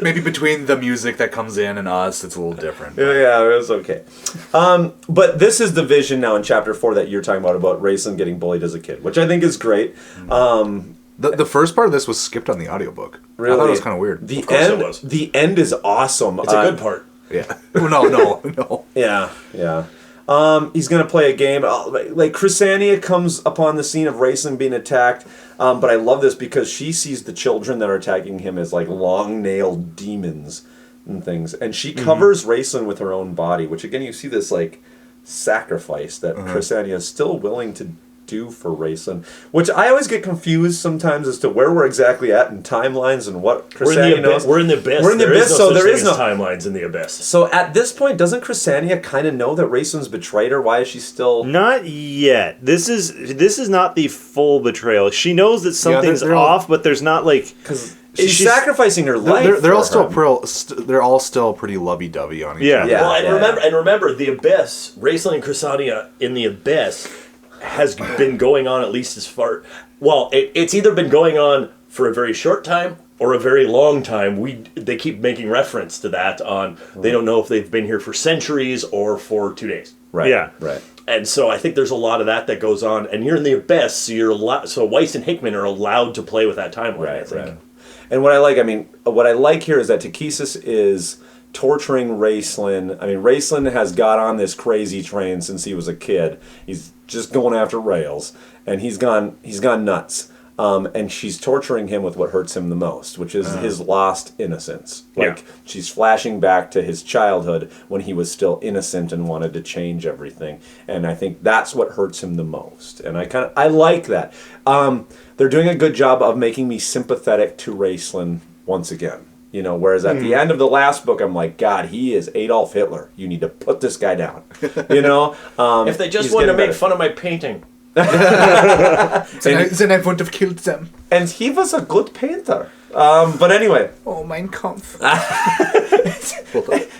maybe between the music that comes in and us, it's a little different. Yeah, it was okay. But this is the vision now in chapter 4 that you're talking about Rayson getting bullied as a kid, which I think is great. The first part of this was skipped on the audiobook. Really? I thought it was kind of weird. The end is awesome. It's a good part. Yeah. No. Yeah. He's gonna play a game. Like Chrysania comes upon the scene of Rayson being attacked, but I love this because she sees the children that are attacking him as like long-nailed demons and things, and she covers Rayson with her own body. Which again, you see this like sacrifice that Chrysania is still willing to do for Rayson, which I always get confused sometimes as to where we're exactly at in timelines and what Chrysania knows. We're in the abyss. We're in the abyss, so there is no timelines in the abyss. So at this point, doesn't Chrysania kind of know that Rayson's betrayed her? Why is she still... Not yet. This is not the full betrayal. She knows that something's off, but there's not like... Because she's sacrificing her life. They're all still pretty lovey-dovey on each other. Well, remember the abyss. Rayson and Chrysania in the abyss has been going on at least as far... Well, it's either been going on for a very short time or a very long time. They keep making reference to that on... They don't know if they've been here for centuries or for 2 days. Right. Yeah. Right. And so I think there's a lot of that goes on. And you're in the abyss, so Weiss and Hickman are allowed to play with that timeline, I think. Right. And what I like here is that Takesis is torturing Raceland. I mean, Raceland has got on this crazy train since he was a kid. He's just going after rails, and he's gone Nuts. And she's torturing him with what hurts him the most, which is his lost innocence. She's flashing back to his childhood when he was still innocent and wanted to change everything. And I think that's what hurts him the most. And I like that. They're doing a good job of making me sympathetic to Raceland once again. You know, whereas at the end of the last book, I'm like, God, he is Adolf Hitler. You need to put this guy down. You know? If they just wanted to make fun of my painting. Then I would have killed them. And he was a good painter. But anyway. Oh, Mein Kampf.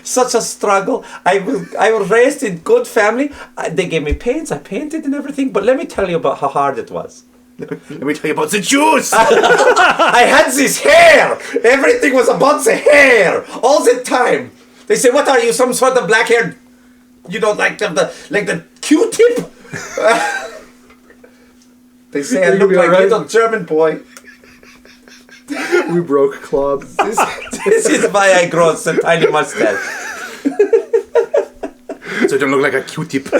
Such a struggle. I was raised in good family. They gave me paints. I painted and everything. But let me tell you about how hard it was. Let me tell you about the Jews. I had this hair. Everything was about the hair all the time. They say, "What are you? Some sort of black hair? You know, like the Q-tip?" They say I look like a little German boy. We broke Klab. This is why I grow a tiny mustache. So I don't look like a Q-tip.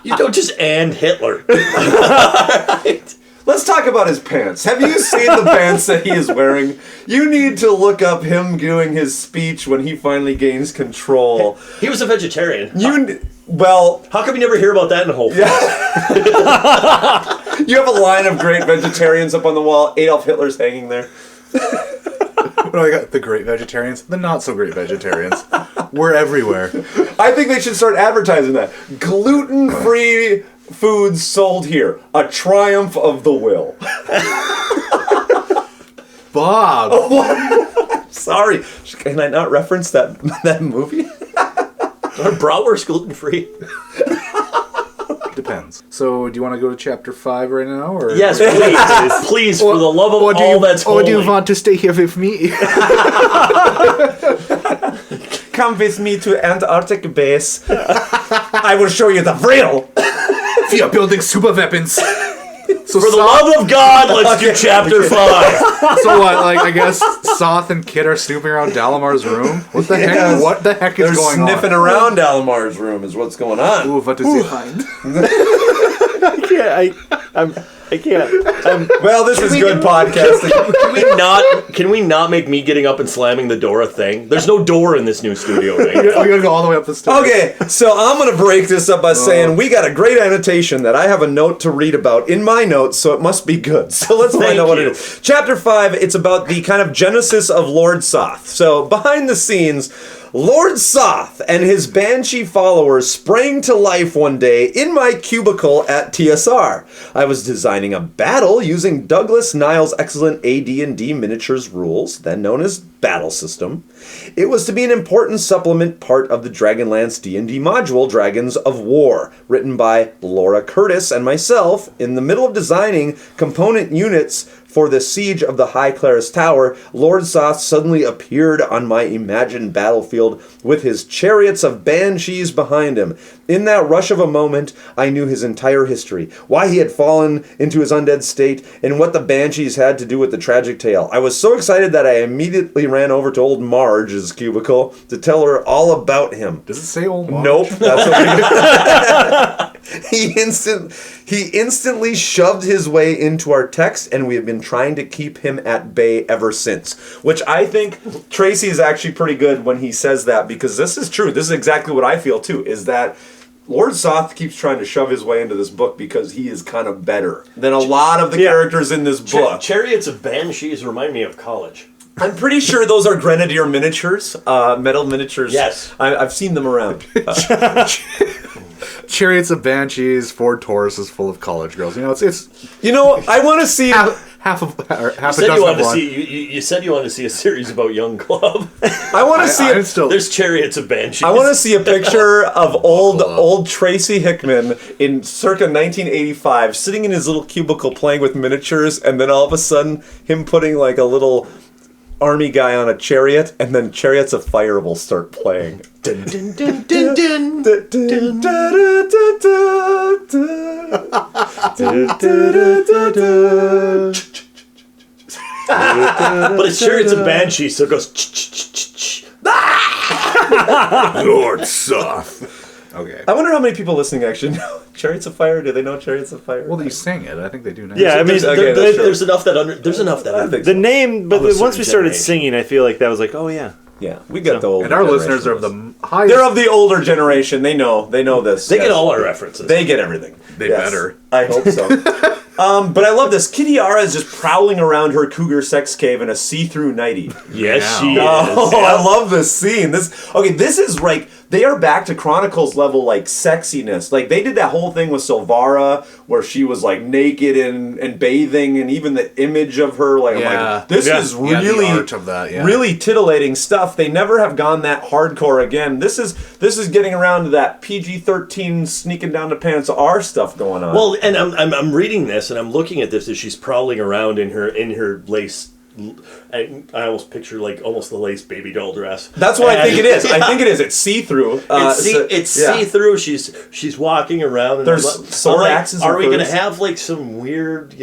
You don't just and Hitler. Let's talk about his pants. Have you seen the pants that he is wearing? You need to look up him doing his speech when he finally gains control. He was a vegetarian. How come you never hear about that in the whole film? You have a line of great vegetarians up on the wall. Adolf Hitler's hanging there. I got the great vegetarians, the not so great vegetarians. We're everywhere. I think they should start advertising that. Gluten-free foods sold here. A triumph of the will. Bob. Oh, sorry. Can I not reference that movie? Are bratwurst gluten-free? Depends. So, do you want to go to chapter 5 right now? Or yes, please. Please, for the love of all that's holy. Or do you want to stay here with me? Come with me to Antarctic base. I will show you the real. We are building super weapons. So for the love of God, let's do chapter 5. So what? Like, I guess Soth and Kid are snooping around Dalamar's room. What the heck? What the heck is going on? They're sniffing around Dalamar's room. Is what's going on. Ooh, what does he find? I can't. Well, this is good podcasting. Can we not make me getting up and slamming the door a thing? There's no door in this new studio. Right? We gotta go all the way up the stairs. Okay, so I'm gonna break this up by saying we got a great annotation that I have a note to read about in my notes, so it must be good. So let's find out what it is. Chapter 5. It's about the kind of genesis of Lord Soth. So behind the scenes, Lord Soth and his Banshee followers sprang to life one day in my cubicle at TSR. I was designing a battle using Douglas Niles' excellent AD&D miniatures rules, then known as battle system. It was to be an important supplement part of the Dragonlance D&D module, Dragons of War, written by Laura Curtis and myself. In the middle of designing component units for the siege of the High Claris Tower, Lord Soth suddenly appeared on my imagined battlefield with his chariots of banshees behind him. In that rush of a moment, I knew his entire history, why he had fallen into his undead state, and what the banshees had to do with the tragic tale. I was so excited that I immediately ran over to old Marge's cubicle to tell her all about him. Does it say old Marge? Nope. That's what He instantly shoved his way into our text, and we have been trying to keep him at bay ever since. Which I think Tracy is actually pretty good when he says that, because this is true. This is exactly what I feel too, is that Lord Soth keeps trying to shove his way into this book because he is kind of better than a lot of the characters in this book. Chariots of Banshees remind me of college. I'm pretty sure those are Grenadier miniatures, metal miniatures. Yes. I've seen them around. Chariots of Banshees, Ford Taurus is full of college girls. You know, it's I want to see half a dozen of one. You said you wanted to see a series about Young Club. I want to see There's Chariots of Banshees. I want to see a picture of old Tracy Hickman in circa 1985 sitting in his little cubicle playing with miniatures, and then all of a sudden him putting like a little army guy on a chariot, and then Chariots of Fire will start playing. Dun, dun, dun, dun, dun, dun, dun, dun, dun, dun. But it's Chariots of Banshees, so it goes Lord Soth. Okay. I wonder how many people listening actually know Chariots of Fire. Do they know Chariots of Fire? Well, you sang it. I think they do now. Yeah, I mean, there's enough that I think the so. name, but Of a once we certain started generation. singing, I feel like that was like, oh yeah. Yeah, we got the older And our generation listeners are of this. the highest. They're of the older generation. They know this. They get all our references. They get everything. They better. I hope so. But I love this. Kitty Yara is just prowling around her cougar sex cave in a see-through nightie. Yes, she is. Oh, I love this scene. This is like they are back to Chronicles level like sexiness. Like they did that whole thing with Silvara where she was like naked and bathing, and even the image of her like, I'm like this is really the art of that, really titillating stuff. They never have gone that hardcore again. This is getting around to that PG-13 sneaking down the pants R stuff going on. Well, and I'm reading this and I'm looking at this as she's prowling around in her lace. I almost picture like almost the lace baby doll dress. That's what I think it is. I think it is. It's see-through. It's see-through. She's walking around. And there's sword axes. Are we gonna have like some weird,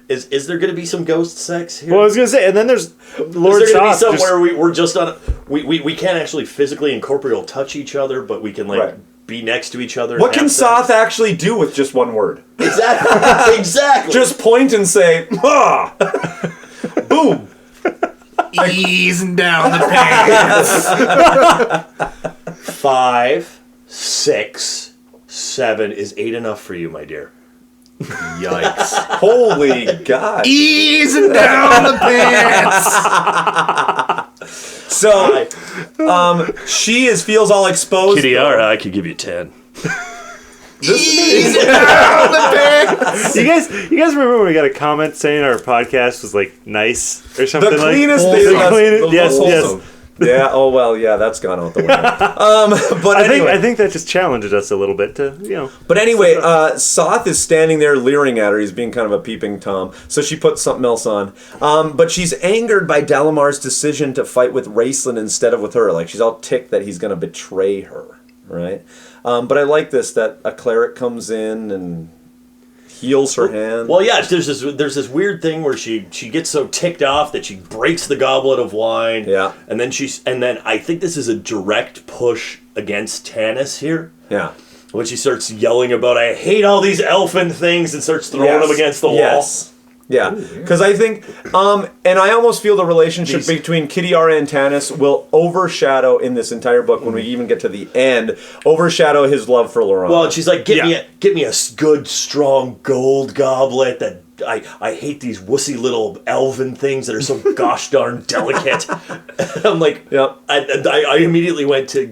Is there going to be some ghost sex here? Well, I was going to say, and then there's Lord Is there going to Soth. be some where we're just on we can't actually physically and corporeal touch each other, but we can be next to each other. What can Soth actually do with just one word? Exactly. Exactly. Just point and say, ah! Boom! Easing down the pants. 5, 6, 7 is 8 enough for you, my dear? Yikes. Holy God. Easing down the pants. So, she feels all exposed. Kitty Yara, I could give you 10. Easing down the pants. You guys remember when we got a comment saying our podcast was like nice or something? The cleanest like thing. the cleanest, yes. Yeah. Oh well. Yeah. That's gone out the window. But anyway, I think that just challenges us a little bit to But anyway, Soth is standing there leering at her. He's being kind of a peeping Tom. So she puts something else on. But she's angered by Dalamar's decision to fight with Raceland instead of with her. Like she's all ticked that he's going to betray her. Right. But I like this that a cleric comes in and heals her hand. Well, yeah, there's this weird thing where she gets so ticked off that she breaks the goblet of wine. Yeah. And then I think this is a direct push against Tanis here. Yeah. When she starts yelling about I hate all these elfin things and starts throwing them against the wall. Yes. Yeah, because I think, and I almost feel the relationship between Kitty Yara and Tanis will overshadow in this entire book when we even get to the end, overshadow his love for Laurent. Well, she's like, get me a good, strong gold goblet that I hate these wussy little elven things that are so gosh darn delicate. I'm like, yep. I immediately went to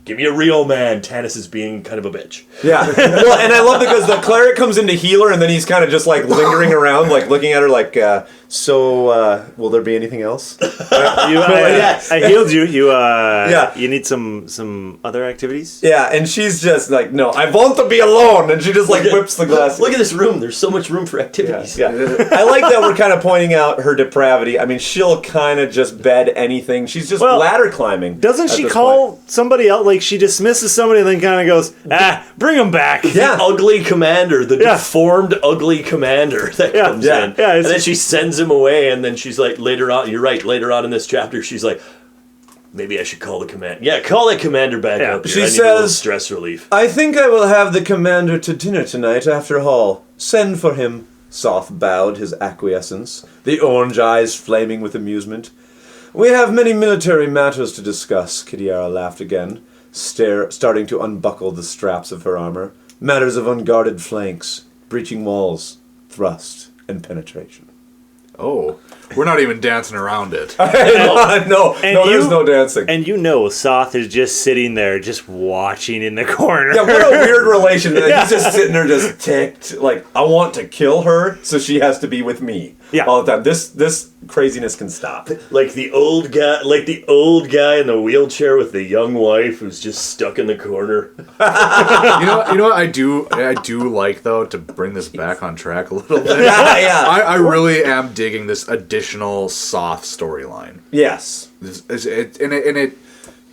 Give me a real man. Tanis is being kind of a bitch. Yeah. Well, and I love because the cleric comes in to heal her, and then he's kind of just like lingering around, like looking at her like, will there be anything else? I healed you. Yeah. You need some other activities? Yeah, and she's just like, no, I want to be alone. And she just like whips the glass. Look at this room. There's so much room for activities. Yeah. I like that we're kind of pointing out her depravity. I mean, she'll kind of just bed anything. She's just ladder climbing. Doesn't she call somebody out? Like, she dismisses somebody and then kind of goes, bring him back. Yeah. The ugly commander, the deformed ugly commander that comes in. Yeah, and then she sends him away, and then she's like, later on, you're right, later on in this chapter, she's like, maybe I should call the commander. Yeah, call that commander back up here. She I need a little says, stress relief. I think I will have the commander to dinner tonight after hall. Send for him. Soth bowed his acquiescence, the orange eyes flaming with amusement. We have many military matters to discuss, Kidiara laughed again, starting to unbuckle the straps of her armor. Matters of unguarded flanks, breaching walls, thrust, and penetration. Oh, we're not even dancing around it. No, there's no dancing. And Soth is just sitting there, just watching in the corner. Yeah, what a weird relation. He's just sitting there, just ticked. Like, I want to kill her, so she has to be with me all the time. This craziness can stop. Like the old guy in the wheelchair with the young wife who's just stuck in the corner. You know what I do like though, to bring this back on track a little bit. I really am digging this additional Soth storyline. Yes.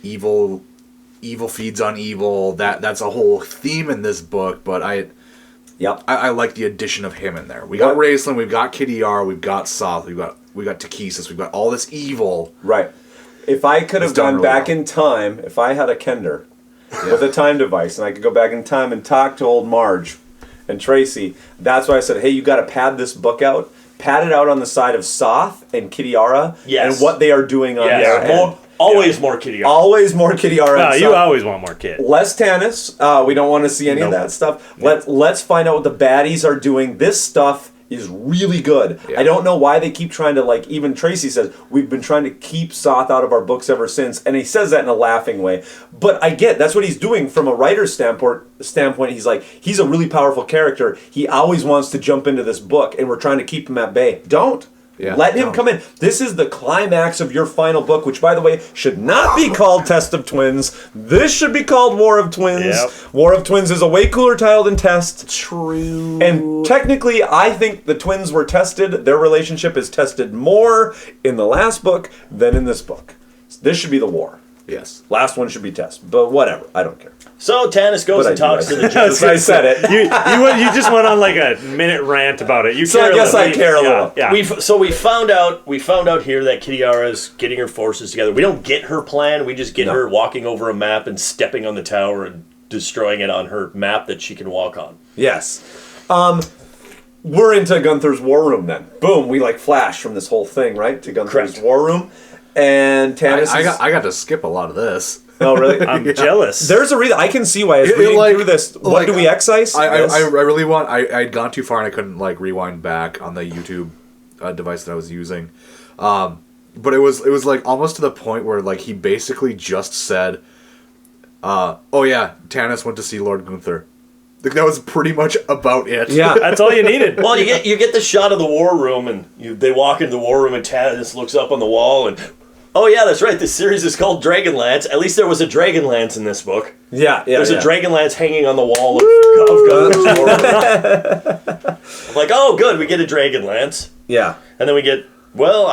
Evil feeds on evil. That's a whole theme in this book, but I like the addition of him in there. We got Raistlin, we've got Kidiara, we've got Soth, we got Takesis, we've got all this evil. Right. If I could have gone back in time, if I had a Kender with a time device, and I could go back in time and talk to old Marge and Tracy, that's why I said, hey, you got to pad this book out. Pad it out on the side of Soth and Kidiara and what they are doing on their end. Always more Kidiara. Always more Kidiara. No, you always want more Kid. Less Tanis. We don't want to see any of that stuff. Let's find out what the baddies are doing. This stuff is really good. I don't know why they keep trying to, like, even Tracy says, we've been trying to keep Soth out of our books ever since, and he says that in a laughing way. But I get, that's what he's doing from a writer's standpoint. He's like, he's a really powerful character. He always wants to jump into this book, and we're trying to keep him at bay. Don't. Let him come in. This is the climax of your final book, which, by the way, should not be called Test of Twins. This should be called War of Twins. Yep. War of Twins is a way cooler title than Test. True. And technically, I think the twins were tested. Their relationship is tested more in the last book than in this book. This should be the war. Yes. Last one should be Test. But whatever. I don't care. So Tanis goes and talks to the judge. I said it. You just went on like a minute rant about it. So I guess I care a little. Yeah. We found out here that Kidiara's getting her forces together. We don't get her plan. We just get her walking over a map and stepping on the tower and destroying it on her map that she can walk on. Yes. We're into Gunther's war room then. Boom, we like flash from this whole thing, right? To Gunther's war room. And Tanis I got to skip a lot of this. Oh, really? I'm jealous. There's a reason. I can see why. Reading through this, what do we excise? I really want... I'd gone too far and I couldn't like rewind back on the YouTube device that I was using. But it was like almost to the point where like he basically just said, oh yeah, Tanis went to see Lord Gunther. Like, that was pretty much about it. Yeah, that's all you needed. Well, you get the shot of the war room, and they walk into the war room, and Tanis looks up on the wall, and oh yeah, that's right. This series is called Dragonlance. At least there was a Dragonlance in this book. Yeah. There's a Dragonlance hanging on the wall of Gunther's war room. I'm like, oh, good, we get a Dragonlance. Yeah, and then we get. Well,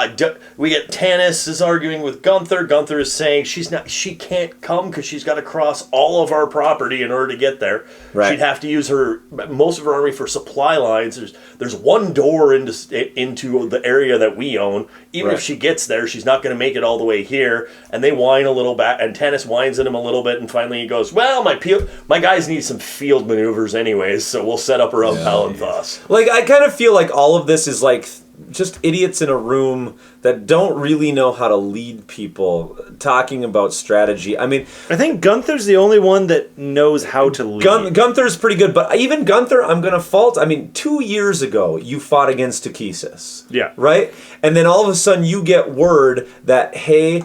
we get Tanis is arguing with Gunther. Gunther is saying she can't come because she's got to cross all of our property in order to get there. Right. She'd have to use most of her army for supply lines. There's one door into the area that we own. Even if she gets there, she's not going to make it all the way here. And they whine a little back, and Tanis whines at him a little bit, and finally he goes, "Well, my guys need some field maneuvers anyways, so we'll set up around Palanthas." Like, I kind of feel like all of this is like just idiots in a room that don't really know how to lead people talking about strategy. I mean, I think Gunther's the only one that knows how to lead. Gunther's pretty good, but even Gunther, I'm going to fault. I mean, 2 years ago, you fought against Takesis. Yeah. Right? And then all of a sudden, you get word that, hey,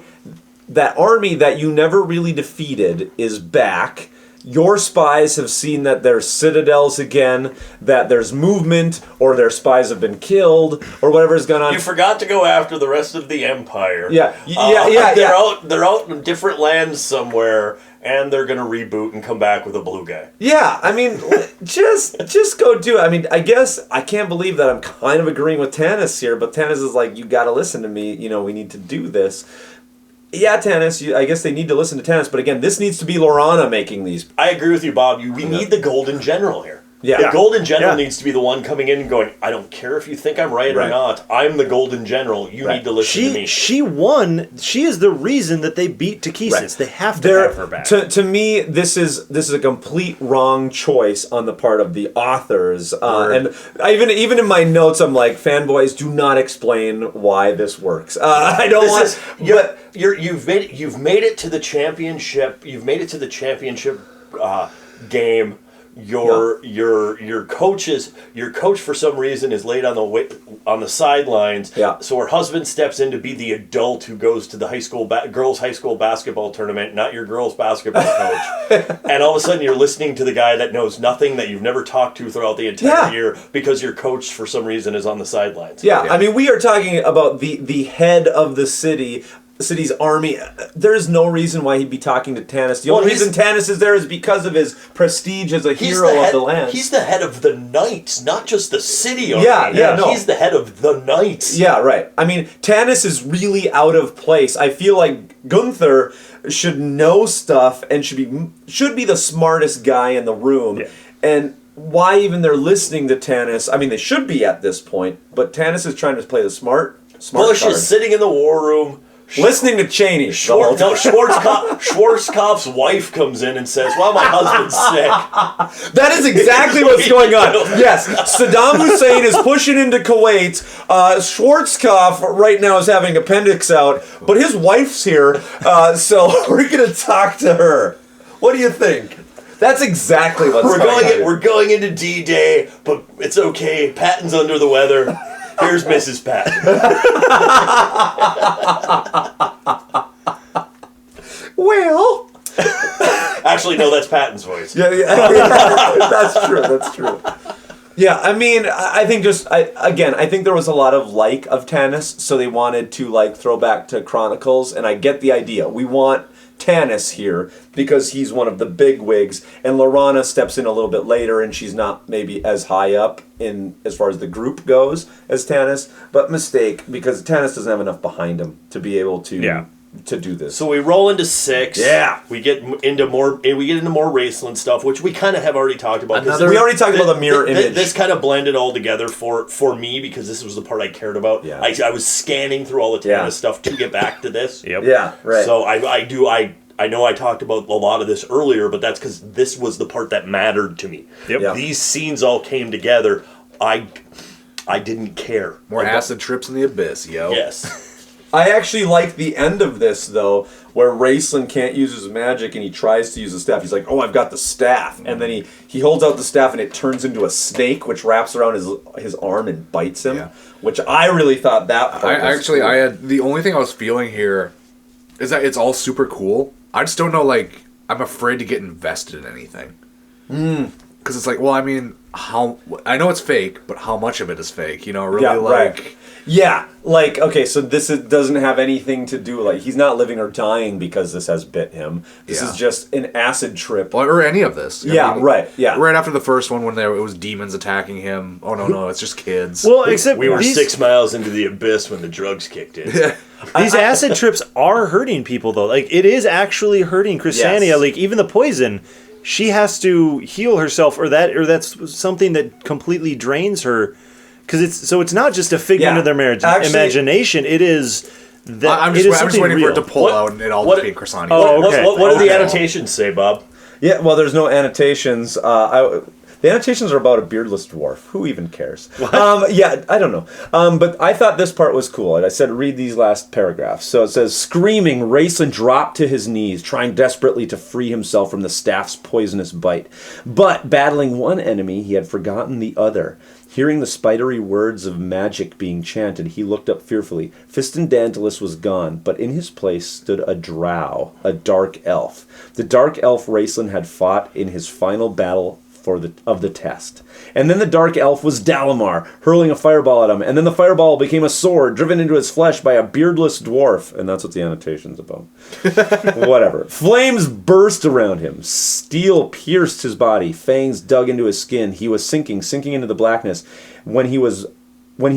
that army that you never really defeated is back. Your spies have seen that there's citadels again, that there's movement, or their spies have been killed, or whatever's going on. You forgot to go after the rest of the Empire. Yeah. They're out in different lands somewhere, and they're gonna reboot and come back with a blue guy. Yeah, I mean, just go do it. I mean, I guess I can't believe that I'm kind of agreeing with Tanis here, but Tanis is like, you got to listen to me. You know, we need to do this. Yeah, Tanis, I guess they need to listen to Tanis, but again, this needs to be Lorana making these. I agree with you, Bob. We need the Golden General here. Yeah. The Golden General needs to be the one coming in and going, I don't care if you think I'm right or not. I'm the Golden General. You need to listen to me. She won. She is the reason that they beat Takesis. Right. They have to have her back. To me, this is a complete wrong choice on the part of the authors. And even in my notes, I'm like, fanboys, do not explain why this works. I don't want. You've made it to the championship. You've made it to the championship game. Your coach for some reason is laid on the sidelines. Yeah. So her husband steps in to be the adult who goes to the girls' high school basketball tournament, not your girls' basketball coach. And all of a sudden you're listening to the guy that knows nothing, that you've never talked to throughout the entire year, because your coach for some reason is on the sidelines. Yeah. I mean, we are talking about the head of the city's army. There's no reason why he'd be talking to Tanis. The only reason Tanis is there is because of his prestige as a hero of the land. He's the head of the Knights, not just the city army. No. He's the head of the Knights. Yeah, right. I mean, Tanis is really out of place. I feel like Gunther should know stuff and should be the smartest guy in the room. Yeah. And why even they're listening to Tanis? I mean, they should be at this point, but Tanis is trying to play the smart Bush card. is sitting in the war room. Listening to Cheney. Schwarzkopf's wife comes in and says, well, my husband's sick. That is exactly what's going on. Yes, Saddam Hussein is pushing into Kuwait. Schwarzkopf right now is having appendix out, but his wife's here, so we're going to talk to her. What do you think? That's exactly what's going on. We're going into D-Day, but it's okay. Patton's under the weather. Here's Mrs. Patton. Well, actually, no, that's Patton's voice. Yeah, that's true. Yeah, I mean, I think I think there was a lot of of Tanis, so they wanted to throw back to Chronicles, and I get the idea. We want Tanis here because he's one of the big wigs, and Lorana steps in a little bit later, and she's not maybe as high up in as far as the group goes as Tanis, but mistake, because Tanis doesn't have enough behind him to be able to do this. So we roll into 6. Yeah, we get into more Raceland stuff, which we kind of have already talked about. We already talked about the mirror image. This kind of blended all together for me, because this was the part I cared about. Yeah. I was scanning through all the Tanis stuff to get back to this. Yep. Yeah, right. So I know I talked about a lot of this earlier, but that's because this was the part that mattered to me. Yep. Yeah. These scenes all came together. I didn't care. More acid trips in the abyss, yo. Yes. I actually like the end of this, though, where Raceland can't use his magic and he tries to use the staff. He's like, oh, I've got the staff. And then he holds out the staff and it turns into a snake, which wraps around his arm and bites him, which I really thought that part was cool. I had the only thing I was feeling here is that it's all super cool. I just don't know, I'm afraid to get invested in anything. Because it's like, well, I mean, I know it's fake, but how much of it is fake? You know, really, right. Yeah, okay, so this doesn't have anything to do, he's not living or dying because this has bit him. This is just an acid trip. Or any of this. I mean, right, yeah. Right after the first one when it was demons attacking him. Oh, no, it's just kids. Well, except we were 6 miles into the abyss when the drugs kicked in. These acid trips are hurting people, though. It is actually hurting Chrysania. Yes. Even the poison, she has to heal herself, or that's something that completely drains her. Because it's not just a figment of their imagination. It is that I'm just waiting for it to pull out and it all just be Chrysania. What do the annotations say, Bob? Yeah, well, there's no annotations. The annotations are about a beardless dwarf. Who even cares? Yeah, I don't know. But I thought this part was cool. And I said, read these last paragraphs. So it says, screaming, Raceland dropped to his knees, trying desperately to free himself from the staff's poisonous bite. But battling one enemy, he had forgotten the other. Hearing the spidery words of magic being chanted, he looked up fearfully. Fistendantilus was gone, but in his place stood a drow, a dark elf. The dark elf Raceland had fought in his final battle of the test. And then the dark elf was Dalamar, hurling a fireball at him, and then the fireball became a sword driven into his flesh by a beardless dwarf. And that's what the annotation's about. Whatever. Flames burst around him. Steel pierced his body. Fangs dug into his skin. He was sinking into the blackness. When he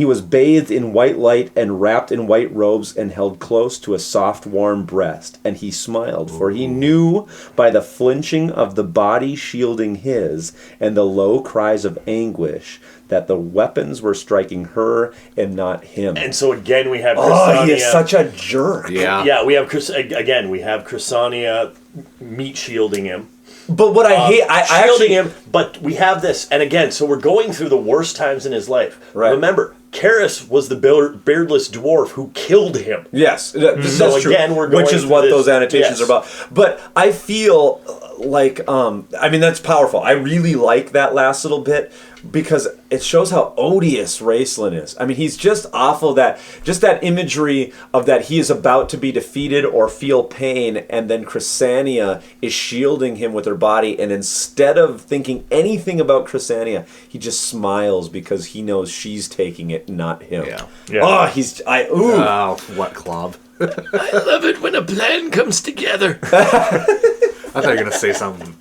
was bathed in white light and wrapped in white robes and held close to a soft, warm breast. And he smiled, for he knew by the flinching of the body shielding his and the low cries of anguish that the weapons were striking her and not him. And so again, we have Chrysania. Oh, he is such a jerk. Yeah, we have Chrysania meat shielding him. But what I hate, I shielding actually... him, but we have this, and again, so we're going through the worst times in his life. Right. Remember, Karis was the beardless dwarf who killed him. Yes, that's so true. Again, we're going which is through what this, those annotations are about. But I feel like, I mean, that's powerful. I really like that last little bit because it shows how odious Raceland is. I mean, he's just awful. Just that imagery of that he is about to be defeated or feel pain, and then Chrysania is shielding him with her body, and instead of thinking anything about Chrysania, he just smiles because he knows she's taking it, not him. Yeah. Oh, what club? I love it when a plan comes together. I thought you were gonna say something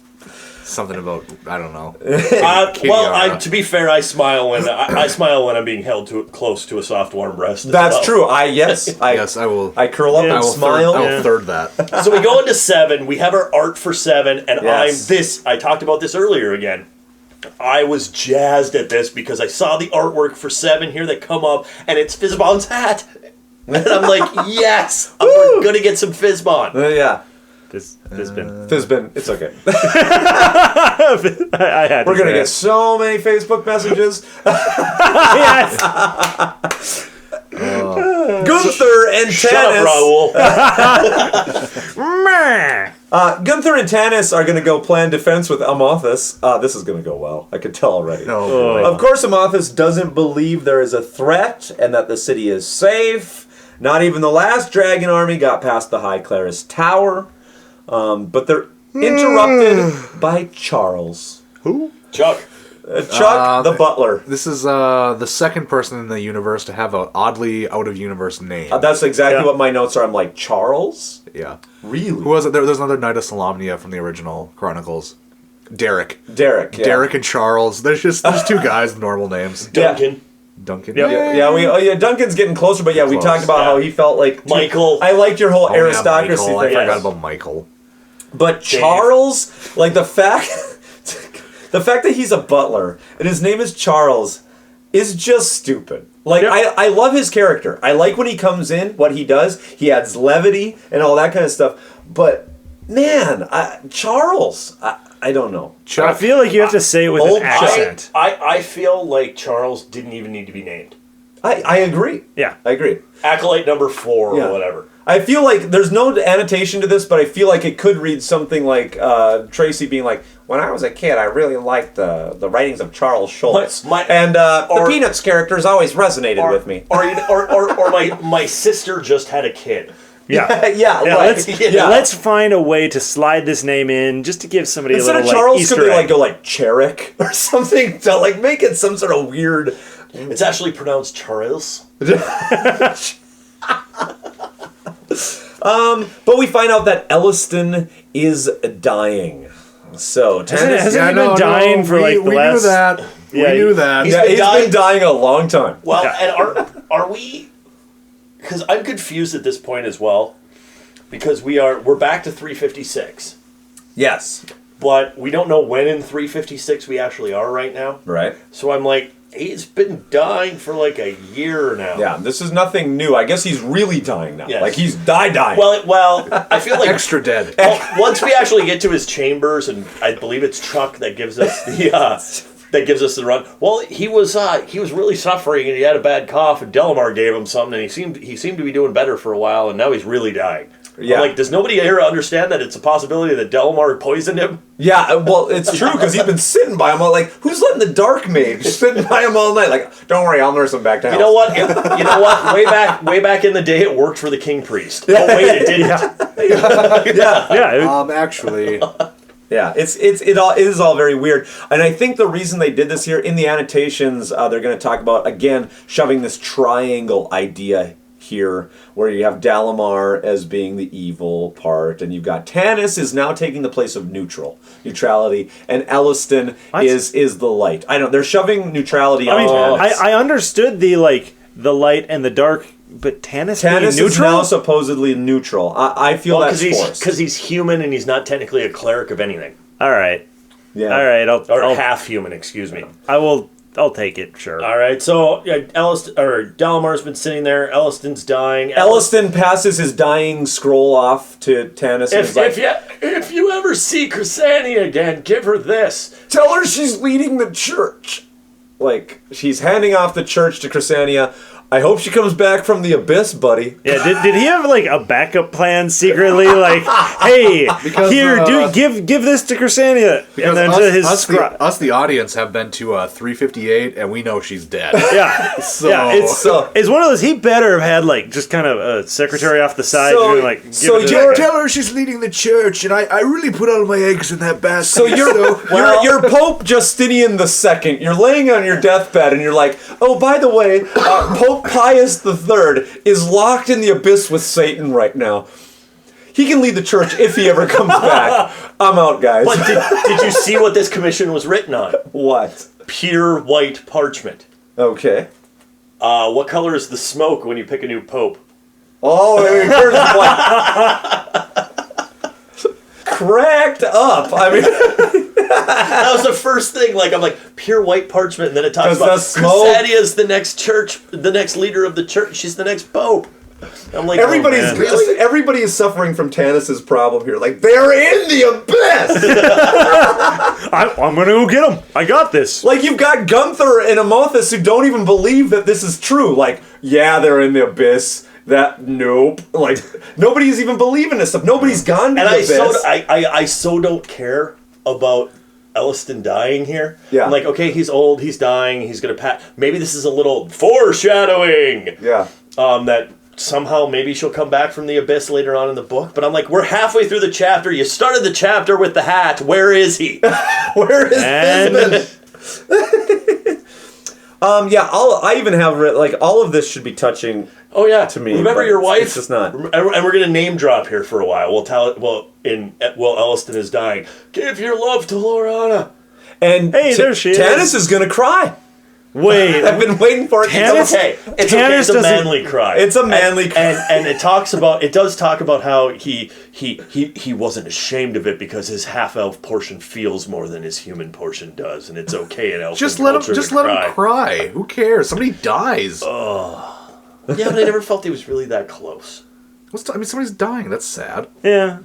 about, I don't know. To be fair, I smile when I'm being held close to a soft, warm breast. That's true. I will. I curl up and smile. I will third that. So we go into 7. We have our art for 7, and Yes. I talked about this earlier again. I was jazzed at this because I saw the artwork for 7 here that come up, and it's Fizzbon's hat. And I'm like, yes, we're gonna get some Fizzbon. Yeah. Fizzbin. It's okay. I had We're gonna get so many Facebook messages. Gunther and Shut Tanis. up, Raoul. Gunther and Tanis are gonna go plan defense with Amothus. This is gonna go well. I can tell already. Of course, Amothus doesn't believe there is a threat and that the city is safe. Not even the last dragon army got past the High Claris Tower. But they're interrupted by Charles. Who? Chuck. Chuck, the butler. This is the second person in the universe to have an oddly out-of-universe name. That's exactly what my notes are. I'm like, Charles? Yeah. Really? Who was it? There's another Knight of Solamnia from the original Chronicles. Derek. Yeah. Derek and Charles. There's two guys with normal names. Duncan. Duncan. Yeah. Duncan's getting closer, but we talked about how he felt like Michael. I liked your whole aristocracy Michael. thing. I forgot about Michael. But Charles, like the fact that he's a butler and his name is Charles is just stupid. Like I love his character. I like when he comes in, what he does. He adds levity and all that kind of stuff. But man, Charles, I don't know. I feel like you have to say it with an accent. I feel like Charles didn't even need to be named. I agree. Yeah. I agree. Acolyte number 4 or whatever. I feel like there's no annotation to this, but I feel like it could read something like Tracy being like, when I was a kid, I really liked the writings of Charles Schultz. The Peanuts characters always resonated with me. Or my sister just had a kid. Let's find a way to slide this name in just to give somebody Instead a little of Charles, Easter could they egg. go like Cherrick or something to like make it some sort of weird. It's actually pronounced Charles. But we find out that Elliston is dying. So hasn't he been dying for like the last? Knew that. We knew that. He's been dying a long time. Well, and are we? Because I'm confused at this point as well, because we're back to 356. Yes, but we don't know when in 356 we actually are right now. Right. So I'm like, He's been dying for like a year now. Yeah, this is nothing new. I guess he's really dying now. Yes. Like he's dying. Well, I feel like Extra dead. once we actually get to his chambers, and I believe it's Chuck that gives us the run. Well, he was really suffering, and he had a bad cough, and Delamar gave him something, and he seemed to be doing better for a while, and now he's really dying. Yeah. I'm like, does nobody here understand that it's a possibility that Delamar poisoned him? Yeah, well, it's true because he's been sitting by him all like, who's letting the dark mage sitting by him all night? Like, don't worry, I'll nurse him back to health. You know what? Way back in the day, it worked for the king priest. Oh wait, it didn't. Actually, Yeah, it is all very weird, and I think the reason they did this here in the annotations, they're going to talk about again shoving this triangle idea here, where you have Dalamar as being the evil part, and you've got Tanis is now taking the place of neutrality, and Elliston is the light. I don't. They're shoving neutrality. I mean, Tanis. I understood the light and the dark, but Tanis being Tanis neutral? is now supposedly neutral. I feel that's forced. Because he's human and he's not technically a cleric of anything. All right. Yeah. All right. Or half human, excuse me. I'll take it, sure. All right, so Dalamar's been sitting there. Elliston's dying. Elliston passes his dying scroll off to Tanis. If you ever see Chrysania again, give her this. Tell her she's leading the church. Like, she's handing off the church to Chrysania. I hope she comes back from the abyss, buddy. Yeah, did he have like a backup plan secretly? Like, hey, give this to Chrysania, and then to his us, the audience, have been to 358, and we know she's dead. Yeah, it's one of those. He better have had like just kind of a secretary off the side, doing like. Tell her she's leading the church, and I really put all my eggs in that basket. So you're Pope Justinian II. You're laying on your deathbed, and you're like, oh, by the way, Pope Pius III is locked in the abyss with Satan right now. He can lead the church if he ever comes back. I'm out, guys. But did you see what this commission was written on? What? Pure white parchment. Okay. What color is the smoke when you pick a new pope? Oh, it turns white. Cracked up. I mean... That was the first thing. Like, I'm like, pure white parchment, and then it talks about Chrysania's the next church, the next leader of the church. She's the next pope. I'm like, everybody is suffering from Tanis's problem here. Like, they're in the abyss. I'm gonna go get them. I got this. Like, you've got Gunther and Amothus who don't even believe that this is true. Like, yeah, they're in the abyss. Nope. Like, nobody's even believing this stuff. Nobody's gone to the abyss. I so don't care about Elliston dying here. Yeah. I'm like, okay, he's old, he's dying, he's gonna pass. Maybe this is a little foreshadowing. Yeah. That somehow maybe she'll come back from the abyss later on in the book. But I'm like, we're halfway through the chapter. You started the chapter with the hat. Where is he? Where is this? I even have like all of this should be touching. Oh yeah, to me. Remember your wife? It's just not. And we're gonna name drop here for a while. We'll tell it. While Elliston is dying, give your love to Lorana. And hey, there she is. Tanis is gonna cry. Wait, I've been waiting for it. It's okay. It's a manly cry. It's a manly cry, and it does talk about how he wasn't ashamed of it because his half elf portion feels more than his human portion does, and it's okay in elf. Just let him cry. Who cares? Somebody dies. Yeah, but I never felt he was really that close. Somebody's dying. That's sad. Yeah.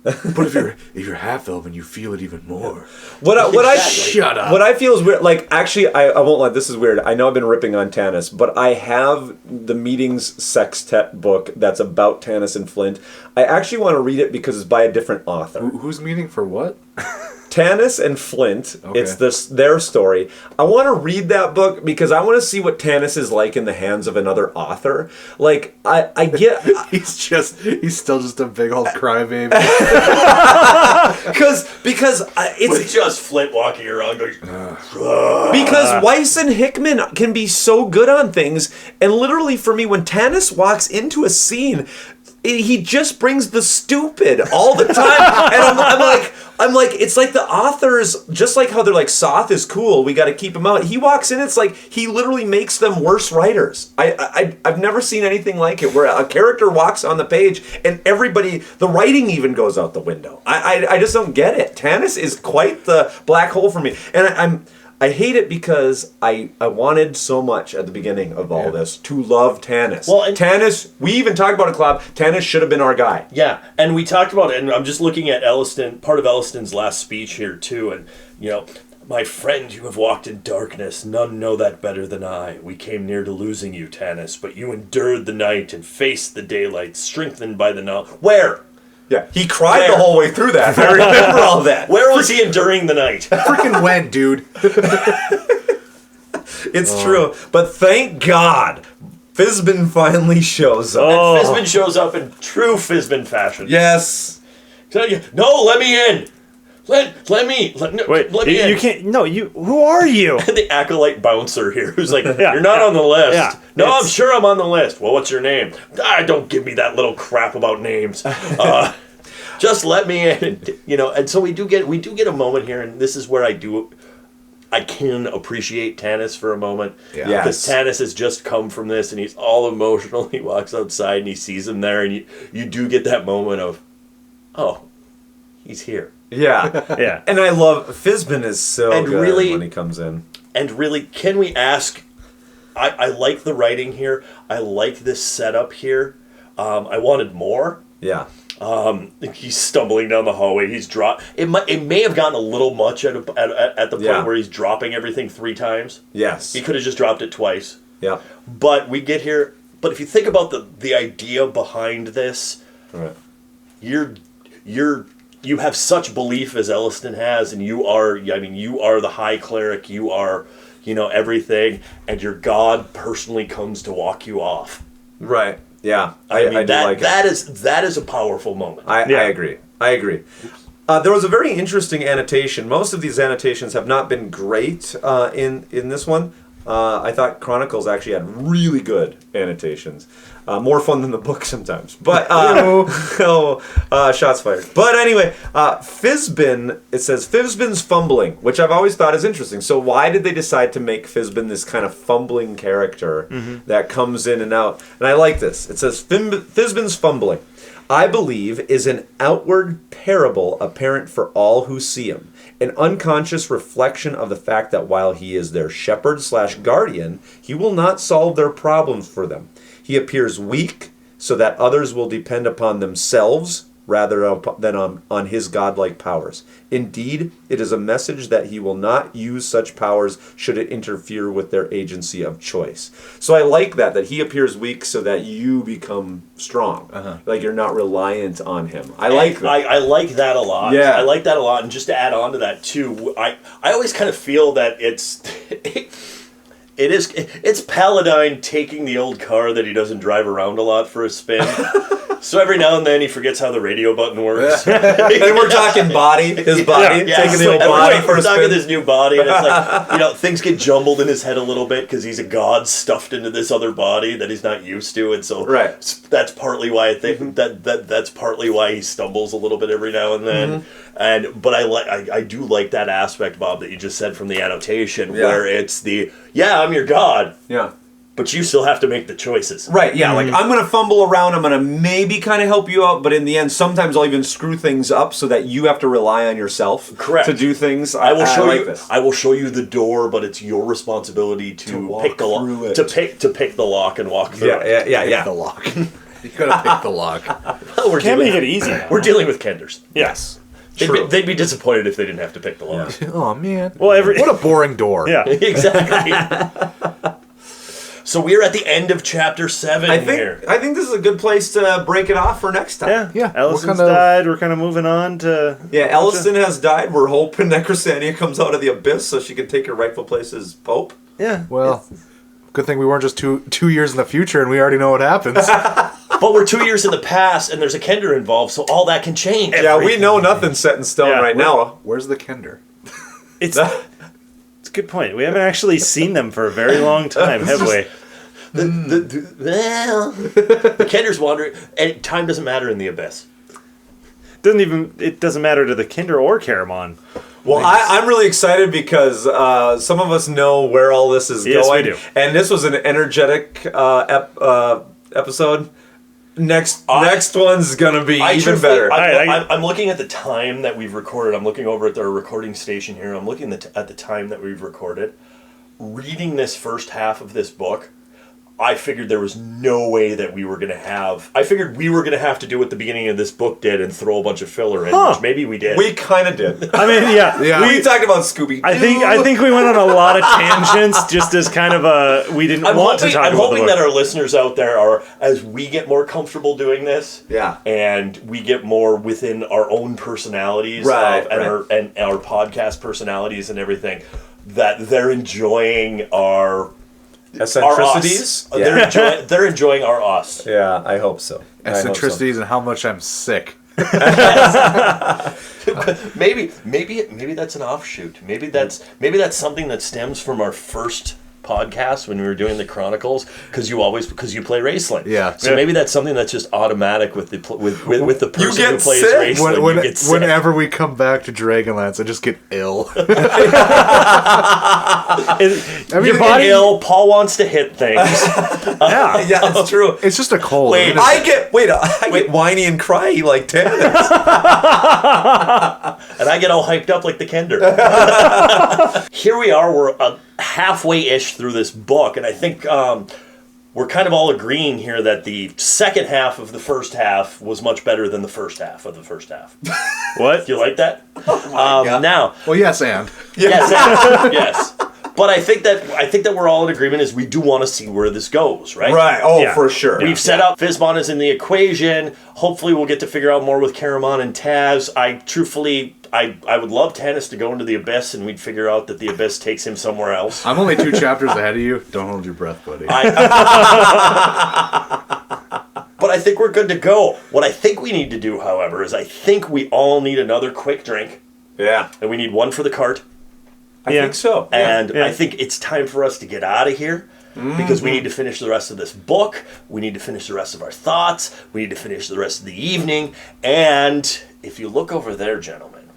But if you're half elf and you feel it even more. Shut up. What I feel is weird. Like, actually, I won't lie. This is weird. I know I've been ripping on Tanis, but I have the Meetings Sextet book that's about Tanis and Flint. I actually want to read it because it's by a different author. Who's meeting for what? Tanis and Flint. Okay. It's their story. I want to read that book because I want to see what Tanis is like in the hands of another author. Like, I get... he's still just a big old crybaby. because it's just Flint walking around going... Because Weiss and Hickman can be so good on things, and literally for me, when Tanis walks into a scene... He just brings the stupid all the time, and I'm like, it's like the authors, just like how they're like, Soth is cool, we got to keep him out. He walks in, it's like he literally makes them worse writers. I've never seen anything like it, where a character walks on the page and everybody, the writing even goes out the window. I just don't get it. Tanis is quite the black hole for me, and I hate it because I wanted so much at the beginning of all this to love Tanis. Well, and Tanis, we even talked about it, Klab. Tanis should have been our guy. Yeah, and we talked about it, and I'm just looking at part of Elliston's last speech here, too, and, my friend, you have walked in darkness. None know that better than I. We came near to losing you, Tanis, but you endured the night and faced the daylight, strengthened by the knowledge. Where? Yeah, he cried the whole way through that. I remember all that. Where was he enduring the night? Freaking when, dude? It's true, but thank God, Fizbin finally shows up. And Fizbin shows up in true Fizbin fashion. Yes. No, let me in. Let me in. You can't. No, you. Who are you? The acolyte bouncer here, who's like, "You're not on the list." Yeah, no, I'm sure I'm on the list. Well, what's your name? Don't give me that little crap about names. Just let me in. And so we do get a moment here, and this is where I can appreciate Tanis for a moment. Yeah. Because Tanis has just come from this, and he's all emotional. He walks outside, and he sees him there, and you do get that moment of, oh, he's here. Yeah. Yeah. And I love Fizbin is so good when he comes in. And really, can we ask? I like the writing here. I like this setup here. I wanted more. Yeah. He's stumbling down the hallway. He's dropped. It may have gotten a little much at the point where he's dropping everything 3 times. Yes. He could have just dropped it twice. Yeah. But we get here. But if you think about the idea behind this, right. You have such belief as Elliston has, and you are the high cleric, you are, everything, and your god personally comes to walk you off. Right. Yeah. I do like it. That is a powerful moment. I agree. There was a very interesting annotation. Most of these annotations have not been great in this one. I thought Chronicles actually had really good annotations. More fun than the book sometimes. But, shots fired. But anyway, Fizbin, it says, Fizbin's fumbling, which I've always thought is interesting. So why did they decide to make Fizbin this kind of fumbling character that comes in and out? And I like this. It says, Fizbin's fumbling, I believe, is an outward parable apparent for all who see him. An unconscious reflection of the fact that while he is their shepherd/guardian, he will not solve their problems for them. He appears weak so that others will depend upon themselves rather than on his godlike powers. Indeed, it is a message that he will not use such powers should it interfere with their agency of choice. So I like that he appears weak so that you become strong. Like you're not reliant on him. I like that. I like that a lot. Yeah. I like that a lot. And just to add on to that too, I always kind of feel that it's Paladine taking the old car that he doesn't drive around a lot for a spin. So every now and then he forgets how the radio button works. And we're talking his body, taking the old body for a spin. We're talking his new body, and it's like, things get jumbled in his head a little bit because he's a god stuffed into this other body that he's not used to, and so that's partly why I think that's partly why he stumbles a little bit every now and then. But I do like that aspect, Bob, that you just said from the annotation, where it's I'm your god. Yeah. But you still have to make the choices. Right, yeah. Like, I'm going to fumble around. I'm going to maybe kind of help you out. But in the end, sometimes I'll even screw things up so that you have to rely on yourself to do things. I will show you the door, but it's your responsibility to pick the lock. To pick the lock and walk through it. Yeah. The lock. You gotta pick the lock. Well, Can't make it easy now. We're dealing with Kenders. Yes. They'd be disappointed if they didn't have to pick the lock. Yeah. Oh, man. Well, what a boring door. Yeah. Exactly. So we're at the end of chapter 7 here. I think this is a good place to break it off for next time. Yeah. Elliston's died. We're kind of moving on to... Yeah, Elliston has died. We're hoping that Chrysania comes out of the abyss so she can take her rightful place as Pope. Yeah. Well, good thing we weren't just two years in the future and we already know what happens. But we're 2 years in the past and there's a Kender involved, so all that can change. Yeah, we know nothing's set in stone now. Where's the Kender? It's a good point. We haven't actually seen them for a very long time, have we? The Kender's wandering, and time doesn't matter in the abyss. It doesn't matter to the Kender or Caramon. Well, I'm really excited because some of us know where all this is going. Yes, we do. And this was an energetic episode. Next one's gonna be even better. I'm looking at the time that we've recorded. I'm looking over at our recording station here. I'm looking at the time that we've recorded. Reading this first half of this book, I figured there was no way that we were going to have... I figured we were going to have to do what the beginning of this book did and throw a bunch of filler in, which maybe we did. We kind of did. I mean, yeah. We talked about Scooby-Doo. I think we went on a lot of tangents just as kind of a... We didn't want to talk about I'm the hoping book. that our listeners out there are, as we get more comfortable doing this, and we get more within our own personalities and our podcast personalities and everything, that they're enjoying our... eccentricities? They're enjoying our us. Yeah, I hope so. Eccentricities and how much I'm sick. maybe that's an offshoot. Maybe that's something that stems from our first podcast when we were doing the Chronicles, because you play Raceland. Yeah. So maybe that's something that's just automatic with the person who plays sick. Raceland. You get sick. Whenever we come back to Dragonlance, I just get ill. Your body ill. Paul wants to hit things. Yeah, that's true. It's just a cold. I get whiny and cryy like Terrence. And I get all hyped up like the Kender. Here we are. We're halfway-ish through this book, and I think we're kind of all agreeing here that the second half of the first half was much better than the first half of the first half. What? Do you like that? Now, well, yes, and yes. But I think that we're all in agreement is we do want to see where this goes, right? Right. Oh, for sure. We've set up Fizbon is in the equation. Hopefully, we'll get to figure out more with Caramon and Taz. I would love Tannis to go into the Abyss, and we'd figure out that the Abyss takes him somewhere else. I'm only 2 chapters ahead of you. Don't hold your breath, buddy. But I think we're good to go. What I think we need to do, however, is I think we all need another quick drink. Yeah. And we need one for the cart. I think so. And I think it's time for us to get out of here. Because we need to finish the rest of this book. We need to finish the rest of our thoughts. We need to finish the rest of the evening. And if you look over there, gentlemen,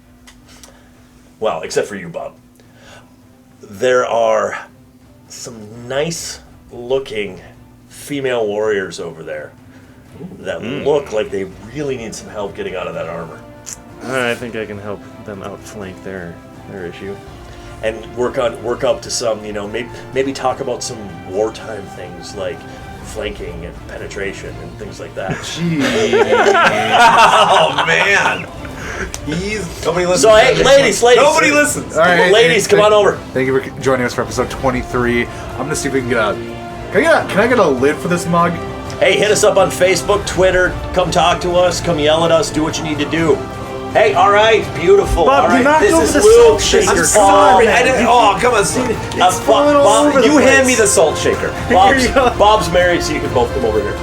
well, except for you, Bob, there are some nice-looking female warriors over there that look like they really need some help getting out of that armor. I think I can help them outflank their issue. And work up to some, maybe talk about some wartime things like flanking and penetration and things like that. Oh man, nobody listens. So hey, ladies, nobody listens. All right, ladies, come on over. Thank you for joining us for episode 23. I'm gonna see if we can get Can I get a lid for this mug? Hey, hit us up on Facebook, Twitter. Come talk to us. Come yell at us. Do what you need to do. Hey, all right, beautiful. Bob, all right, you knocked this over is the Luke. salt shaker. This is I'm sorry. Paul. I didn't. Oh, come on. It's falling all over the You place. hand me the salt shaker. Bob's married, so you can both come over here.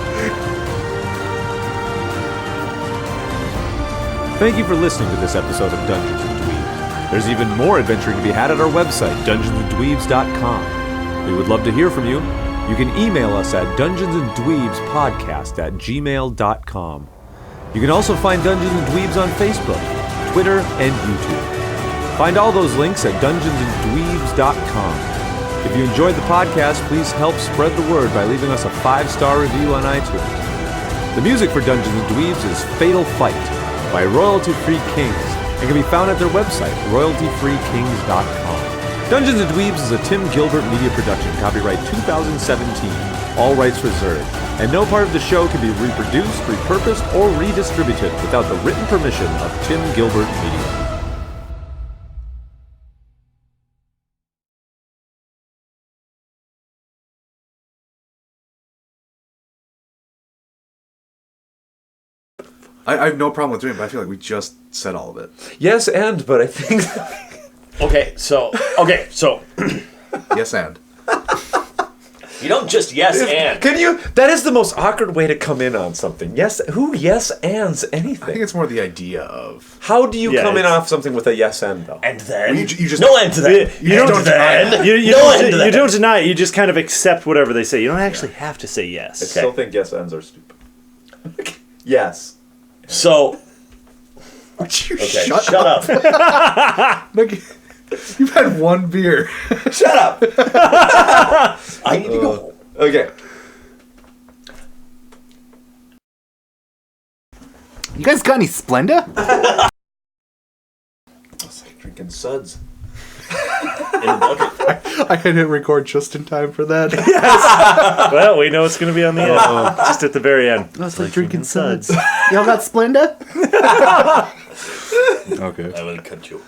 Thank you for listening to this episode of Dungeons & Dweebs. There's even more adventuring to be had at our website, dungeonsanddweebs.com. We would love to hear from you. You can email us at dungeonsanddweebspodcast@gmail.com. You can also find Dungeons & Dweebs on Facebook, Twitter, and YouTube. Find all those links at dungeonsanddweebs.com. If you enjoyed the podcast, please help spread the word by leaving us a 5-star review on iTunes. The music for Dungeons & Dweebs is Fatal Fight by Royalty Free Kings and can be found at their website, royaltyfreekings.com. Dungeons & Dweebs is a Tim Gilbert media production, copyright 2017, all rights reserved, and no part of the show can be reproduced, repurposed, or redistributed without the written permission of Tim Gilbert Media. I have no problem with doing it, but I feel like we just said all of it. Yes, but I think. Okay, so. Yes, and. You don't just and. Can you? That is the most awkward way to come in on something. Yes, who yes ands anything? I think it's more the idea of. How do you come in off something with a yes and though? And then you just no end to that. You don't deny it. You just kind of accept whatever they say. You don't actually have to say yes. I still think yes ends are stupid. Yes. So. Shut up. Look, you've had one beer. Shut up. I need to go home. Okay. You guys got any Splenda? It's like drinking suds. In the bucket. I didn't record just in time for that. Well, we know it's going to be on the end. Just at the very end. It's like drinking suds. Y'all got Splenda? Okay. I will cut you.